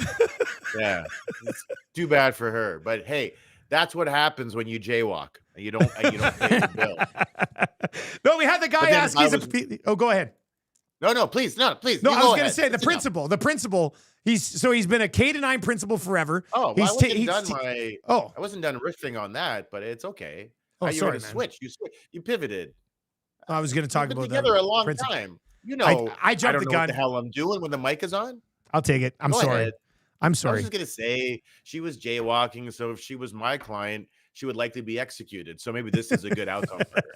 Yeah, it's too bad for her, but hey, that's what happens when you jaywalk and you don't pay the bill.
No, we had the guy ask. Go ahead.
No, please. No,
I was going to say the principal. He's been a K-9 principal forever.
Oh, well, I wasn't done riffing on that, but it's okay. You were to switch. You pivoted.
I was going to talk about that.
Together a long time. You know,
I jumped the gun.
What the hell I'm doing when the mic is on?
I'll take it. I'm sorry.
Ahead.
I'm sorry.
I was just going to say she was jaywalking, so if she was my client, she would likely be executed. So maybe this is a good outcome for her.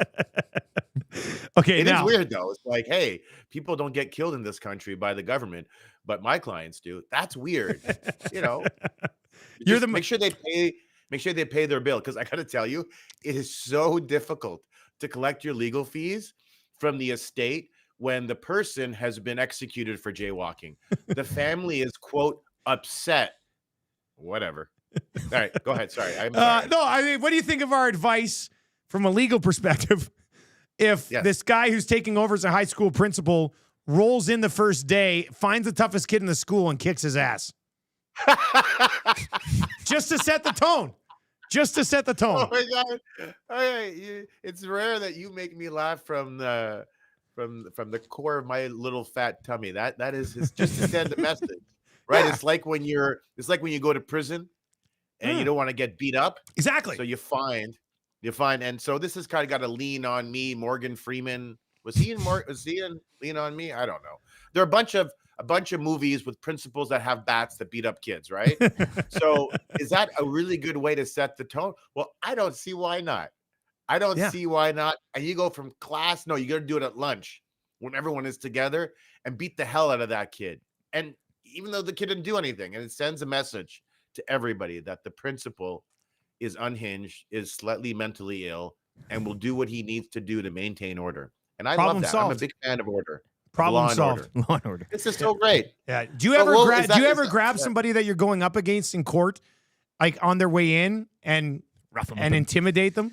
Okay,
it is weird though. It's like, hey, people don't get killed in this country by the government, but my clients do. That's weird. You know, make sure they pay their bill, because I got to tell you, it is so difficult to collect your legal fees from the estate when the person has been executed for jaywalking. The family is, quote, upset. Whatever. All right, go ahead. Sorry. I'm sorry.
No, I mean, what do you think of our advice from a legal perspective? If this guy who's taking over as a high school principal rolls in the first day, finds the toughest kid in the school, and kicks his ass? Just to set the tone. Just to set the tone.
Oh my God! It's rare that you make me laugh from the core of my little fat tummy. That is just to send a message, right? Yeah. It's like when you go to prison and you don't want to get beat up.
Exactly.
So you find, and so this has kind of got to Lean on Me. Morgan Freeman was he in Lean on Me? I don't know. There are a bunch of movies with principals that have bats that beat up kids, right? So is that a really good way to set the tone? Well, I don't see why not. See why not. And you go from class, no, you got to do it at lunch when everyone is together and beat the hell out of that kid. And even though the kid didn't do anything, and it sends a message to everybody that the principal is unhinged, is slightly mentally ill, and will do what he needs to do to maintain order. And I love that. Solved. I'm a big fan of order.
Problem solved.
Law and order.
This is so great.
Yeah. Do you ever grab somebody that you're going up against in court, like on their way in, and intimidate them?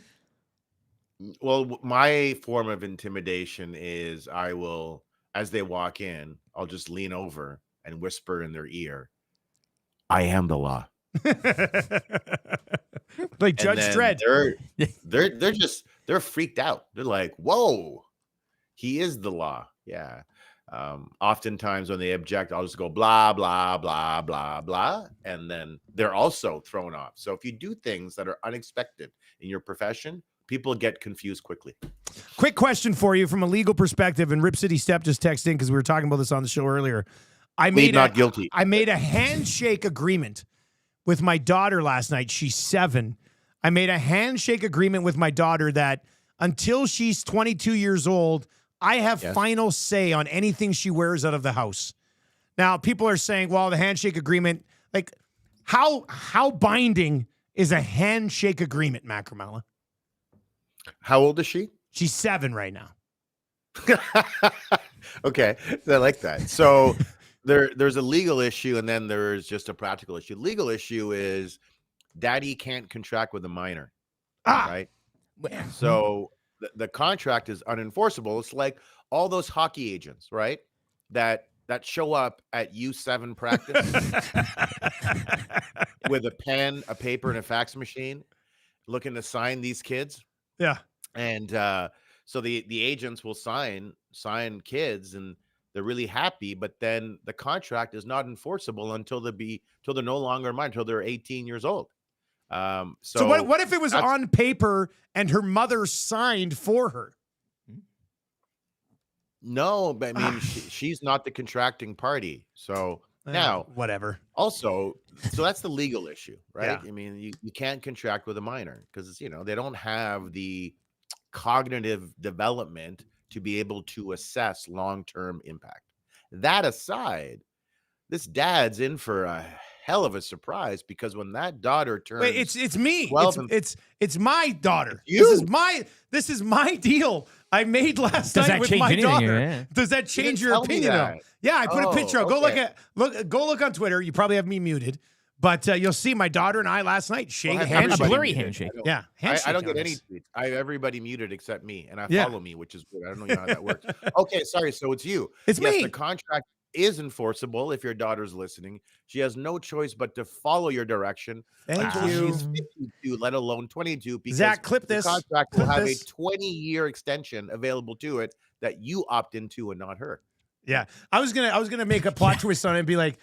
Well, my form of intimidation is I will, as they walk in, I'll just lean over and whisper in their ear, "I am the law."
Like Judge Dredd.
They're freaked out. They're like, "Whoa, he is the law." Yeah. Oftentimes when they object, I'll just go blah, blah, blah, blah, blah. And then they're also thrown off. So if you do things that are unexpected in your profession, people get confused quickly.
Quick question for you from a legal perspective. And Rip City Step just texted in because we were talking about this on the show earlier. I made a handshake agreement with my daughter last night. She's 7. I made a handshake agreement with my daughter that until she's 22 years old, I have final say on anything she wears out of the house. Now, people are saying, well, the handshake agreement, like how binding is a handshake agreement, Macramalla?
How old is she?
She's 7 right now.
Okay, I like that. So there's a legal issue and then there's just a practical issue. Legal issue is daddy can't contract with a minor, right? So the contract is unenforceable. It's like all those hockey agents, right? That show up at U7 practice with a pen, a paper, and a fax machine looking to sign these kids.
Yeah.
And so the agents will sign kids and they're really happy, but then the contract is not enforceable until they're no longer mine, until they're 18 years old. So
what if it was on paper and her mother signed for her?
No, but I mean, she's not the contracting party. So now,
whatever.
Also, so that's the legal issue, right?
Yeah.
I mean, you can't contract with a minor because, they don't have the cognitive development to be able to assess long-term impact. That aside, this dad's in for a hell of a surprise because when that daughter turns,
wait, it's me.
12
it's my daughter.
You.
This is my deal I made last night with my daughter. Does that change your opinion though? Yeah, I put a picture up. Go look on Twitter. You probably have me muted, but you'll see my daughter and I last night
a blurry handshake.
Yeah, handshake.
I don't get any tweets. I have everybody muted except me, and I follow me, which is good. I don't know how that works. Okay, sorry. So it's you.
It's me.
The contract is enforceable if your daughter's listening. She has no choice but to follow your direction until she's 52, let alone 22. Because
Zach, clip this.
The contract will have a 20-year extension available to it that you opt into and not her.
Yeah, I was gonna make a plot twist on it and be like,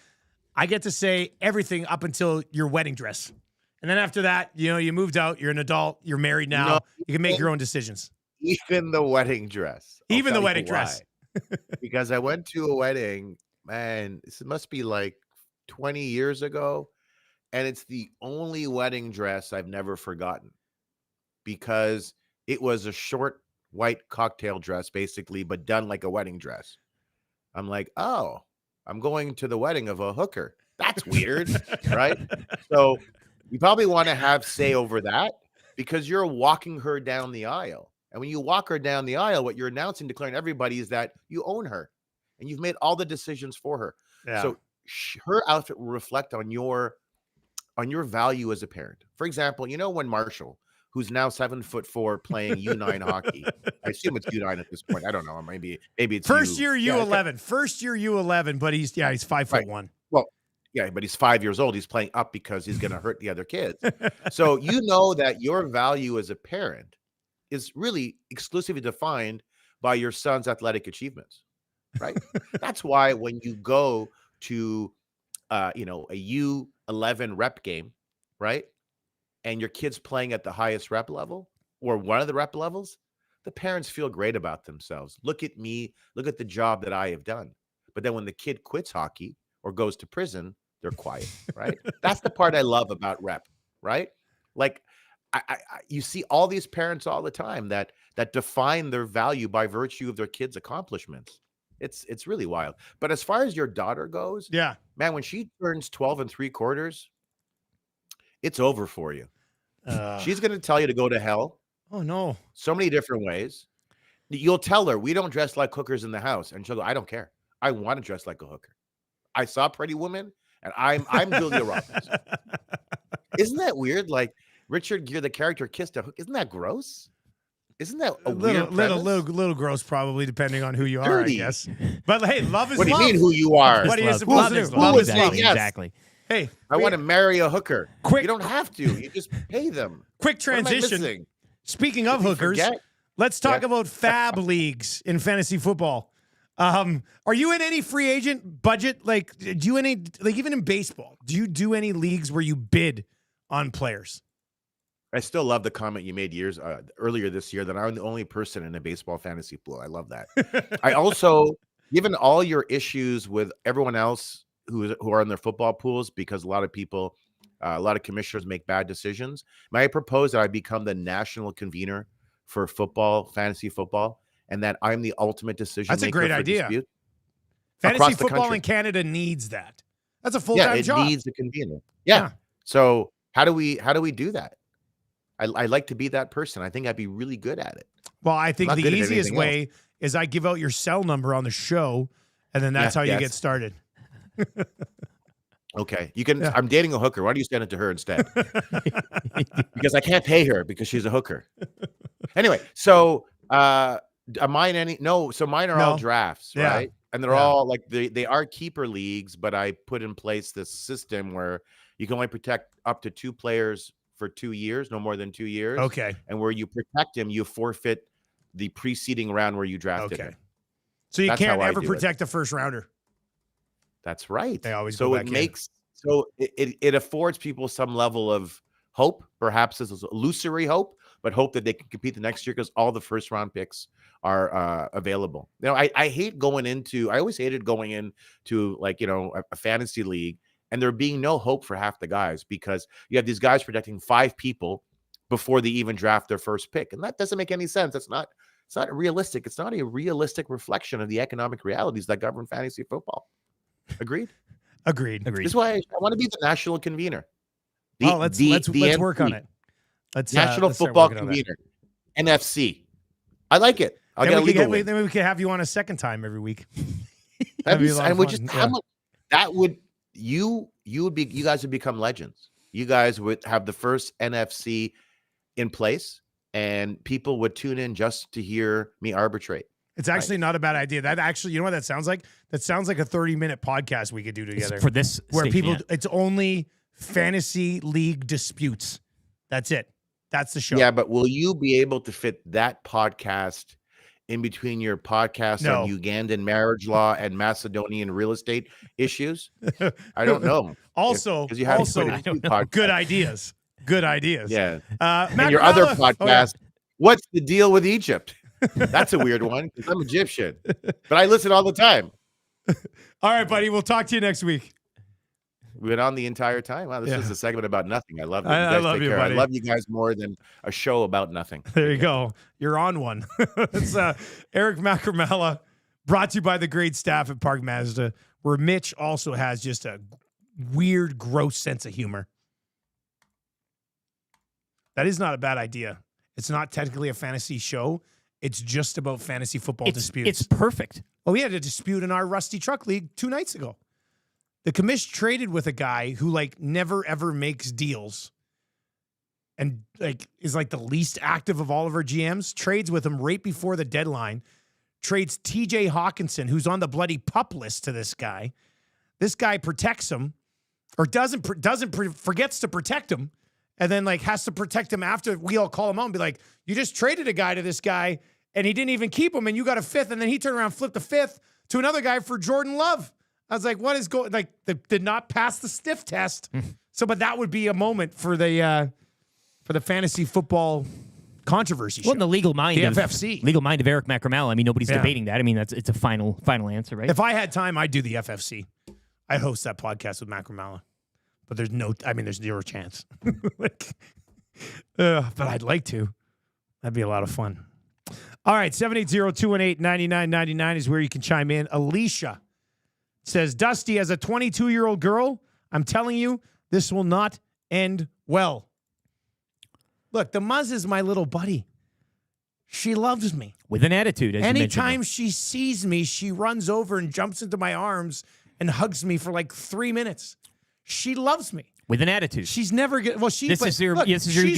I get to say everything up until your wedding dress, and then after that, you moved out, you're an adult, you're married now,
No,
you can make your own decisions.
Even the wedding dress.
Even the wedding dress.
Because I went to a wedding, man, this must be like 20 years ago, and it's the only wedding dress I've never forgotten because it was a short white cocktail dress, basically, but done like a wedding dress. I'm like, oh, I'm going to the wedding of a hooker. That's weird, right? So you probably want to have say over that because you're walking her down the aisle. And when you walk her down the aisle, what you're announcing, declaring to everybody is that you own her and you've made all the decisions for her.
Yeah.
So her outfit will reflect on your value as a parent. For example, when Marshall, who's now 7'4", playing U9 hockey, I assume it's U9 at this point. I don't know. Maybe it's
first year U11, but he's 5'1".
Well, Yeah, but he's 5 years old. He's playing up because he's going to hurt the other kids. So you know that your value as a parent is really exclusively defined by your son's athletic achievements, right? That's why when you go to, a U11 rep game, right, and your kid's playing at the highest rep level or one of the rep levels, the parents feel great about themselves. Look at me. Look at the job that I have done. But then when the kid quits hockey or goes to prison, they're quiet, right? That's the part I love about rep, right? Like, you see all these parents all the time that define their value by virtue of their kids' accomplishments. It's really wild. But as far as your daughter goes,
yeah,
man, when she turns 12 3/4, it's over for you. She's going to tell you to go to hell.
Oh, no.
So many different ways. You'll tell her, we don't dress like hookers in the house. And she'll go, I don't care. I want to dress like a hooker. I saw Pretty Woman, and I'm Julia Roberts. Isn't that weird? Like, Richard Gere, the character, kissed a hook. Isn't that gross? Isn't that a weird
little gross, probably, depending on who you are, I guess. But hey, love is
what do you
love.
mean who you are?
What are you supposed to do?
Love is love. Exactly.
Hey,
I want to marry a hooker.
Quick,
you don't have to. You just pay them.
Quick transition. Speaking of hookers, let's talk about fab leagues in fantasy football. Are you in any free agent budget? Like, do you any, like, even in baseball, do you do any leagues where you bid on players?
I still love the comment you made earlier this year that I'm the only person in a baseball fantasy pool. I love that. I also, given all your issues with everyone else who are in their football pools, because a lot of people, a lot of commissioners make bad decisions, may I propose that I become the national convener for football, fantasy football, and that I'm the ultimate decision maker.
That's a great idea. Fantasy football in Canada needs that. That's a full-time job.
Yeah, it needs a convener. Yeah. So how do we do that? I like to be that person. I think I'd be really good at it.
Well, I think the easiest way is I give out your cell number on the show, and then that's how you get started.
Okay. You can. Yeah. I'm dating a hooker. Why don't you send it to her instead? Because I can't pay her because she's a hooker. Anyway, so mine are all drafts, right? And they're all like they are keeper leagues, but I put in place this system where you can only protect up to 2 players for 2 years, no more than 2 years.
Okay.
And where you protect him, you forfeit the preceding round where you drafted him.
So you can't ever protect a first rounder.
That's right.
They always
so
go
it
back
makes in. So it affords people some level of hope, perhaps this is illusory hope, but hope that they can compete the next year because all the first round picks are available. You know, I always hated going into like, a fantasy league and there being no hope for half the guys because you have these guys protecting 5 people before they even draft their first pick. And that doesn't make any sense. It's not realistic. It's not a realistic reflection of the economic realities that govern fantasy football. Agreed?
Agreed.
This is why I want to be the national convener.
Let's work on it.
National Football Convener. NFC. I like it.
Then we could have you on a second time every week.
You guys would become legends. You guys would have the first NFC in place, and people would tune in just to hear me arbitrate.
It's actually not a bad idea. That actually, you know what that sounds like? That sounds like a 30-minute podcast we could do together.
It's for this
where
station,
people, it's only fantasy league disputes. That's it. That's the show.
Yeah, but will you be able to fit that podcast in between your podcast on Ugandan marriage law and Macedonian real estate issues? I don't know.
Also, good ideas. Good ideas.
Yeah. And your other podcast, what's the deal with Egypt? That's a weird one because I'm Egyptian, but I listen all the time.
All right, buddy. We'll talk to you next week.
We've been on the entire time. Wow, this is a segment about nothing. I love it.
I love you, buddy.
I love you guys more than a show about nothing.
There you go. You're on one. It's Eric Macramalla, brought to you by the great staff at Park Mazda, where Mitch also has just a weird, gross sense of humor. That is not a bad idea. It's not technically a fantasy show. It's just about fantasy football disputes.
It's perfect.
Oh, we had a dispute in our Rusty Truck League 2 nights ago. The commish traded with a guy who never ever makes deals and is the least active of all of our GMs. Trades with him right before the deadline. Trades TJ Hawkinson, who's on the bloody pup list to this guy. This guy protects him. or forgets to protect him, and then like has to protect him after we all call him out and be like, you just traded a guy to this guy and he didn't even keep him and you got a fifth, and then he turned around and flipped the fifth to another guy for Jordan Love. I was like, what is going, like, they did not pass the sniff test. So, but that would be a moment for the fantasy football controversy show.
Well, in the legal mind
the
of
FFC.
Legal mind of Eric Macramalla. I mean, nobody's debating that. I mean, it's a final answer, right?
If I had time, I'd do the FFC. I'd host that podcast with Macramalla. But there's zero chance. But I'd like to. That'd be a lot of fun. All right, 780-218-9999 is where you can chime in. Alicia says, Dusty, as a 22-year-old girl, I'm telling you, this will not end well. Look, the Muzz is my little buddy. She loves me.
With an attitude, as
Anytime
you mentioned.
she sees me, she runs over and jumps into my arms and hugs me for like 3 minutes. She loves me.
With an attitude.
She's never going to... Well,
you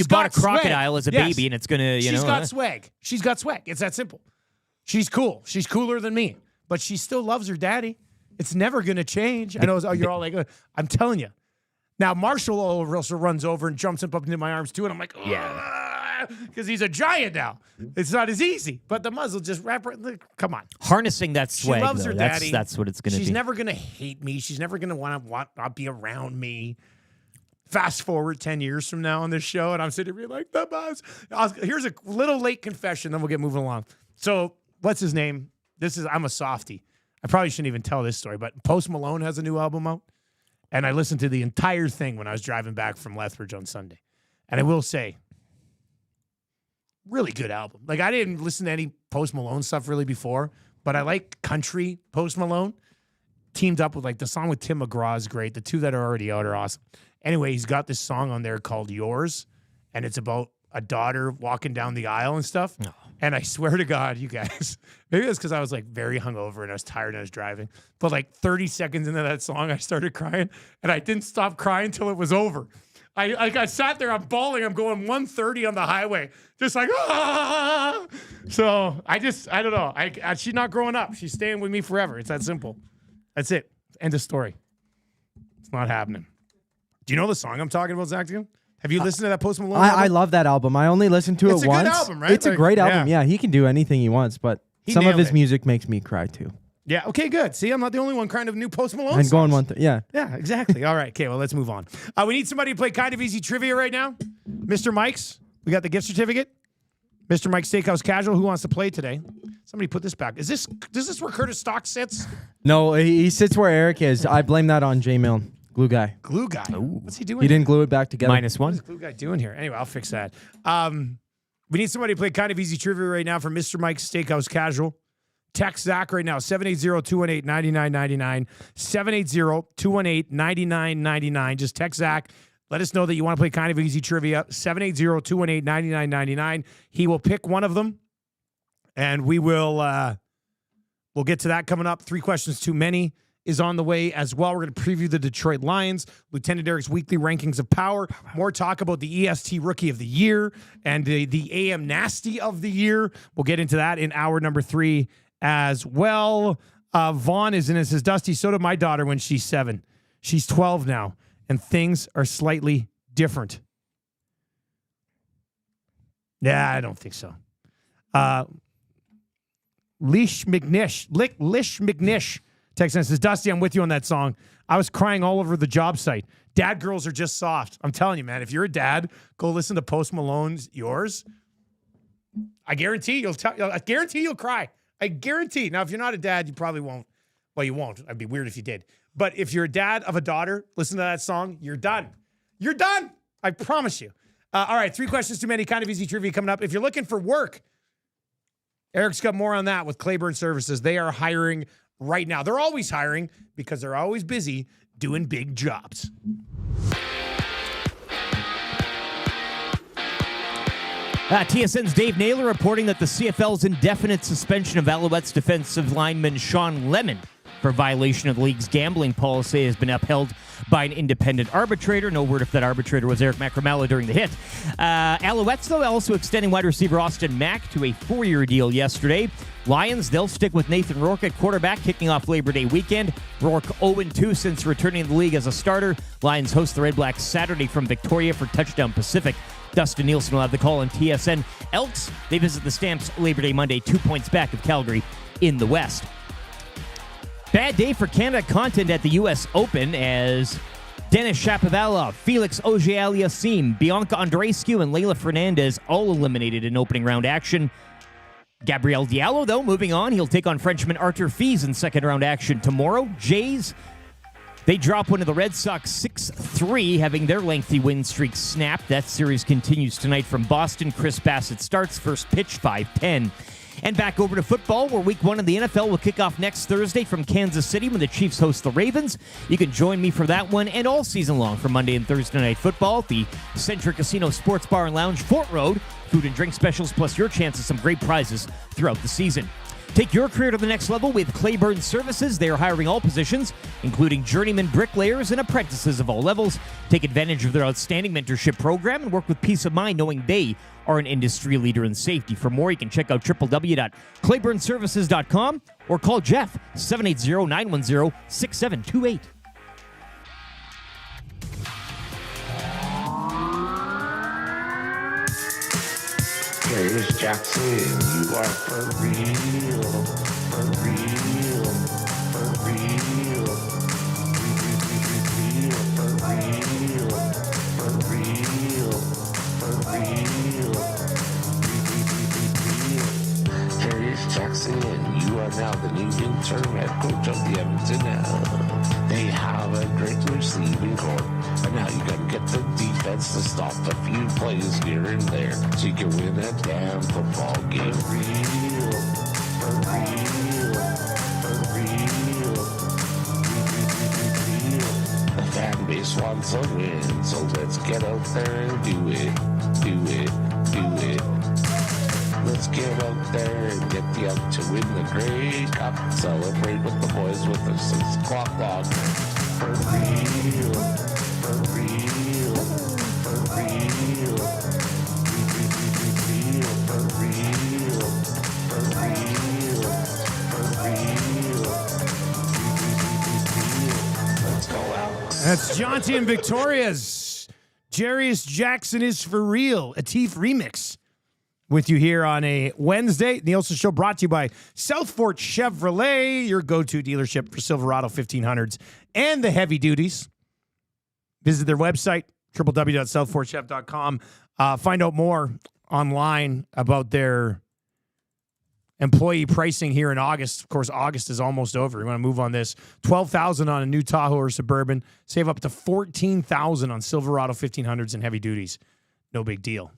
bought a crocodile as a baby, and it's going to,
She's got swag. She's got swag. It's that simple. She's cool. She's cooler than me. But she still loves her daddy. It's never going to change. I know you're all like, I'm telling you. Now, Marshall also runs over and jumps up into my arms, too, and I'm like, yeah, because he's a giant now. It's not as easy. But the muzzle just wrap her. Come on.
Harnessing that swag,
she loves her daddy.
That's what it's going to be.
She's never going to hate me. She's never going to want to be around me. Fast forward 10 years from now on this show, and I'm sitting here like, the Buzz. Here's a little late confession, then we'll get moving along. So, what's his name? I'm a softie. I probably shouldn't even tell this story, but Post Malone has a new album out, and I listened to the entire thing when I was driving back from Lethbridge on Sunday. And I will say, really good album. Like, I didn't listen to any Post Malone stuff really before, but I like country Post Malone. Teamed up with, like, the song with Tim McGraw is great. The two that are already out are awesome. Anyway, he's got this song on there called Yours, and it's about a daughter walking down the aisle and stuff. Oh. And I swear to God, you guys, maybe it's because I was like very hungover and I was tired and I was driving. But like 30 seconds into that song, I started crying, and I didn't stop crying until it was over. I sat there, I'm bawling, I'm going 130 on the highway, just like, ah! So I don't know. She's not growing up. She's staying with me forever. It's that simple. That's it. End of story. It's not happening. Do you know the song I'm talking about, Zach? Have you listened to that Post Malone album?
I love that album. I only listened to it once. It's a good album, right? It's a great album. Yeah, he can do anything he wants, but some of his music makes me cry too.
Yeah, okay, good. See, I'm not the only one crying of new Post Malone
And
songs.
going one thing. Yeah.
Yeah, exactly. All right, okay, well, let's move on. We need somebody to play Kind of Easy Trivia right now. Mr. Mike's, we got the gift certificate. Mr. Mike's Steakhouse Casual, who wants to play today? Somebody put this back. Does this where Curtis Stock sits?
No, he sits where Eric is. I blame that on J-Mill. Glue guy.
Glue guy. Ooh. What's he doing?
He didn't glue it back together.
-1.
What is Glue guy doing here? Anyway, I'll fix that. We need somebody to play Kind of Easy Trivia right now for Mr. Mike's Steakhouse Casual. Text Zach right now, 780-218-9999. 780-218-9999. Just text Zach. Let us know that you want to play Kind of Easy Trivia. 780-218-9999. He will pick one of them, and we'll get to that coming up. 3 questions too many is on the way as well. We're going to preview the Detroit Lions, Lieutenant Eric's weekly rankings of power, more talk about the EST Rookie of the Year and the AM Nasty of the Year. We'll get into that in hour number 3 as well. Vaughn is in and says, Dusty, so did my daughter when she's 7. She's 12 now, and things are slightly different. Yeah, I don't think so. Lish McNish text and says, Dusty, I'm with you on that song. I was crying all over the job site. Dad girls are just soft. I'm telling you, man, if you're a dad, go listen to Post Malone's Yours. I guarantee you'll cry. I guarantee. Now, if you're not a dad, you probably won't. Well, you won't. It'd be weird if you did. But if you're a dad of a daughter, listen to that song, you're done. You're done. I promise you. All right, 3 questions too many. Kind of Easy Trivia coming up. If you're looking for work, Eric's got more on that with Claiborne Services. They are hiring right now. They're always hiring because they're always busy doing big jobs.
TSN's Dave Naylor reporting that the CFL's indefinite suspension of Alouettes defensive lineman Sean Lemon for violation of the league's gambling policy has been upheld by an independent arbitrator. No word if that arbitrator was Eric Macramalla during the hit. Alouettes, though, also extending wide receiver Austin Mack to a 4-year deal yesterday. Lions, they'll stick with Nathan Rourke at quarterback, kicking off Labor Day weekend. Rourke 0-2 since returning to the league as a starter. Lions host the Red Blacks Saturday from Victoria for Touchdown Pacific. Dustin Nielson will have the call on TSN. Elks, they visit the Stamps Labor Day Monday, 2 points back of Calgary in the West. Bad day for Canada content at the U.S. Open as Denis Shapovalov, Felix Auger-Aliassime, Bianca Andreescu, and Leylah Fernandez all eliminated in opening round action. Gabriel Diallo, though, moving on. He'll take on Frenchman Arthur Fies in second-round action tomorrow. Jays, they drop one of the Red Sox 6-3, having their lengthy win streak snapped. That series continues tonight from Boston. Chris Bassett starts, first pitch 5:10. And back over to football, where Week 1 of the NFL will kick off next Thursday from Kansas City when the Chiefs host the Ravens. You can join me for that one and all season long for Monday and Thursday Night Football at the Centric Casino Sports Bar and Lounge, Fort Road. Food and drink specials, plus your chance of some great prizes throughout the season. Take your career to the next level with Claiborne Services. They are hiring all positions, including journeyman bricklayers and apprentices of all levels. Take advantage of their outstanding mentorship program and work with peace of mind knowing they are an industry leader in safety. For more, you can check out www.claiborneservices.com or call Jeff, 780-910-6728.
Here's Jackson, you are for real, for real, for real, for real, for real, for real. Here's Jackson, you are now the new interim head coach of the Edmonton Elks. They have a great receiving corps, but now you gotta get the defense to stop a few plays here and there so you can win a damn football game. Real, for real, for real, real. The fan base wants a win, so let's get out there and do it, do it, do it. Let's get out there and get the Elks to win the Grey Cup. Celebrate with the boys with the 6 o'clock dog. For real, for real, for real, for real, for real, for real. Let's go Elks.
That's Jonty and Victoria's Jarius Jackson is for real, a Teef remix. With you here on a Wednesday. Nielsen Show brought to you by Southfort Chevrolet, your go-to dealership for Silverado 1500s and the heavy duties. Visit their website, www.southfortchev.com. Find out more online about their employee pricing here in August. Of course, August is almost over. We want to move on this. $12,000 on a new Tahoe or Suburban. Save up to $14,000 on Silverado 1500s and heavy duties. No big deal.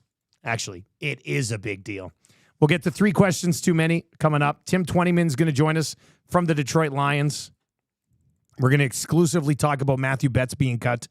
Actually, it is a big deal. We'll get to 3 questions too many coming up. Tim Twentyman's going to join us from the Detroit Lions. We're going to exclusively talk about Matthew Betts being cut.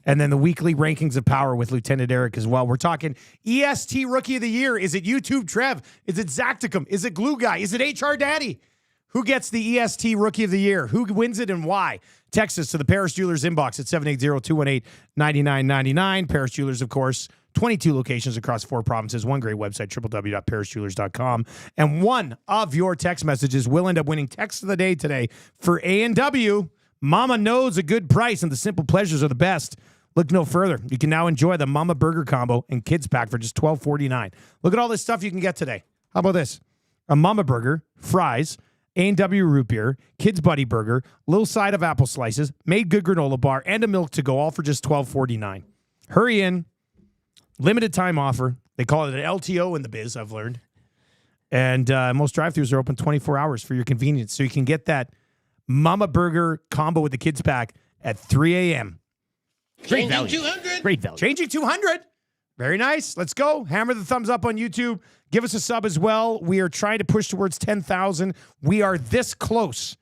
And then the weekly rankings of power with Lieutenant Eric as well. We're talking EST Rookie of the Year. Is it YouTube Trev? Is it Zacticum? Is it Glue Guy? Is it HR Daddy? Who gets the EST Rookie of the Year? Who wins it and why? Text us to the Paris Jewelers inbox at 780-218-9999. Paris Jewelers, of course, 22 locations across 4 provinces. One great website, www.parisjewelers.com. And one of your text messages will end up winning Text of the Day today for A&W. Mama knows a good price and the simple pleasures are the best. Look no further. You can now enjoy the Mama Burger Combo and Kids Pack for just $12.49. Look at all this stuff you can get today. How about this? A Mama Burger, fries, A&W root beer, Kids Buddy Burger, little side of apple slices, made good granola bar, and a milk to go, all for just $12.49. Hurry in. Limited time offer. They call it an LTO in the biz, I've learned. And most drive-thrus are open 24 hours for your convenience. So you can get that Mama Burger combo with the Kids Pack at 3 a.m.
Great value. Great value.
Changing 200. Very nice. Let's go. Hammer the thumbs up on YouTube. Give us a sub as well. We are trying to push towards 10,000. We are this close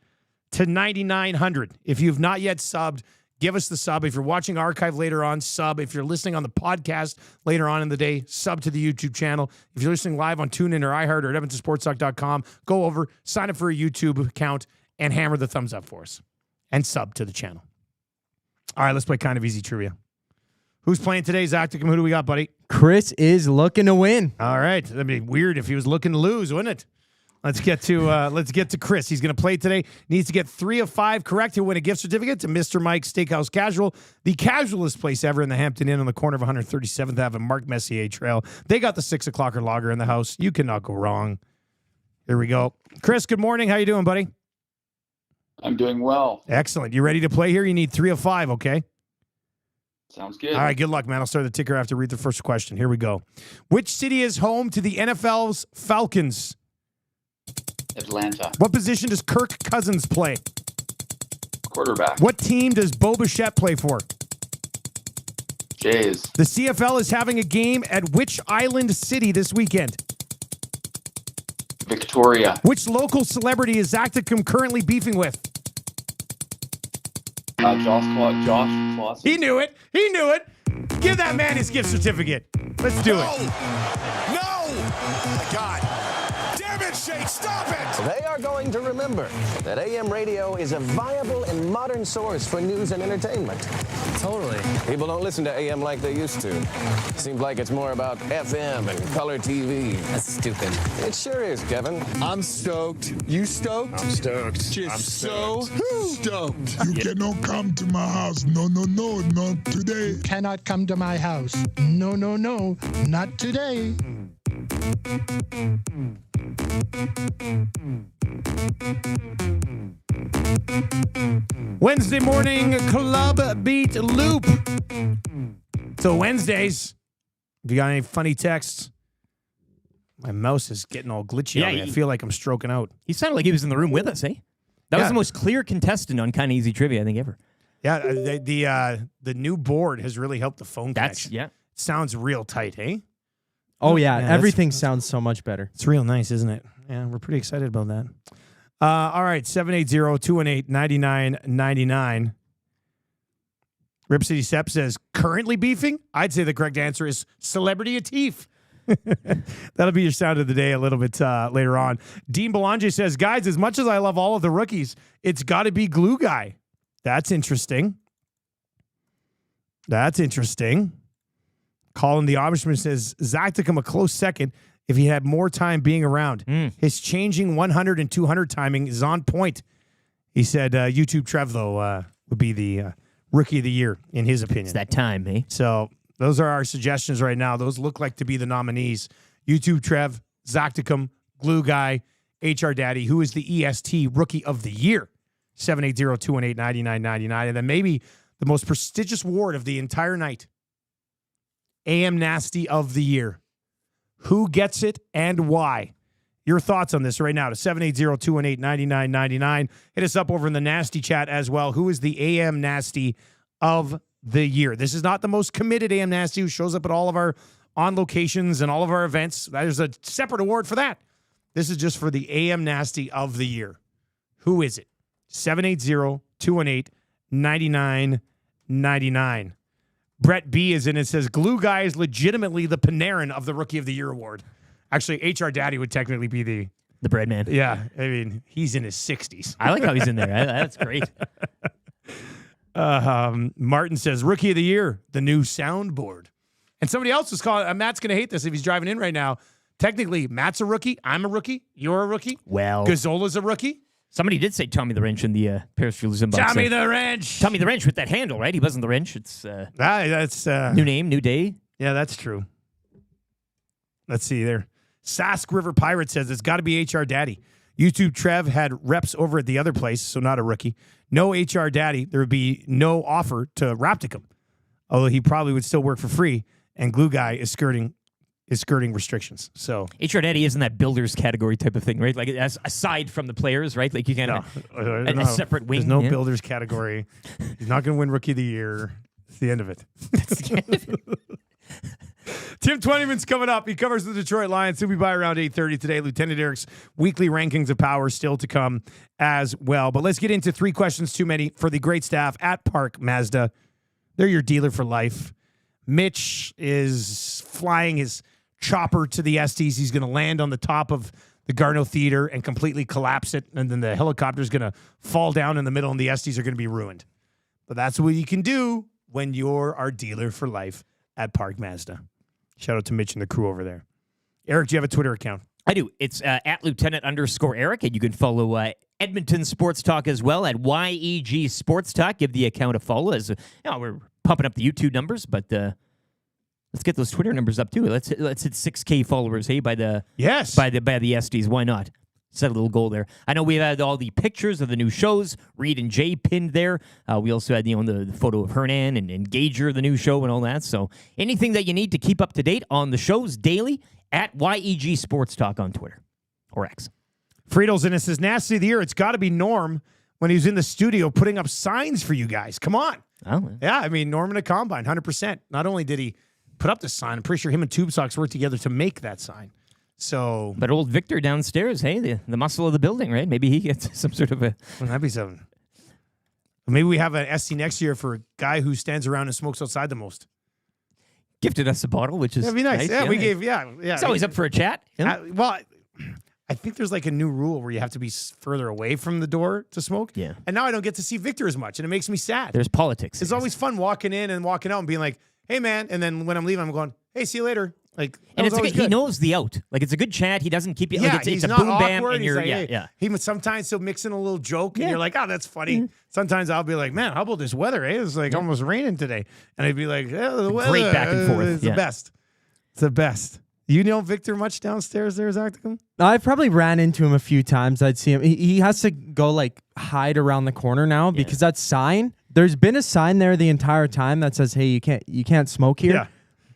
to 9,900. If you've not yet subbed, give us the sub. If you're watching archive later on, sub. If you're listening on the podcast later on in the day, sub to the YouTube channel. If you're listening live on TuneIn or iHeart or at EdmontonSportsTalk.com, go over, sign up for a YouTube account, and hammer the thumbs up for us and sub to the channel. All right, let's play kind of easy trivia. Who's playing today, Zacticum? Who do we got, buddy?
Chris is looking to win.
All right. That'd be weird if he was looking to lose, wouldn't it? Let's get to Chris. He's going to play today. Needs to get 3 of 5 correct. He'll win a gift certificate to Mr. Mike's Steakhouse Casual, the casualest place ever in the Hampton Inn on the corner of 137th Ave and Mark Messier Trail. They got the 6 o'clocker lager in the house. You cannot go wrong. Here we go. Chris, good morning. How you doing, buddy?
I'm doing well.
Excellent. You ready to play here? You need 3 of 5, okay?
Sounds good.
All right, good luck, man. I'll start the ticker after I read the first question. Here we go. Which city is home to the NFL's Falcons?
Atlanta.
What position does Kirk Cousins play?
Quarterback.
What team does Bo Bichette play for?
Jays.
The CFL is having a game at which island city this weekend?
Victoria.
Which local celebrity is Zacticum currently beefing with?
Josh Clausen.
He knew it. He knew it. Give that man his gift certificate. Let's do it.
No! God. Damn it, Shake, stop it!
They are going to remember that AM radio is a viable and modern source for news and entertainment. Totally. People don't listen to AM like they used to. Seems like it's more about FM and color TV. That's stupid. It sure is, Kevin.
I'm stoked. You stoked? I'm stoked. Just so stoked.
You cannot come to my house. No, not today.
Cannot come to my house. No, not today.
Wednesday morning club beat loop. So Wednesdays, if you got any funny texts, my mouse is getting all glitchy on me. I feel like I'm stroking out.
He sounded like he was in the room with us, eh? That was the most clear contestant on Kind of Easy Trivia, I think, ever.
Yeah, the new board has really helped the phone connection.
Yeah.
Sounds real tight, eh?
Oh, yeah. Everything sounds so much better.
It's real nice, isn't it? Yeah, we're pretty excited about that. All right, 780-218-9999. Rip City Sepp says, currently beefing? I'd say the correct answer is Celebrity Atif. That'll be your sound of the day a little bit later on. Dean Belanger says, guys, as much as I love all of the rookies, it's got to be Glue Guy. That's interesting. Colin the Irishman says, Zacticum a close second if he had more time being around. His changing 100 and 200 timing is on point. He said YouTube Trev, though, would be the rookie of the year, in his opinion.
It's that time, eh?
So those are our suggestions right now. Those look like to be the nominees. YouTube Trev, Zacticum, Glue Guy, HR Daddy, who is the EST Rookie of the Year. 780-218-9999. And then maybe the most prestigious award of the entire night, AM Nasty of the Year. Who gets it and why? Your thoughts on this right now to 780-218-9999. Hit us up over in the Nasty chat as well. Who is the AM Nasty of the Year? This is not the most committed AM Nasty who shows up at all of our on locations and all of our events. There's a separate award for that. This is just for the AM Nasty of the Year. Who is it? 780-218-9999. Brett B is in it, says, Glue Guy is legitimately the Panarin of the Rookie of the Year award. Actually, HR Daddy would technically be the
bread man.
Yeah, I mean, he's in his 60s.
I like how he's in there. That's great.
Martin says, Rookie of the Year, the new soundboard. And somebody else was calling, Matt's going to hate this if he's driving in right now. Technically, Matt's a rookie. I'm a rookie. You're a rookie.
Well.
Gazzola's a rookie.
Somebody did say Tommy the Wrench in the Paris Fuels inbox.
Tommy the Wrench.
Tommy the Wrench with that handle, right? He wasn't the Wrench. It's
that's
new name, new day.
Yeah, that's true. Let's see there. Sask River Pirate says it's got to be HR Daddy. YouTube Trev had reps over at the other place, so not a rookie. No HR Daddy, there would be no offer to Rapticum, although he probably would still work for free. And Glue Guy is skirting restrictions. So
HR Daddy isn't that builders category type of thing, right? Like aside from the players, right? Like you can't a separate wing.
There's no builders category. He's not going to win Rookie of the Year. It's the end of it. Tim Twentyman's coming up. He covers the Detroit Lions. He'll be by around 8:30 today. Lieutenant Eric's weekly rankings of power still to come as well. But let's get into 3 questions too many for the great staff at Park Mazda. They're your dealer for life. Mitch is flying his chopper to the ESTYs. He's going to land on the top of the Garneau Theater and completely collapse it, and then the helicopter's going to fall down in the middle, and the ESTYs are going to be ruined. But that's what you can do when you're our dealer for life at Park Mazda. Shout out to Mitch and the crew over there. Eric, do you have a Twitter account?
I do. It's at Lieutenant_Eric, and you can follow Edmonton Sports Talk as well at YEG Sports Talk. Give the account a follow. As we're pumping up the YouTube numbers, but let's get those Twitter numbers up too. Let's hit 6K followers. Hey, by the ESTYs. Why not? Set a little goal there. I know we've had all the pictures of the new shows. Reed and Jay pinned there. We also had the photo of Hernan and Gager, the new show, and all that. So anything that you need to keep up to date on the shows daily at YEG Sports Talk on Twitter or X.
Friedel's in it says, nasty of the year, it's got to be Norm when he was in the studio putting up signs for you guys. Come on.
Oh,
yeah, I mean, Norm in a combine, 100%. Not only did he put up the sign, I'm pretty sure him and Tube Socks worked together to make that sign. So,
but old Victor downstairs, hey, the muscle of the building, right? Maybe he gets some sort of a...
Well, that'd be something. Maybe we have an SC next year for a guy who stands around and smokes outside the most.
Gifted us a bottle, which is
that'd be nice. Yeah, we gave, yeah.
It's always up for a chat.
Well, I think there's like a new rule where you have to be further away from the door to smoke.
Yeah.
And now I don't get to see Victor as much, and it makes me sad.
There's politics.
It's always fun walking in and walking out and being like, hey, man. And then when I'm leaving, I'm going, hey, see you later. Like,
and he knows the out. Like, it's a good chat. He doesn't keep you.
Yeah,
like,
he's
it's a
not
boom bam,
awkward.
and you're
He's like, hey. Sometimes he'll mix in a little joke, and you're like, oh, that's funny.
Mm-hmm.
Sometimes I'll be like, man, how about this weather? Eh? It's like almost raining today, and I'd be like, the weather,
great back and forth.
It's the best. It's the best. You know Victor much downstairs there, Zacticum?
I've probably ran into him a few times. I'd see him. He has to go like hide around the corner now because that sign. There's been a sign there the entire time that says, "Hey, you can't smoke here."
Yeah.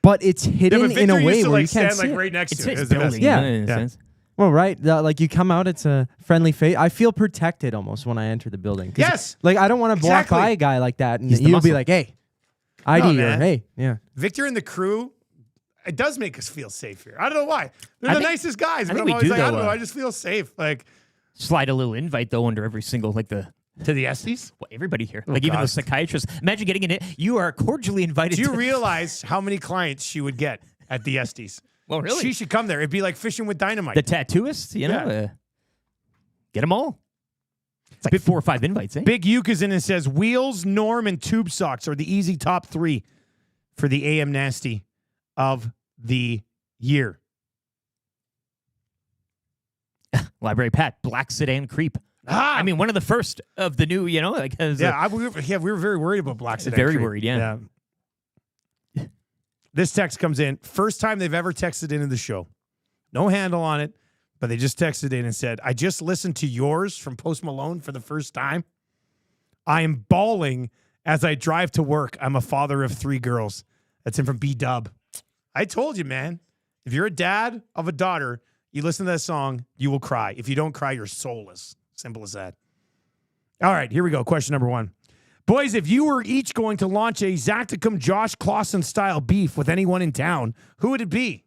But it's hidden
but
in a
Victor
way
used to,
where
like,
you can't
stand
see
like right next
it's
to it.
his
It's the best.
building.
Yeah.
In a sense.
Well, right. Like you come out, it's a friendly face. I feel protected almost when I enter the building.
Yes.
Like I don't want to walk by a guy like that, and you'll be like, "Hey, ID," or "Hey, yeah."
Victor and the crew. It does make us feel safe here. I don't know why. They're the nicest guys, but
think
I'm
we
always
do,
like, I
though,
don't know. I just feel safe. Like,
slide a little invite though under every single to
the ESTYs.
Well, everybody here,
Oh,
like even
God.
the psychiatrists. Imagine getting in it. You are cordially invited.
Do you realize how many clients she would get at the ESTYs?
Well, really?
She should come there. It'd be like fishing with dynamite.
The tattooists, you know,
Yeah.
get them all. It's like 4 or 5 invites, eh?
Big Uke is in and says, Wheels, Norm, and Tube Socks are the easy top 3 for the AM Nasty of the year.
Library Pat, Black Sedan Creep. I mean, one of the first of the new, you know, like
we were very worried about Black Sedan.
Very
Creep.
worried, yeah.
This text comes in. First time they've ever texted into the show. No handle on it, but they just texted in and said, I just listened to yours from Post Malone for the first time. I am bawling as I drive to work. I'm a father of 3 girls. That's in from B-Dub. I told you, man. If you're a dad of a daughter, you listen to that song, you will cry. If you don't cry, you're soulless. Simple as that. All right, here we go. Question number 1. Boys, if you were each going to launch a Zacticum Josh Clausen style beef with anyone in town, who would it be?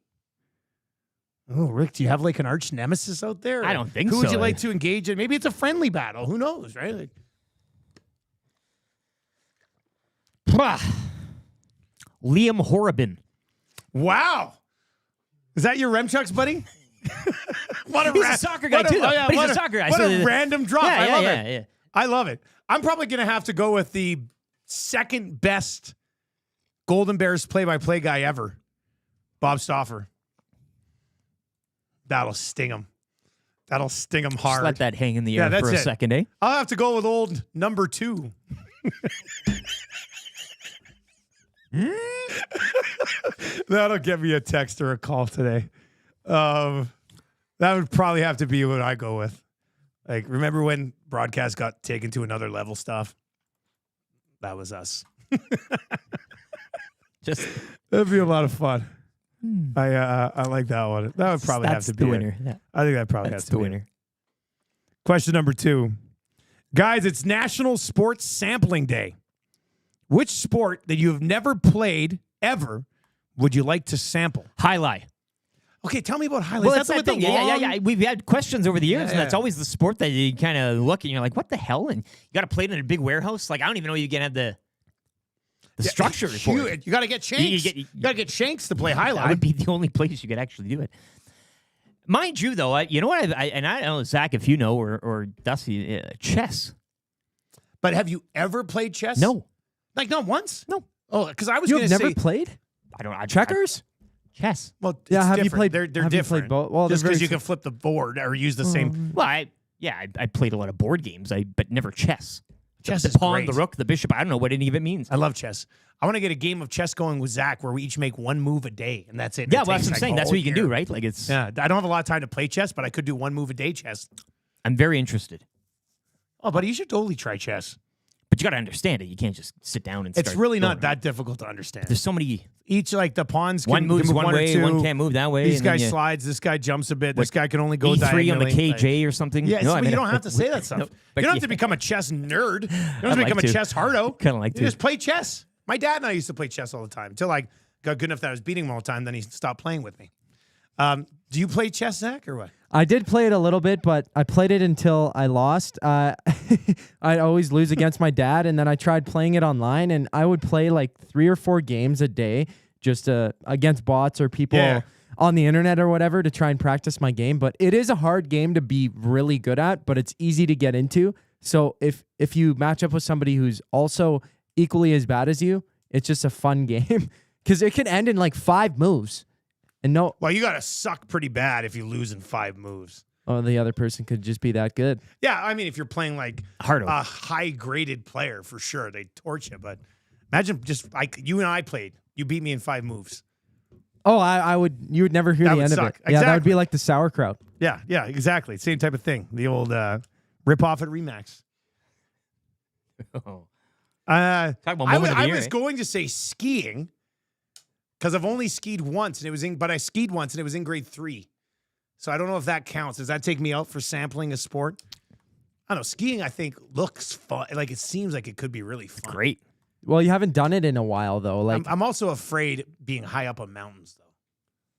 Oh, Rick, do you have like an arch nemesis out there?
I don't think
Who would
so.
you like to engage in? Maybe it's a friendly battle. Who knows, right? Like,
Liam Horribin.
wow. Is that your Remchucks, buddy?
He's a soccer guy too, though. But he's a soccer guy.
What
so
a random drop.
Yeah,
I love
yeah,
it.
yeah.
I love it. I'm probably going to have to go with the second best Golden Bears play-by-play guy ever, Bob Stauffer. That'll sting him. That'll sting him hard.
Just let that hang in the air
that's
for a
it.
second, eh?
I'll have to go with old number 2. That'll get me a text or a call today. That would probably have to be what I go with. Like, remember when broadcast got taken to another level stuff? That was us. That'd be a lot of fun. I like that one. That would probably have to be
the winner.
it. I think that probably has
That's
to
the
be
winner.
it. Question number 2. Guys, it's National Sports Sampling Day. Which sport that you have never played ever would you like to sample?
Highlight.
Okay, tell me about highlights.
Well,
That's
that's
the
the
one
thing.
with the
Yeah.
long-
We've had questions over the years, and that's
Yeah.
always the sport that you kind of look and you're like, what the hell? And you got to play it in a big warehouse. Like, I don't even know you can have the structure for it.
You got to get Shanks.
You
You got to get Shanks to play
That would
highlight.
be the only place you could actually do it. Mind you, though, you know what? I don't know, Zach, if you know, or Dusty, chess.
But have you ever played chess?
No.
Like, not once?
No.
Oh, because I was
You've
going to say...
never played?
I don't know.
Checkers?
Chess.
Well,
Yeah,
it's
have you
different.
played-
They're
have you
different.
played both? Well,
just
they're
because
very
you can flip the board or use the same...
Well, I played a lot of board games, but never chess.
Chess
the
is
pawn,
great.
the rook, the bishop. I don't know what any of it means.
I love chess. I want to get a game of chess going with Zach where we each make one move a day, and that's it.
Yeah,
It
well,
takes,
that's what I'm
like,
saying.
a
That's
whole
what you can
year.
do, right? Like it's.
Yeah, I don't have a lot of time to play chess, but I could do one move a day chess.
I'm very interested.
Oh, buddy, you should totally try chess.
But you got to understand it. You can't just sit down and.
It's
start
really
going,
not that difficult to understand.
There's so many.
Each, like, the pawns
One
can
moves
move
one
or
way,
two.
one can't move that way.
This
and then
guy
you-
slides, this guy jumps a bit, this guy can only go
E3
diagonally.
on the KJ or something.
Yeah,
No,
so
I mean,
you don't have to say that stuff.
No,
you
but
don't have
yeah.
to become a chess nerd. You don't have
I'd
to become
like
a
to.
chess hardo.
Kinda like
you
to.
just play chess. My dad and I used to play chess all the time until I got good enough that I was beating him all the time. Then he stopped playing with me. Do you play chess, Zach, or what?
I did play it a little bit, but I played it until I lost. I'd always lose against my dad, and then I tried playing it online, and I would play like 3 or 4 games a day just against bots or people on the internet or whatever to try and practice my game. But it is a hard game to be really good at, but it's easy to get into. So if you match up with somebody who's also equally as bad as you, it's just a fun game because it can end in like 5 moves. And no,
Well, you got to suck pretty bad if you lose in 5 moves.
oh, the other person could just be that good.
Yeah, I mean, if you're playing like
Hardo.
a high-graded player, for sure, they torch you. But imagine just like you and I played. You beat me in 5 moves.
Oh, you would never hear
That
the
would
end
suck.
of it. Yeah, that would
Exactly.
be like the sauerkraut.
Yeah, exactly. Same type of thing. The old rip-off at Remax.
Oh.
I
about moment of the year,
was
eh?
going to say skiing because I've only skied once, and it was but I skied once, and it was in grade 3. So I don't know if that counts. Does that take me out for sampling a sport? I don't know. Skiing, I think, looks fun. Like, it seems like it could be really fun.
Great.
Well, you haven't done it in a while though. Like
I'm also afraid being high up on mountains, though,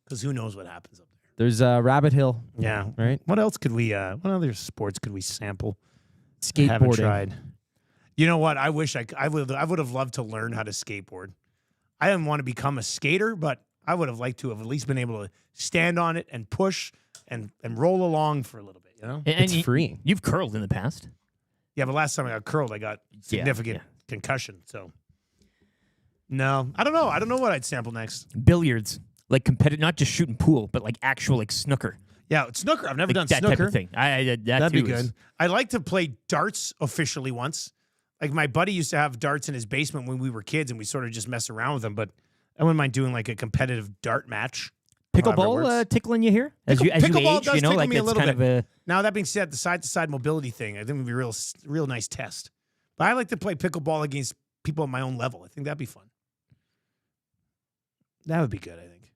because who knows what happens up there.
there's Rabbit Hill.
Yeah.
Right.
What else could we? What other sports could we sample? I haven't
Skateboarding.
tried. You know what? I wish I would have loved to learn how to skateboard. I didn't want to become a skater, but I would have liked to have at least been able to stand on it and push and roll along for a little bit. You know,
And
It's freeing.
You've curled in the past.
yeah. But last time I got curled, I got significant concussion. So no, I don't know. I don't know what I'd sample next.
Billiards, like competitive, not just shooting pool, but like actual like snooker.
Yeah, snooker. I've never
Like
done
that
snooker.
type of thing. That
That'd be
too is-
good. I'd like to play darts officially once. Like my buddy used to have darts in his basement when we were kids, and we sort of just mess around with them. But I wouldn't mind doing like a competitive dart match. However it
Pickleball
works.
tickling you here as you
Pickleball
age,
does
you know,
tickle
like
me a
it's
little
kind
bit.
of a
Now that being said, the side-to-side mobility thing, I think would be a real nice test. But I like to play pickleball against people at my own level. I think that'd be fun. That would be good, I think.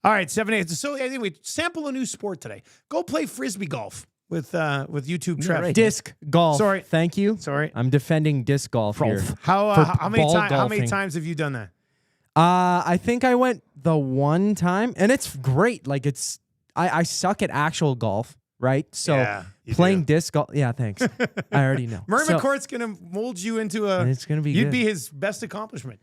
All right, 7-8. So anyway, sample a new sport today. Go play frisbee golf with YouTube Trev.
right.
Disc golf.
Sorry.
Thank you.
Sorry.
I'm defending disc golf here.
How
For
many
ball
times? How many
golfing.
times have you done that?
I think I went the one time, and it's great. Like I suck at actual golf, right? So
Yeah, you
playing
do.
disc golf, yeah, thanks. I already know.
Murray
So-
McCourt's gonna mold you into a.
It's gonna be
You'd
good.
be his best accomplishment.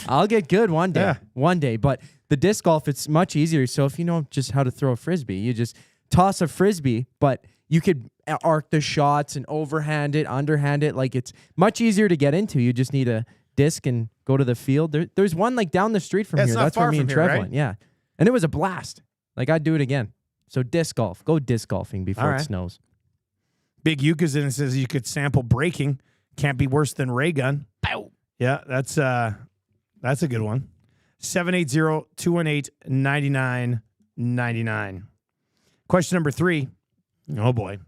I'll get good one day.
Yeah.
One day. But the disc golf, it's much easier. So if you know just how to throw a frisbee, you just toss a frisbee, but you could arc the shots and overhand it, underhand it. Like it's much easier to get into. You just need a disc and go to the field. There's one like down the street from
Yeah, it's
here.
not
That's where
far
me
from
and
here,
Trev
right?
went. Yeah. And it was a blast. Like I'd do it again. So disc golf. Go disc golfing before
All
it
right.
snows.
Big Yuka's in and says you could sample braking. Can't be worse than ray gun. Yeah, that's a good one. 780-218-9999. Question number 3. Oh boy.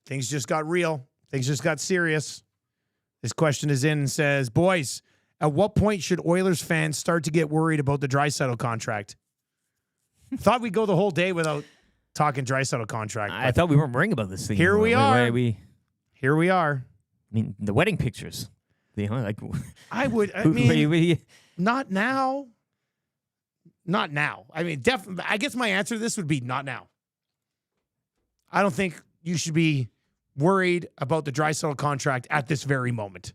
Things just got real. Things just got serious. This question is in and says, boys, at what point should Oilers fans start to get worried about the Draisaitl contract? Thought we'd go the whole day without talking Draisaitl contract.
I thought we weren't worrying about this thing.
Here we are.
I
Here we are.
mean, the wedding pictures. You know, like
I
who-
mean, not now. Not now. I mean, definitely. I guess my answer to this would be not now. I don't think you should be worried about the Draisaitl contract at this very moment.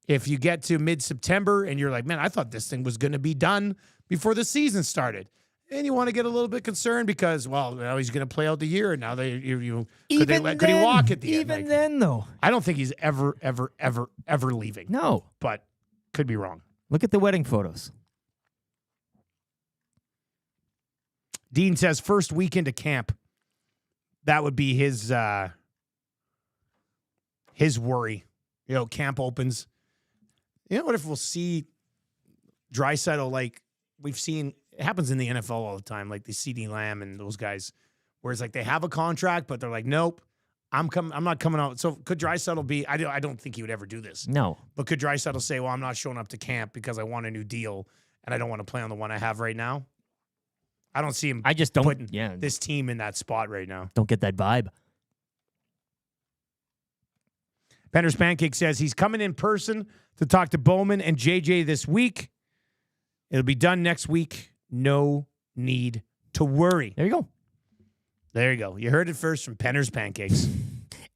If you get to mid-September and you're like, man, I thought this thing was going to be done before the season started. And you want to get a little bit concerned because, well, now he's going to play out the year, and now could he walk at the end?
Even then, though,
I don't think he's ever leaving.
No,
but could be wrong.
Look at the wedding photos.
Dean says first week into camp. That would be his worry. You know, camp opens. You know what if we'll see Draisaitl like we've seen. It happens in the NFL all the time, like the CeeDee Lamb and those guys, where it's like they have a contract, but they're like, nope, I'm not coming out. So could Draisaitl be? I don't think he would ever do this.
No,
but could Draisaitl say, well, I'm not showing up to camp because I want a new deal and I don't want to play on the one I have right now? I don't see him.
I just don't
putting
yeah.
this team in that spot right now.
Don't get that vibe.
Penner's Pancake says he's coming in person to talk to Bowman and JJ this week. It'll be done next week. No need to worry.
There you go.
There you go. You heard it first from Penner's Pancakes.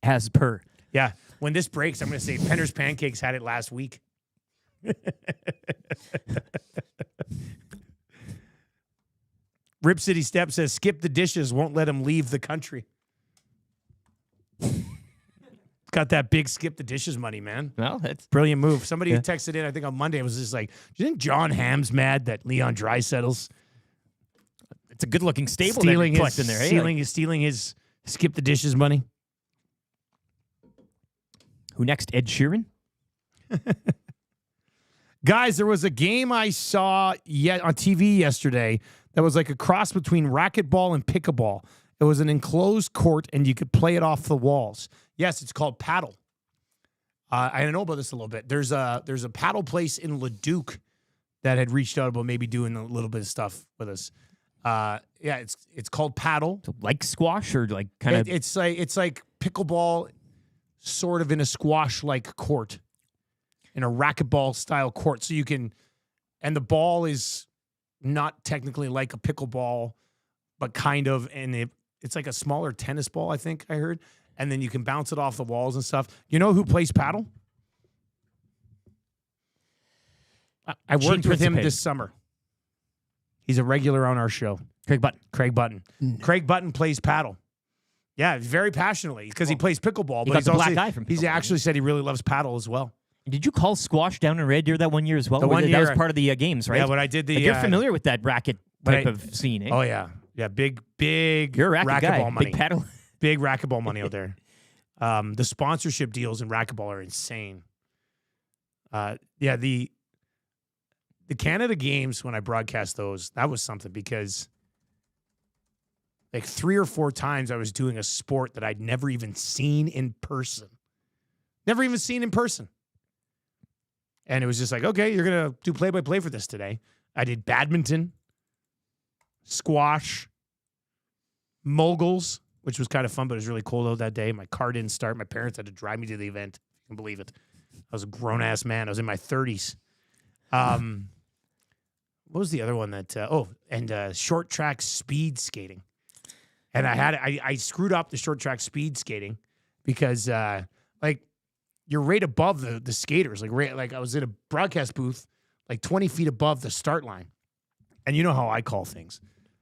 As per.
Yeah. When this breaks, I'm going to say Penner's Pancakes had it last week. Rip City Step says, skip the dishes, won't let him leave the country. Got that big skip the dishes money, man.
Well, that's
brilliant move. Somebody texted in, I think on Monday, was just like, do you think John Hamm's mad that Leon Draisaitl's
it's a good looking stable stealing
his skip the dishes money?
Who next? Ed Sheeran?
Guys, there was a game I saw on TV yesterday that was like a cross between racquetball and pickleball. It was an enclosed court, and you could play it off the walls. Yes, it's called paddle. I know about this a little bit. There's a paddle place in Leduc that had reached out about maybe doing a little bit of stuff with us. It's called paddle.
So like squash or like kind of.
It's like pickleball, sort of in a squash like court, in a racquetball style court. So you can, and the ball is not technically like a pickleball, but kind of, and it's like a smaller tennis ball, I think I heard. And then you can bounce it off the walls and stuff. You know who plays paddle? I worked with him this summer. He's a regular on our show. Craig Button. Craig Button plays paddle. Yeah, very passionately because he plays pickleball. But he's actually said he really loves paddle as well.
Did you call squash down in Red Deer that one year as well?
That was
part of the games, right?
Yeah, when I did the...
you're familiar with that racket type of scene, eh?
Oh, yeah. Yeah, big
you're a racquetball
guy.
Money. Big paddle.
Big racquetball money out there. The sponsorship deals in racquetball are insane. The Canada games, when I broadcast those, that was something because like 3 or 4 times I was doing a sport that I'd never even seen in person. Never even seen in person. And it was just like, okay, you're going to do play-by-play for this today. I did badminton, squash, moguls, which was kind of fun, but it was really cold out that day. My car didn't start. My parents had to drive me to the event. You can believe it. I was a grown-ass man. I was in my 30s. What was the other one that... short track speed skating. And I screwed up the short track speed skating because, you're right above the skaters. Like I was in a broadcast booth, like 20 feet above the start line. And you know how I call things.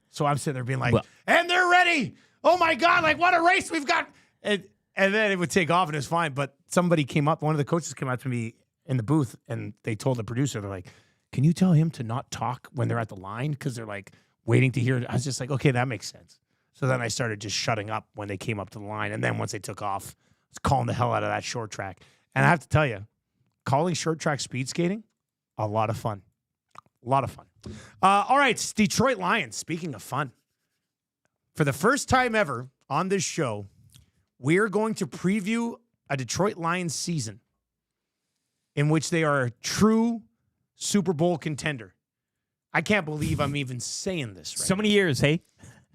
So I'm sitting there being like, and they're ready. Oh my God, like what a race we've got. And then it would take off and it was fine. But somebody came up, one of the coaches came up to me in the booth and they told the producer, they're like, can you tell him to not talk when they're at the line? Because they're like waiting to hear it. I was just like, okay, that makes sense. So then I started just shutting up when they came up to the line. And then once they took off, I was calling the hell out of that short track. And I have to tell you, calling short track speed skating, a lot of fun. A lot of fun. All right, Detroit Lions, speaking of fun. For the first time ever on this show, we're going to preview a Detroit Lions season in which they are a true Super Bowl contender. I can't believe I'm even saying this right
So many years, hey?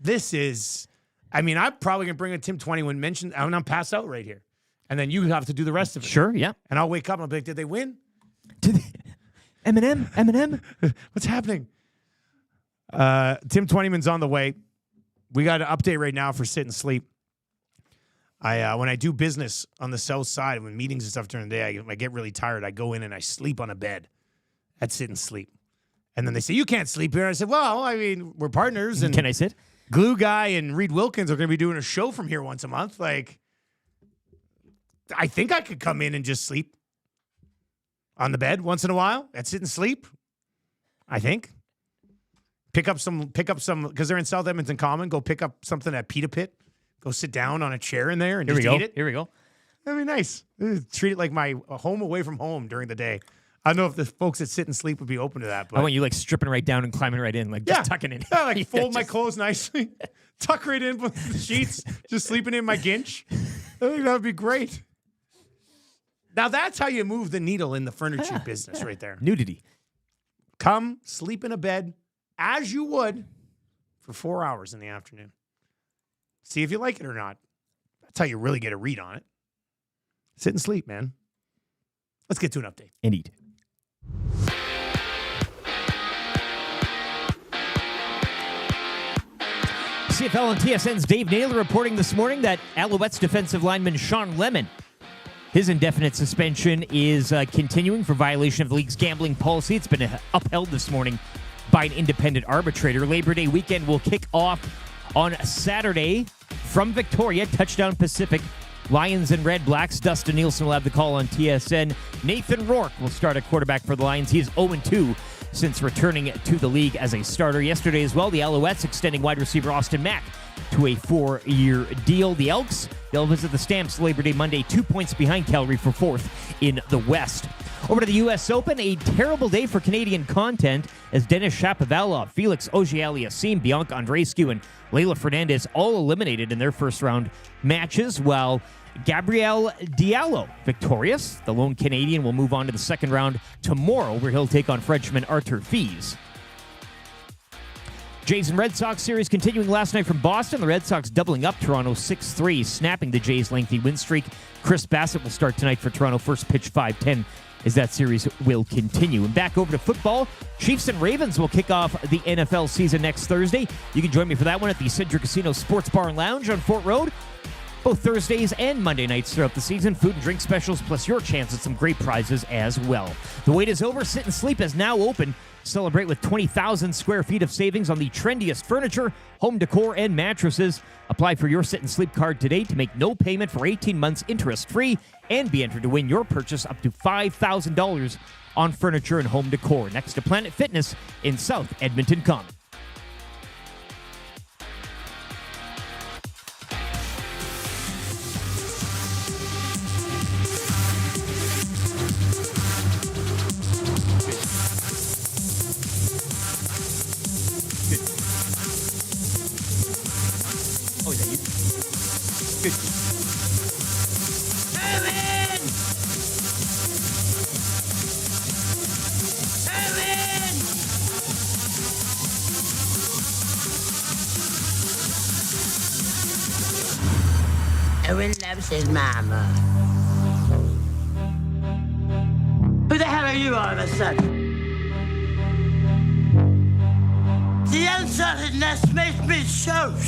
This is, I'm probably going to bring a Tim Twentyman mention, and I'm pass out right here. And then you have to do the rest of it.
Sure, yeah.
And I'll wake up and I'll be like, did they win?
Eminem?
What's happening? Tim Twentyman's on the way. We got an update right now for Sit and Sleep. When I do business on the south side, when meetings and stuff during the day, I get really tired. I go in and I sleep on a bed at Sit and Sleep. And then they say, you can't sleep here. I said, well, I mean, we're partners. And
Can I sit?
Glue Guy and Reed Wilkins are going to be doing a show from here once a month. Like, I think I could come in and just sleep on the bed once in a while. That's it and sleep. I think. Pick up some, because they're in South Edmonton Common. Go pick up something at Pita Pit. Go sit down on a chair in there and just eat it.
Here we go.
That'd be nice. Treat it like my home away from home during the day. I don't know if the folks that sit and sleep would be open to that. But
I want you like stripping right down and climbing right in, like just tucking in.
Yeah, like fold my clothes nicely, tuck right in with the sheets, just sleeping in my ginch. I think that would be great. Now that's how you move the needle in the furniture business right there.
Nudity.
Come sleep in a bed as you would for 4 hours in the afternoon. See if you like it or not. That's how you really get a read on it. Sit and sleep, man. Let's get to an update.
And eat. CFL and TSN's Dave Naylor reporting this morning that Alouettes defensive lineman Sean Lemon, his indefinite suspension is continuing for violation of the league's gambling policy. It's been upheld this morning by an independent arbitrator. Labor Day weekend will kick off on Saturday from Victoria, touchdown Pacific. Lions and Red Blacks. Dustin Nielson will have the call on TSN. Nathan Rourke will start at quarterback for the Lions. He is 0-2 since returning to the league as a starter. Yesterday as well, the Alouettes extending wide receiver Austin Mack to a 4-year deal. The Elks, they'll visit the Stamps Labor Day Monday, 2 points behind Calgary for fourth in the West. Over to the U.S. Open, a terrible day for Canadian content as Denis Shapovalov, Felix Auger-Aliassime, Bianca Andreescu, and Leylah Fernandez all eliminated in their first round matches, while Gabriel Diallo victorious. The lone Canadian will move on to the second round tomorrow, where he'll take on Frenchman Arthur Fies. Jays and Red Sox series continuing last night from Boston. The Red Sox doubling up Toronto 6-3, snapping the Jays' lengthy win streak. Chris Bassett will start tonight for Toronto, first pitch 5:10 as that series will continue. And back over to football, Chiefs and Ravens will kick off the NFL season next Thursday. You can join me for that one at the Cedric Casino Sports Bar and Lounge on Fort Road. Both Thursdays and Monday nights throughout the season. Food and drink specials, plus your chance at some great prizes as well. The wait is over. Sit and Sleep is now open. Celebrate with 20,000 square feet of savings on the trendiest furniture, home decor, and mattresses. Apply for your Sit and Sleep card today to make no payment for 18 months interest-free and be entered to win your purchase up to $5,000 on furniture and home decor. Next to Planet Fitness in South Edmonton Common.
Owen loves his mama. Who the hell are you all of a sudden? The unsaltedness makes me choke.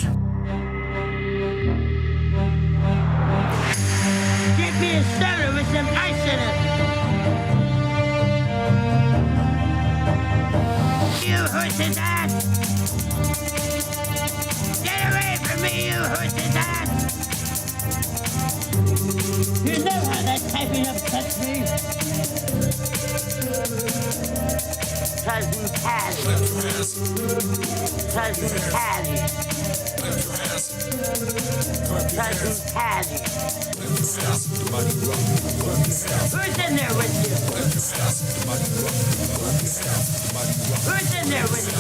Give me a soda with some ice in it. You horse's ass! Get away from me, you horse's ass! You know how that typing upsets me. Cousin Patty. Cousin Patty. Cousin Patty. Who's in there with you? Who's in there with you?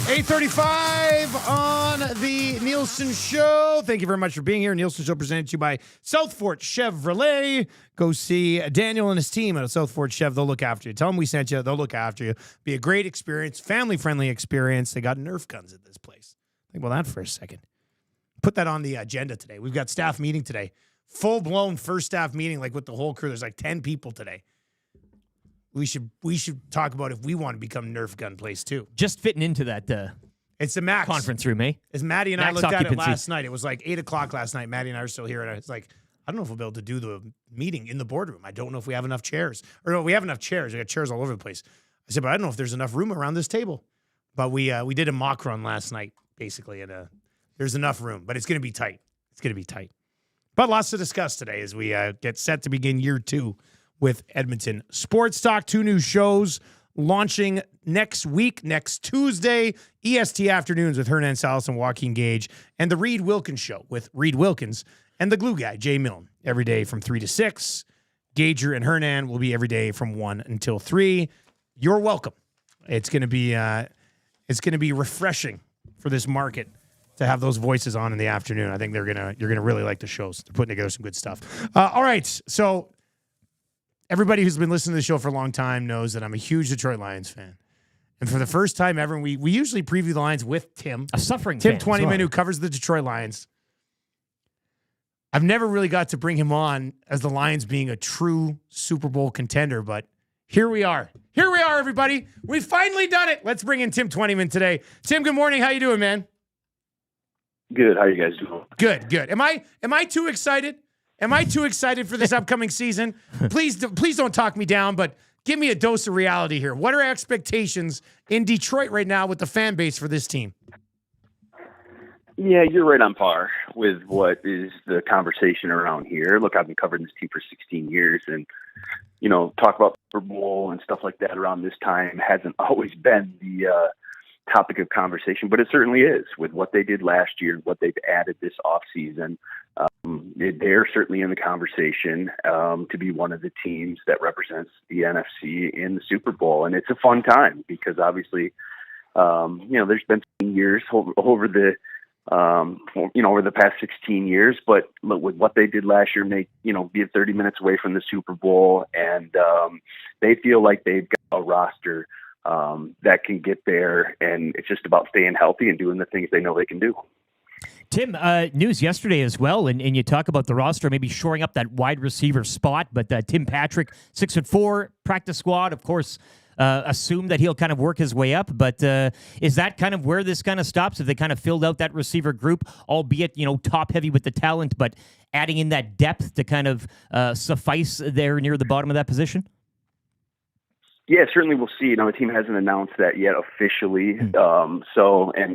8:35 on the Nielsen Show. Thank you very much for being here. Nielsen Show presented to you by Southfort Chevrolet. Go see Daniel and his team at Southfort Chev. They'll look after you. Tell them we sent you. They'll look after you. Be a great experience, family-friendly experience. They got Nerf guns at this place. Think about that for a second. Put that on the agenda today. We've got staff meeting today. Full-blown first staff meeting, like with the whole crew. There's like 10 people today. We should talk about if we want to become Nerf gun place too.
Just fitting into that
It's the Max
conference room, eh?
As Maddie and I
Max
looked at it
occupancy.
last night, it was like 8 o'clock last night. Maddie and I are still here, and it's like, I don't know if we'll be able to do the meeting in the boardroom. I don't know if we have enough chairs. Or no, we have enough chairs. We got chairs all over the place. I said, but I don't know if there's enough room around this table. But we did a mock run last night, basically, and there's enough room. But it's going to be tight. It's going to be tight. But lots to discuss today as we get set to begin year 2 with Edmonton Sports Talk. 2 new shows launching next week, next Tuesday, EST Afternoons with Hernan Salas and Joaquin Gage, and the Reed Wilkins Show with Reed Wilkins and the glue guy, Jay Milne, every day from 3 to 6. Gager and Hernan will be every day from 1 until 3. You're welcome. It's going to be refreshing for this market to have those voices on in the afternoon. I think you're gonna really like the shows. They're putting together some good stuff. All right, so everybody who's been listening to the show for a long time knows that I'm a huge Detroit Lions fan. And for the first time ever, we usually preview the Lions with Tim.
A suffering
Tim
fan.
Twentyman, who covers the Detroit Lions. I've never really got to bring him on as the Lions being a true Super Bowl contender, but here we are. Here we are, everybody. We've finally done it. Let's bring in Tim Twentyman today. Tim, good morning. How you doing, man?
Good. How you guys doing?
Good, good. Am I too excited? Am I too excited for this upcoming season? Please don't talk me down, but give me a dose of reality here. What are expectations in Detroit right now with the fan base for this team?
Yeah, you're right on par with what is the conversation around here. Look, I've been covering this team for 16 years, and talk about Super Bowl and stuff like that around this time hasn't always been the topic of conversation, but it certainly is with what they did last year, what they've added this offseason. They're certainly in the conversation to be one of the teams that represents the NFC in the Super Bowl. And it's a fun time because obviously, there's been some years over the past 16 years, but look, with what they did last year, be 30 minutes away from the Super Bowl. And they feel like they've got a roster that can get there, and it's just about staying healthy and doing the things they know they can do.
Tim, news yesterday as well, and you talk about the roster maybe shoring up that wide receiver spot, but Tim Patrick, 6'4", practice squad, of course, assume that he'll kind of work his way up, but is that kind of where this kind of stops? If they kind of filled out that receiver group, albeit, top heavy with the talent, but adding in that depth to kind of suffice there near the bottom of that position?
Yeah, certainly we'll see. The team hasn't announced that yet officially. And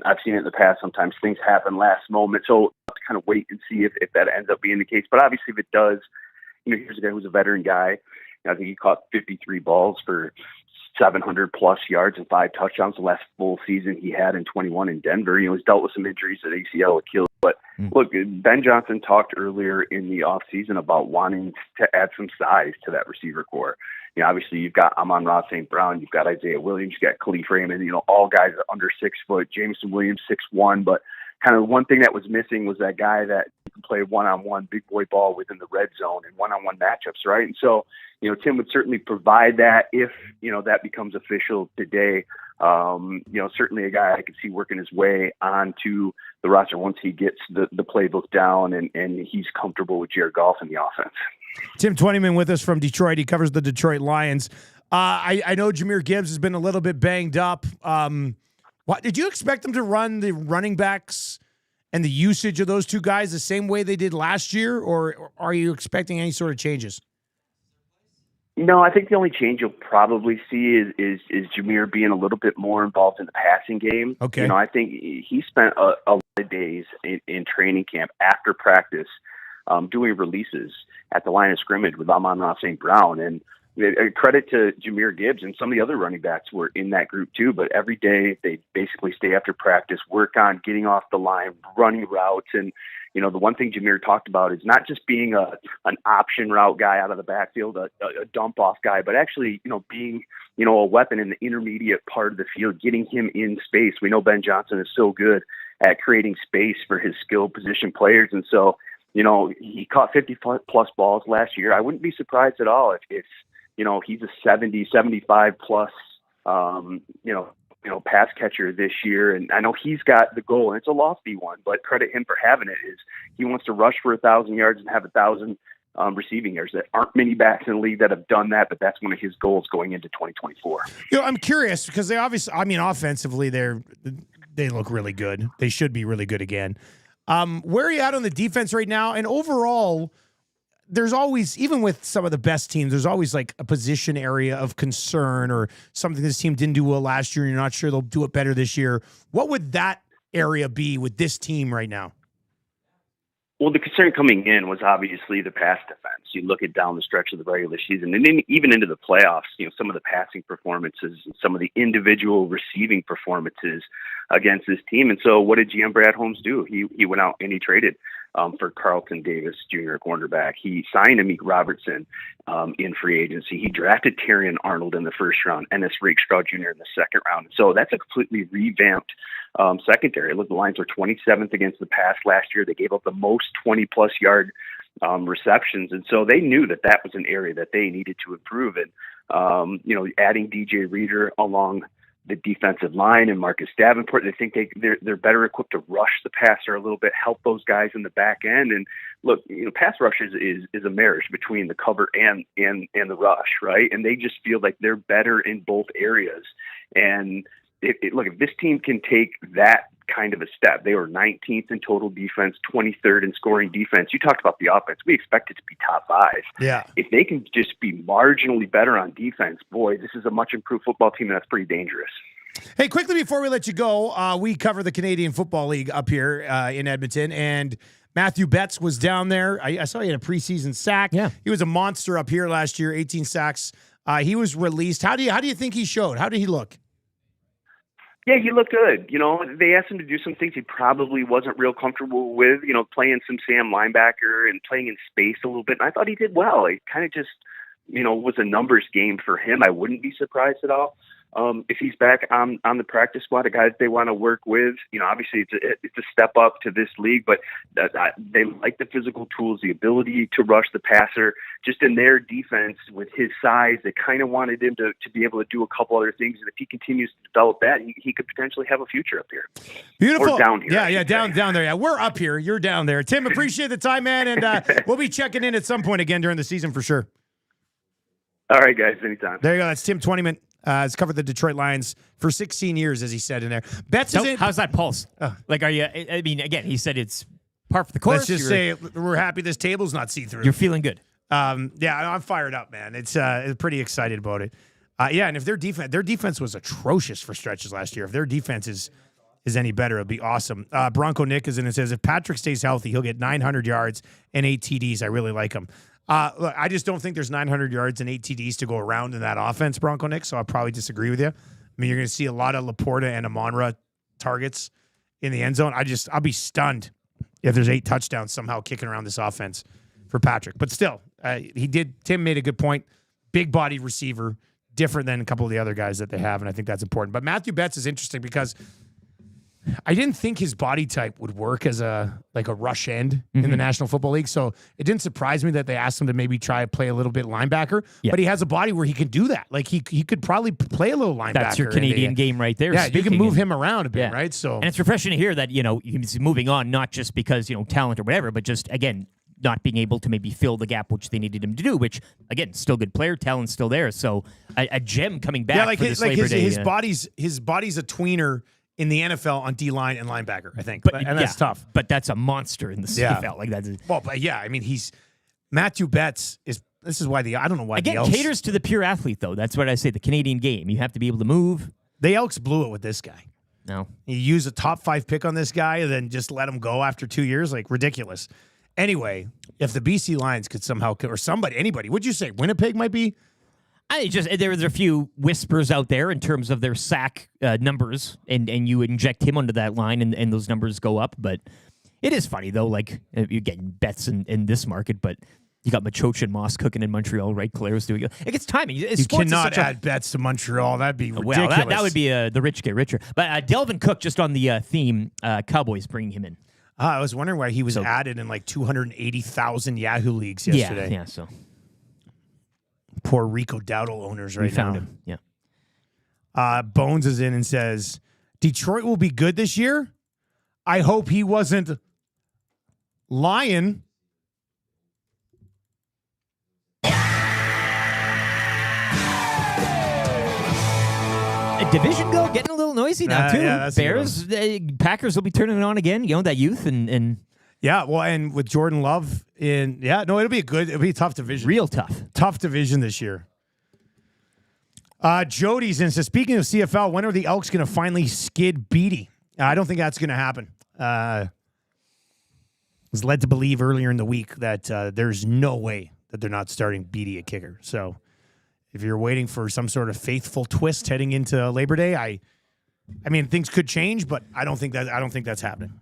I've seen it in the past. Sometimes things happen last moment. So we'll have to kind of wait and see if that ends up being the case. But obviously if it does, here's a guy who's a veteran guy. I think he caught 53 balls for 700 plus yards and 5 touchdowns the last full season he had in 21 in Denver. He's dealt with some injuries at ACL, Achilles. But look, Ben Johnson talked earlier in the offseason about wanting to add some size to that receiver core. Obviously you've got Amon-Ra St. Brown, you've got Isaiah Williams, you've got Khalif Raymond, all guys are under 6 foot, Jameson Williams 6'1", but kind of one thing that was missing was that guy that can play one-on-one big boy ball within the red zone and one-on-one matchups, right? And so, Tim would certainly provide that if, that becomes official today. Certainly a guy I could see working his way onto the roster once he gets the playbook down and he's comfortable with Jared Goff in the offense.
Tim Twentyman with us from Detroit. He covers the Detroit Lions. I know Jahmyr Gibbs has been a little bit banged up. What did you expect them to run the running backs and the usage of those two guys the same way they did last year, or are you expecting any sort of changes?
No, I think the only change you'll probably see is Jahmyr being a little bit more involved in the passing game.
Okay.
I think he spent a lot of days in training camp after practice doing releases at the line of scrimmage with Amon-Ra St. Brown. And credit to Jahmyr Gibbs and some of the other running backs were in that group too. But every day they basically stay after practice, work on getting off the line, running routes. And, the one thing Jahmyr talked about is not just being an option route guy out of the backfield, a dump off guy, but actually, being, a weapon in the intermediate part of the field, getting him in space. We know Ben Johnson is so good at creating space for his skilled position players. And so, he caught 50 plus balls last year. I wouldn't be surprised at all if he's a 70, 75 plus, pass catcher this year. And I know he's got the goal, and it's a lofty one, but credit him for having it. Is he wants to rush for 1,000 yards and have 1,000 receiving yards. There aren't many backs in the league that have done that, but that's one of his goals going into 2024.
I'm curious because they obviously, offensively, they they look really good. They should be really good again. Where are you at on the defense right now? And overall, there's always, even with some of the best teams, there's always like a position area of concern or something this team didn't do well last year and you're not sure they'll do it better this year. What would that area be with this team right now?
Well, the concern coming in was obviously the pass defense. You look at down the stretch of the regular season and then even into the playoffs, some of the passing performances, some of the individual receiving performances against this team. And so what did GM Brad Holmes do? He went out and he traded for Carlton Davis Jr., cornerback. He signed Amik Robertson in free agency. He drafted Terrion Arnold in the first round, Ennis Rakestraw Jr. in the second round. So that's a completely revamped secondary. Look, the Lions were 27th against the pass last year. They gave up the most 20-plus yard receptions. And so they knew that that was an area that they needed to improve in. Adding DJ Reader along the defensive line and Marcus Davenport, they think they're better equipped to rush the passer a little bit, help those guys in the back end. And look, pass rush is a marriage between the cover and the rush, right? And they just feel like they're better in both areas. And look, if this team can take that kind of a step, they were 19th in total defense, 23rd in scoring defense. You talked about the offense. We expect it to be top 5.
Yeah.
If they can just be marginally better on defense, boy, this is a much improved football team, and that's pretty dangerous.
Hey, quickly before we let you go, we cover the Canadian Football League up here in Edmonton, and Matthew Betts was down there. I saw he had a preseason sack.
Yeah.
He was a monster up here last year, 18 sacks. He was released. How do you think he showed? How did he look?
Yeah, he looked good. They asked him to do some things he probably wasn't real comfortable with, playing some Sam linebacker and playing in space a little bit. And I thought he did well. It kind of just, was a numbers game for him. I wouldn't be surprised at all. If he's back on the practice squad, a guy that they want to work with, obviously it's a step up to this league, but they like the physical tools, the ability to rush the passer. Just in their defense with his size, they kind of wanted him to be able to do a couple other things. And if he continues to develop that, he could potentially have a future up here.
Beautiful.
Or down here.
Yeah, down there. Yeah, we're up here. You're down there. Tim, appreciate the time, man, and we'll be checking in at some point again during the season for sure.
All right, guys, anytime.
There you go. That's Tim Twentyman. Has covered the Detroit Lions for 16 years, as he said in there. Betts is in.
How's that pulse? Are you? I mean, again, he said it's par for the course.
Let's just say we're happy this table's not see-through.
You're feeling good.
Yeah, I'm fired up, man. It's pretty excited about it. And if their defense was atrocious for stretches last year. If their defense is any better, it'll be awesome. Bronco Nick is in and says if Patrick stays healthy, he'll get 900 yards and 8 TDs. I really like him. Look, I just don't think there's 900 yards and 8 TDs to go around in that offense, Bronco Nick, so I'll probably disagree with you. I mean, you're going to see a lot of Laporta and Amonra targets in the end zone. I'll be stunned if there's 8 touchdowns somehow kicking around this offense for Patrick. But still, Tim made a good point. Big body receiver, different than a couple of the other guys that they have, and I think that's important. But Matthew Betts is interesting because I didn't think his body type would work as a rush end in the National Football League. So it didn't surprise me that they asked him to maybe try to play a little bit linebacker. Yeah. But he has a body where he can do that. Like he could probably play a little linebacker.
That's your Canadian game right there.
Yeah, you can move him around a bit, right? So
and it's refreshing to hear that he's moving on, not just because talent or whatever, but just again not being able to maybe fill the gap which they needed him to do. Which again, still good player, talent's still there. So a gem coming back.
Yeah, his body's a tweener in the NFL on D-line and linebacker, I think. And that's tough.
But that's a monster in the CFL. Like that's
I mean, Matthew Betts is. This is why I don't know why
again
the Elks
caters to the pure athlete though. That's what I say. The Canadian game, you have to be able to move.
The Elks blew it with this guy.
No,
you use a top 5 pick on this guy and then just let him go after 2 years, like ridiculous. Anyway, if the BC Lions could somehow, or anybody, would you say Winnipeg might be?
There's a few whispers out there in terms of their sack numbers, and you inject him onto that line, and those numbers go up. But it is funny though, like you're getting bets in this market, but you got Machocha and Moss cooking in Montreal, right? Claire's doing it. It's timing.
You cannot add bets to Montreal. That'd be ridiculous.
Well, that would be the rich get richer. But Delvin Cook, just on the theme, Cowboys bringing him in.
I was wondering why he was added in like 280,000 Yahoo leagues yesterday.
Yeah. So.
Poor Rico Dowdle owners right now.
We found him, yeah.
Bones is in and says, Detroit will be good this year? I hope he wasn't lying.
A division go? Getting a little noisy. noisy now too.
Yeah, that's a good
Bears, Packers will be turning it on again. You know, that youth and
yeah, well, and with Jordan Love it'll be a tough division.
Real tough.
Tough division this year. Jody's in says, speaking of CFL, when are the Elks going to finally skid Beatty? I don't think that's going to happen. Was led to believe earlier in the week that there's no way that they're not starting Beatty at kicker. So if you're waiting for some sort of faithful twist heading into Labor Day, I mean, things could change, but I don't think that's happening.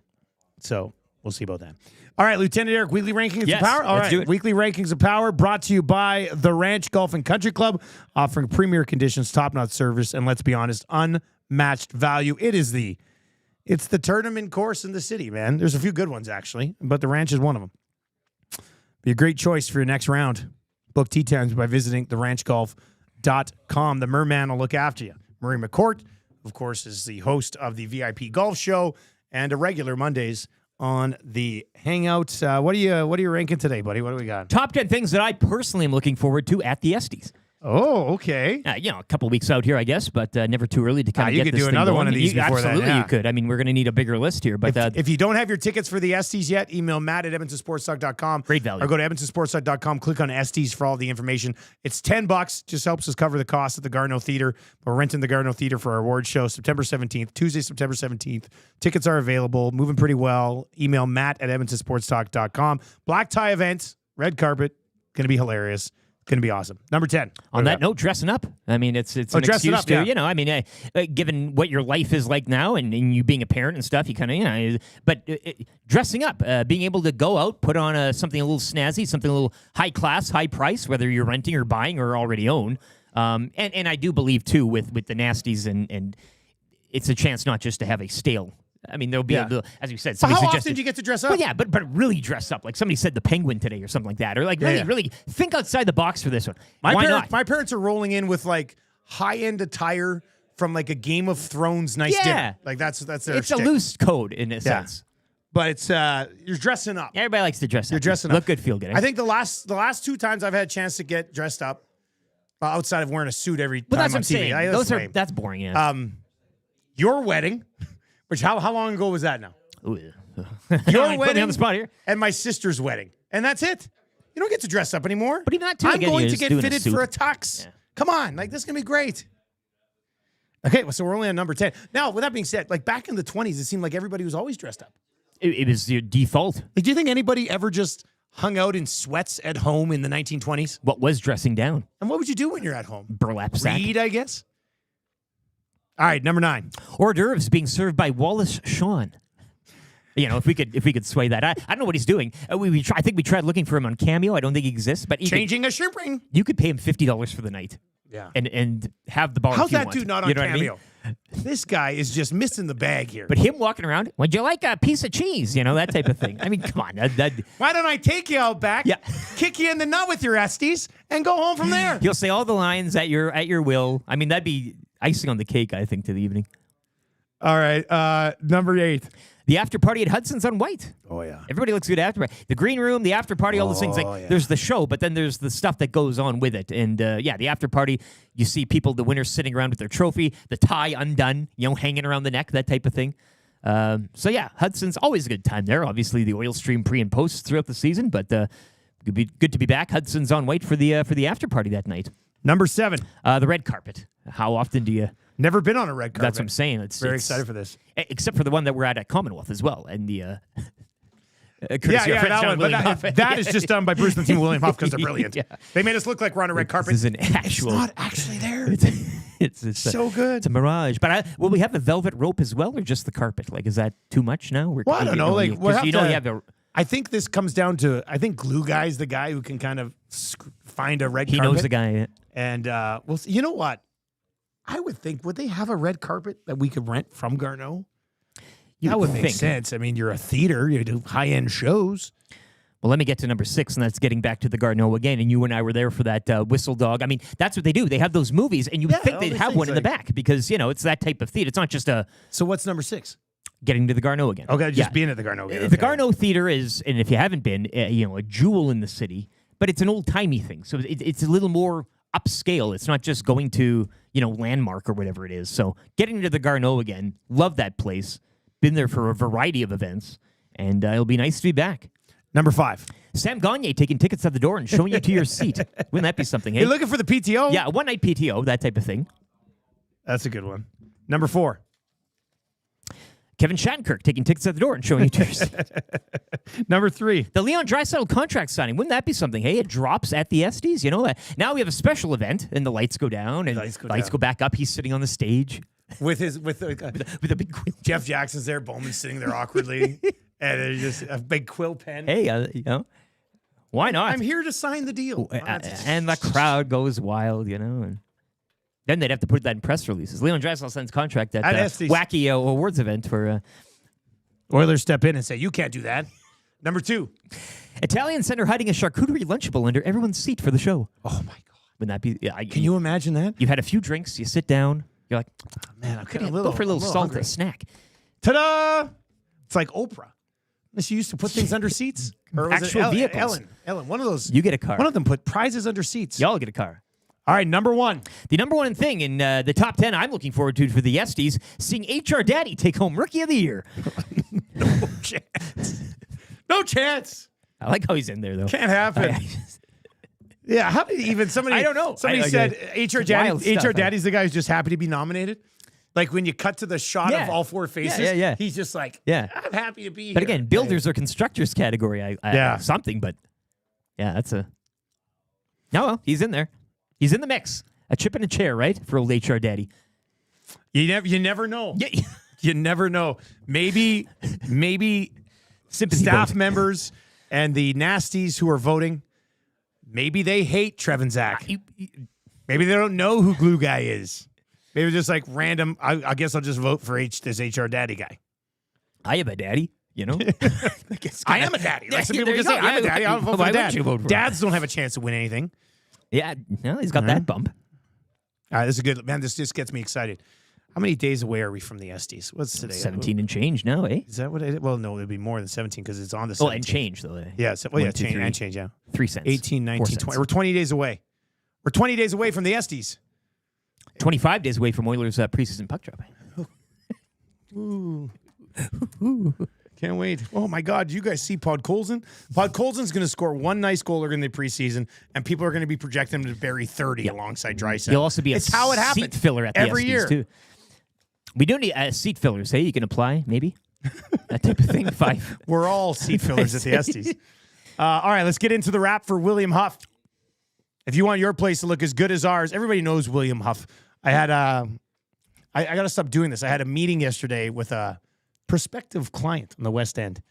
So we'll see about that. All right, Lieutenant Eric, weekly rankings of power. All right, weekly rankings of power brought to you by the Ranch Golf and Country Club, offering premier conditions, top-notch service, and let's be honest, unmatched value. It's the tournament course in the city, man. There's a few good ones actually, but the Ranch is one of them. Be a great choice for your next round. Book tee times by visiting theranchgolf.com. The Merman will look after you. Murray McCourt, of course, is the host of the VIP Golf Show and a regular Mondays on the Hangout. What are you ranking today, buddy? What do we got?
Top 10 things that I personally am looking forward to at the ESTYs.
Oh, okay.
A couple weeks out here, I guess, but never too early to kind of get this thing
You could do another
going.
one of these before that.
Absolutely, you could. I mean, we're going to need a bigger list here. But
if you don't have your tickets for the ESTYs yet, email Matt@EdmontonSportsTalk.com.
Great value.
Or go to EdmontonSportsTalk.com, click on ESTYs for all the information. It's $10, just helps us cover the cost of the Garneau Theater. We're renting the Garneau Theater for our award show September 17th, Tuesday, September 17th. Tickets are available, moving pretty well. Email Matt@EdmontonSportsTalk.com. Black tie event, red carpet, going to be hilarious. Going to be awesome. Number 10.
On that note, dressing up. I mean, it's an excuse to,
yeah.
I mean, given what your life is like now and you being a parent and stuff, you kind of, but dressing up, being able to go out, put on something a little snazzy, something a little high class, high price, whether you're renting or buying or already own. And I do believe, too, with the nasties, and it's a chance not just to have a stale. I mean, there'll be, as you said, somebody
how
suggested,
often do you get to dress up?
Well, yeah, but really dress up. Like somebody said the Penguin today or something like that. Or like really think outside the box for this one. Why not?
My parents are rolling in with like high-end attire from like a Game of Thrones dinner. Like that's their
It's
shtick.
a loose code in a sense.
But it's you're dressing up.
Everybody likes to dress up.
You're dressing up.
Look good, feel good.
I think the last two times I've had a chance to get dressed up, outside of wearing a suit every time
that's
on
what I'm
TV.
saying. That's boring. Yeah.
Your wedding, which how long ago was that now?
Ooh,
Your
wedding on the spot here,
and my sister's wedding, and that's it. You don't get to dress up anymore.
But even that too.
I'm
again,
going
you're
to
just
get
doing
fitted for a tux. Yeah. Come on, like this is gonna be great. Okay, well, so we're only on number 10. Now, with that being said, like back in the 20s, it seemed like everybody was always dressed up.
It was your default.
Like, do you think anybody ever just hung out in sweats at home in the 1920s?
What was dressing down?
And what would you do when you're at home?
Burlap sack.
Read, I guess. All right, number 9.
Hors d'oeuvres being served by Wallace Shawn. You know, if we could sway that, I don't know what he's doing. I think we tried looking for him on Cameo. I don't think he exists, but
changing a shrimp ring.
You could pay him $50 for the night.
Yeah,
and have the bar.
How's
if you
that
want.
dude not on Cameo?
What I mean?
This guy is just missing the bag here.
But him walking around, would you like a piece of cheese? You know, that type of thing. I mean, come on.
Why don't I take you out back?
Yeah.
Kick you in the nut with your ESTYs and go home from there.
He'll say all the lines at your will. I mean, that'd be icing on the cake, I think, to the evening.
All right, number 8.
The after party at Hudson's on White.
Oh, yeah.
Everybody looks good after. The green room, the after party, all those things. Like, there's the show, but then there's the stuff that goes on with it. And, the after party, you see people, the winners sitting around with their trophy, the tie undone, hanging around the neck, that type of thing. Hudson's always a good time there. Obviously, the oil stream pre and post throughout the season, but it'd be good to be back. Hudson's on White for the after party that night.
Number 7.
The red carpet. How often do you...
Never been on a red carpet.
That's what I'm saying. It's
excited for this.
Except for the one that we're at Commonwealth as well. And the...
that one. But that is just done by Bruce and the team William Huff because they're brilliant. Yeah. They made us look like we're on a red carpet.
This is an actual...
It's not actually there.
It's
so good.
It's a mirage. But will we have the velvet rope as well or just the carpet? Like, is that too much now?
I don't know. Like,
you have a...
I think this comes down to, I think Glue Guy's the guy who can kind of find a red carpet.
He knows the guy. Yeah.
And well, you know what? I would think, would they have a red carpet that we could rent from Garneau? That would make sense. I mean, you're a theater. You do high-end shows.
Well, let me get to number 6, and that's getting back to the Garneau again. And you and I were there for that Whistle Dog. I mean, that's what they do. They have those movies, and you would think they'd have one in the back because, it's that type of theater. It's not just a...
So what's number 6?
Getting to the Garneau again.
Okay, just being at the Garneau again.
The Garneau Theater is, and if you haven't been, a jewel in the city, but it's an old-timey thing. So it's a little more upscale. It's not just going to, Landmark or whatever it is. So getting to the Garneau again, love that place. Been there for a variety of events, and it'll be nice to be back.
Number 5.
Sam Gagne taking tickets at the door and showing you to your seat. Wouldn't that be something? Hey?
You're looking for the PTO?
Yeah, one night PTO, that type of thing.
That's a good one. Number 4.
Kevin Shattenkirk taking tickets at the door and showing you to your seat.
Number 3.
The Leon Draisaitl contract signing. Wouldn't that be something? Hey, it drops at the ESTYs. Now we have a special event, and the lights go down, and lights go back up. He's sitting on the stage.
With a big quill. Jeff Jackson's there, Bowman's sitting there awkwardly, and there's just a big quill pen.
Hey, why not?
I'm here to sign the deal.
And the crowd goes wild, and then they'd have to put that in press releases. Leon Draisaitl signs contract at
ESTYs.
wacky awards event for
Oilers step in and say, you can't do that. Number 2.
Italian center hiding a charcuterie Lunchable under everyone's seat for the show.
Oh my God.
Wouldn't that be?
Can you imagine that?
You've had a few drinks, you sit down, you're like,
oh, man, I'm
go for a little salty snack.
Ta-da! It's like Oprah. She used to put things under seats. Or was
Actual
it
vehicles.
Ellen, one of those.
You get a car.
One of them put prizes under seats.
Y'all get a car.
All right, number 1.
The number 1 thing in the top 10 I'm looking forward to for the ESTYs, seeing HR Daddy take home Rookie of the Year.
No chance. No chance.
I like how he's in there, though.
Can't happen. Yeah, how did even somebody?
I don't know.
Somebody said HR Daddy's the guy who's just happy to be nominated. Like when you cut to the shot of all 4 faces, he's just like, I'm happy to be here.
But again, builders or constructors category, something. But yeah, that's a. No, well, he's in there. He's in the mix. A chip in a chair, right, for old HR Daddy.
You never know.
Yeah.
You never know. Maybe
sympathy
staff
vote.
members and the nasties who are voting, maybe they hate Trev and Zach. Maybe they don't know who Glue Guy is. Maybe just like random. I guess I'll just vote for this HR Daddy guy.
I am a daddy,
I am a daddy. Like some people can say, I'm a daddy. I'll vote for dad. Dads don't have a chance to win anything.
Yeah, no, he's got that bump.
All right, this is good. Man, this just gets me excited. How many days away are we from the ESTYs? What's today?
17 and change now, eh?
Is that what it is? Well, no, it'd be more than 17 because it's on the 17th.
Oh, and change, though.
Yeah, change, yeah.
3 cents.
18, 19, 20. We're 20 days away. We're 20 days away from the ESTYs.
25 days away from Oilers' preseason puck drop.
Ooh. Can't wait. Oh, my God. Do you guys see Podkolzin? Podkolzin's going to score one nice goal in the preseason, and people are going to be projecting him to bury 30 alongside Draisaitl.
You'll also be
it's how it
seat filler at the
every
ESTYs,
year.
Too. We do need seat fillers. Hey, you can apply, maybe? That type of thing. 5.
We're all seat fillers at the ESTYs. All right, let's get into the wrap for William Huff. If you want your place to look as good as ours, everybody knows William Huff. I had I got to stop doing this. I had a meeting yesterday with a prospective client on the West End,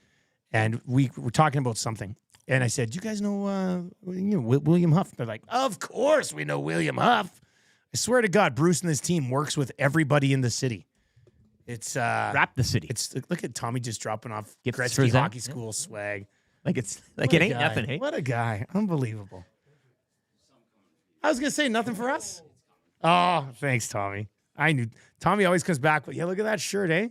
and we were talking about something. And I said, "You guys know William Huff?" They're like, "Of course we know William Huff." I swear to God, Bruce and his team works with everybody in the city. It's
wrap the city.
It's look at Tommy just dropping off
Gifts
Gretzky
for
hockey school swag.
Like it's like it ain't
guy.
nothing. Hey,
what a guy! Unbelievable. I was gonna say nothing for us. Oh, thanks, Tommy. I knew Tommy always comes back, but yeah, look at that shirt, eh?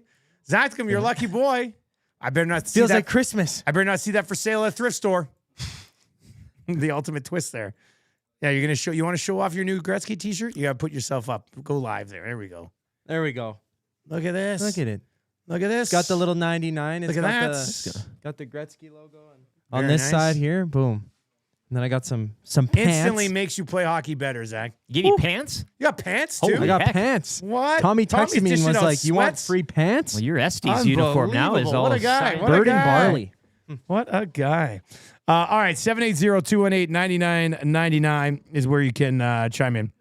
Zach's gonna be your lucky boy. I better not see
Feels
that.
like Christmas.
I better not see that for sale at a thrift store. The ultimate twist there. Yeah, you're gonna show. You want to show off your new Gretzky T-shirt? You gotta put yourself up. Go live there. There we go.
There we go.
Look at this.
Look at it.
Look at this.
It's got the little 99. It's
Look at
got
that.
Got the Gretzky logo on
Very
this
nice.
side here. Boom. And then I got some pants.
Instantly makes you play hockey better, Zach.
You give me pants?
You got pants too?
I got pants.
What?
Tommy texted
Tommy's
me and
dishing
was
out
like, "You want
sweats?
free pants?"
Well, your ESTYs uniform now is
Unbelievable.
all
What a guy.
signed.
What a
Bird and
guy.
barley.
What a guy. All right, 780-218-9999 is where you can chime in.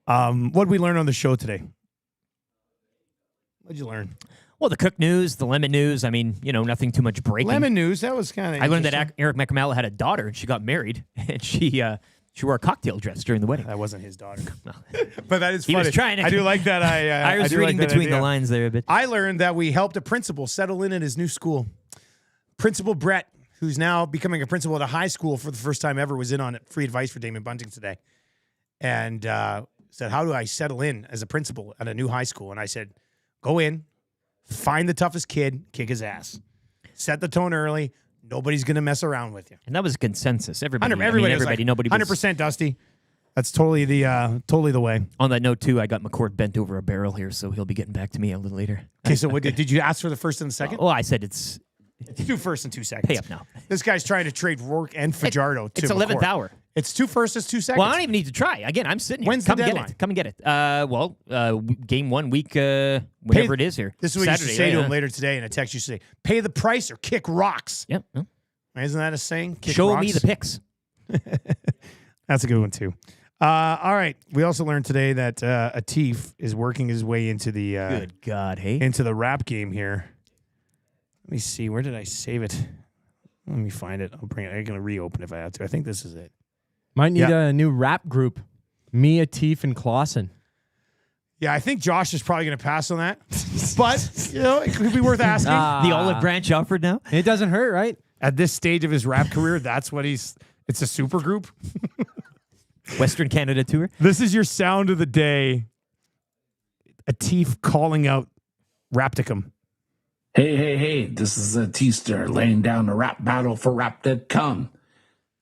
What did we learn on the show today? What did you learn?
Well, the Cook news, the Lemon news. I mean, nothing too much breaking.
Lemon news, that was kind of
I learned that Eric Macramalla had a daughter, and she got married, and she wore a cocktail dress during the wedding.
That wasn't his daughter. But that is
He
funny.
was trying to-
I do like that.
I was
do
reading
like that
between
idea.
the lines there a bit.
I learned that we helped a principal settle in at his new school. Principal Brett, who's now becoming a principal at a high school for the first time ever, was in on free advice for Damon Bunting today. And said, how do I settle in as a principal at a new high school? And I said, go in, find the toughest kid, kick his ass. Set the tone early. Nobody's going to mess around with you.
And that was a consensus. Everybody,
Everybody was like,
nobody was.
100% Dusty. That's totally the way.
On that note, too, I got McCord bent over a barrel here, so he'll be getting back to me a little later.
Okay, so what did you ask for the first and the second?
Oh, I said it's
2 firsts and 2 seconds.
Pay up now.
This guy's trying to trade Rourke and Fajardo.
It's 11th hour.
It's 2 firsts and 2 seconds.
Well, I don't even need to try. Again, I'm sitting here.
When's the
Come
deadline?
Get it. Come and get it. Game 1 week, whatever it is here.
This is what
Saturday,
you should say to
right?
him later today in a text. You should say, pay the price or kick rocks.
Yep.
Isn't that a saying? Kick
Show
rocks?
me the picks.
That's a good one, too. All right. We also learned today that Atif is working his way into the
Good God, hey?
into the rap game here. Let me see. Where did I save it? Let me find it. I'll bring it. I'm going to reopen if I have to. I think this is it.
Might need a new rap group. Me, Atif, and Clausen.
Yeah, I think Josh is probably going to pass on that. But, it could be worth asking.
The olive branch offered now?
It doesn't hurt, right?
At this stage of his rap career, that's what it's a super group.
Western Canada tour.
This is your sound of the day. Atif calling out Rapticum.
Hey, this is a T-Star laying down a rap battle for rap to come.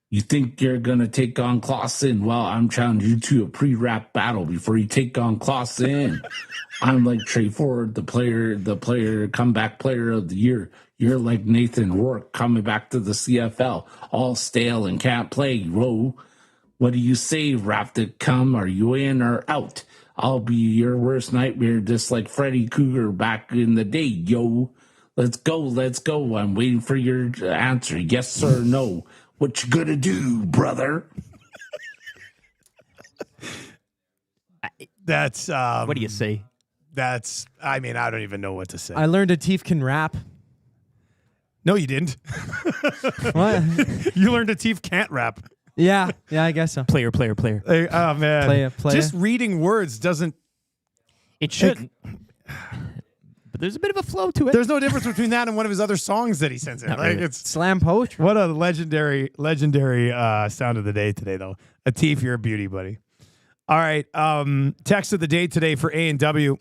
You think you're going to take on Clausen? Well, I'm challenging you to a pre-rap battle before you take on Clausen. I'm like Trey Ford, the player, comeback player of the year. You're like Nathan Rourke coming back to the CFL, all stale and can't play. Whoa. What do you say, rap to come? Are you in or out? I'll be your worst nightmare, just like Freddy Cougar back in the day, yo. Let's go. I'm waiting for your answer. Yes or no. What you gonna do, brother?
That's
what do you say?
I don't even know what to say.
I learned Atif can rap.
No, you didn't.
What?
You learned Atif can't rap.
Yeah, I guess so.
Player.
Hey, oh, man.
Player.
Just reading words doesn't...
It shouldn't. But there's a bit of a flow to it.
There's no difference between that and one of his other songs that he sends in.
Not
Like
really.
it's
Slam poetry.
What a legendary sound of the day today, though. Atif, you're a beauty, buddy. All right. Text of the day today for A&W.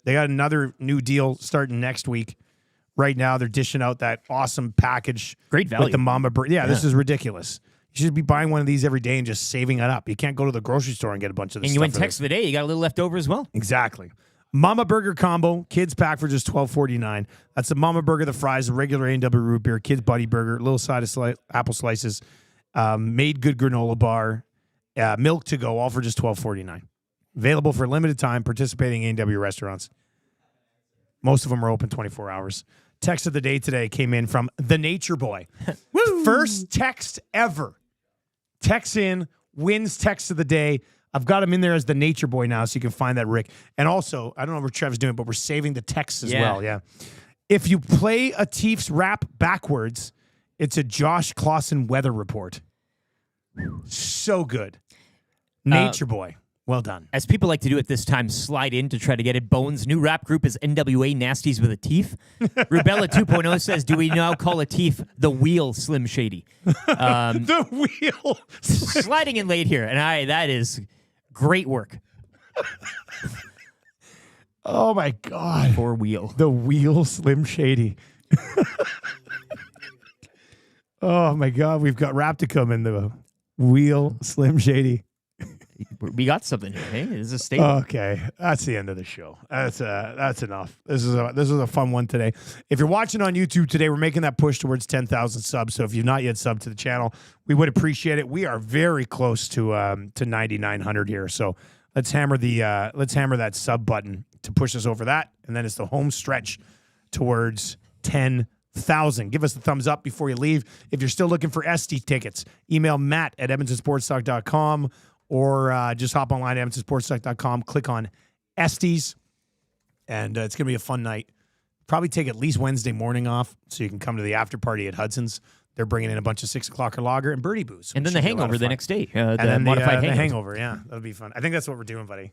They got another new deal starting next week. Right now, they're dishing out that awesome package.
Great value.
With the Mama Burger. Yeah, this is ridiculous. You should be buying one of these every day and just saving it up. You can't go to the grocery store and get a bunch of this
And you
stuff
win
for
text of the day, you got a little left over as well.
Exactly. Mama Burger combo, kids pack for just $12.49. That's the Mama Burger, the fries, the regular A&W root beer, kids buddy burger, little side of apple slices, made good granola bar, milk to go, all for just $12.49. Available for a limited time, participating A&W restaurants. Most of them are open 24 hours. Text of the day today came in from the Nature Boy. First text ever. Text in, wins text of the day. I've got him in there as the Nature Boy now, so you can find that, Rick. And also, I don't know what Trev's doing, but we're saving the texts as well. Yeah. If you play Atif's rap backwards, it's a Josh Clausen weather report. So good. Nature Boy. Well done.
As people like to do at this time, slide in to try to get it. Bones' new rap group is NWA Nasties with Atif. Rubella 2.0 says, do we now call Atif the Wheel Slim Shady?
The Wheel.
Sliding in late here, and that is great work.
Oh, my God.
For Wheel.
The Wheel Slim Shady. Oh, my God. We've got Rapticum in the Wheel Slim Shady.
We got something here. Hey, this is a statement.
Okay, that's the end of the show. That's enough. This is a fun one today. If you're watching on YouTube today, we're making that push towards 10,000 subs. So if you've not yet subbed to the channel, we would appreciate it. We are very close to 9,900 here. So let's hammer that sub button to push us over that, and then it's the home stretch towards 10,000. Give us the thumbs up before you leave. If you're still looking for ESTY tickets, email matt@edmontonsportstalk.com. Or just hop online at edmontonsportstalk.com, click on ESTYs, and it's going to be a fun night. Probably take at least Wednesday morning off so you can come to the after party at Hudson's. They're bringing in a bunch of 6 o'clock lager and birdie booze.
And then the hangover the next day.
And then the hangover, yeah. That'll be fun. I think that's what we're doing, buddy.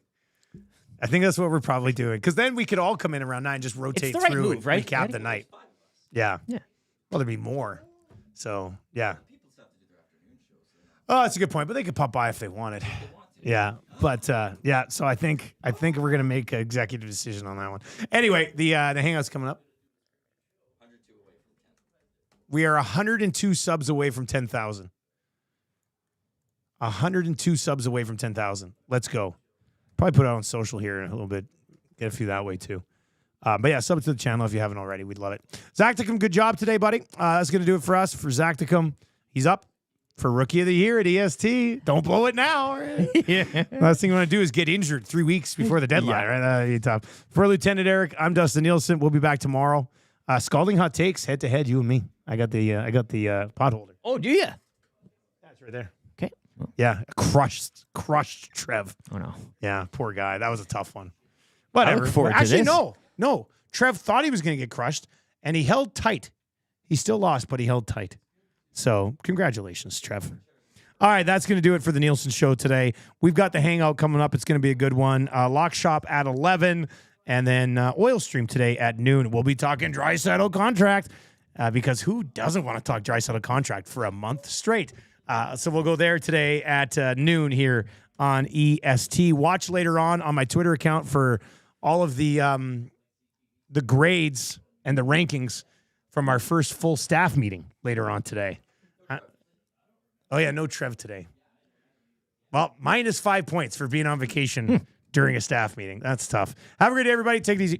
I think that's what we're probably doing. Because then we could all come in around 9 and just rotate
it's the
through
right move,
and
right?
recap the night. Yeah.
Yeah.
Well, there'd be more. So, yeah. Oh, that's a good point, but they could pop by if they wanted. Yeah, but so I think we're gonna make an executive decision on that one. Anyway, the hangout's coming up. We are 102 subs away from 10,000. 102 subs away from 10,000. Let's go. Probably put it on social here in a little bit. Get a few that way too. But yeah, sub to the channel if you haven't already. We'd love it. Zacticum, good job today, buddy. That's going to do it for us. For Zacticum, he's up for Rookie of the Year at EST. Don't blow it now. Yeah. Last thing you want to do is get injured 3 weeks before the deadline, right? That'd be tough. For Lieutenant Eric, I'm Dustin Nielson. We'll be back tomorrow. Scalding hot takes, head to head, you and me. I got the pot holder.
Oh, do you?
That's right there.
Okay.
Yeah, crushed Trev.
Oh no.
Yeah, poor guy. That was a tough one. Whatever.
I look forward to
Actually,
this.
no. Trev thought he was going to get crushed, and he held tight. He still lost, but he held tight. So, congratulations, Trev. All right, that's going to do it for the Nielsen Show today. We've got the Hangout coming up. It's going to be a good one. Lock Shop at 11, and then Oil Stream today at noon. We'll be talking dry settle contract because who doesn't want to talk dry settle contract for a month straight? So we'll go there today at noon here on EST. Watch later on my Twitter account for all of the grades and the rankings from our first full staff meeting later on today. Oh, yeah, no Trev today. Well, minus 5 points for being on vacation during a staff meeting. That's tough. Have a great day, everybody. Take it easy.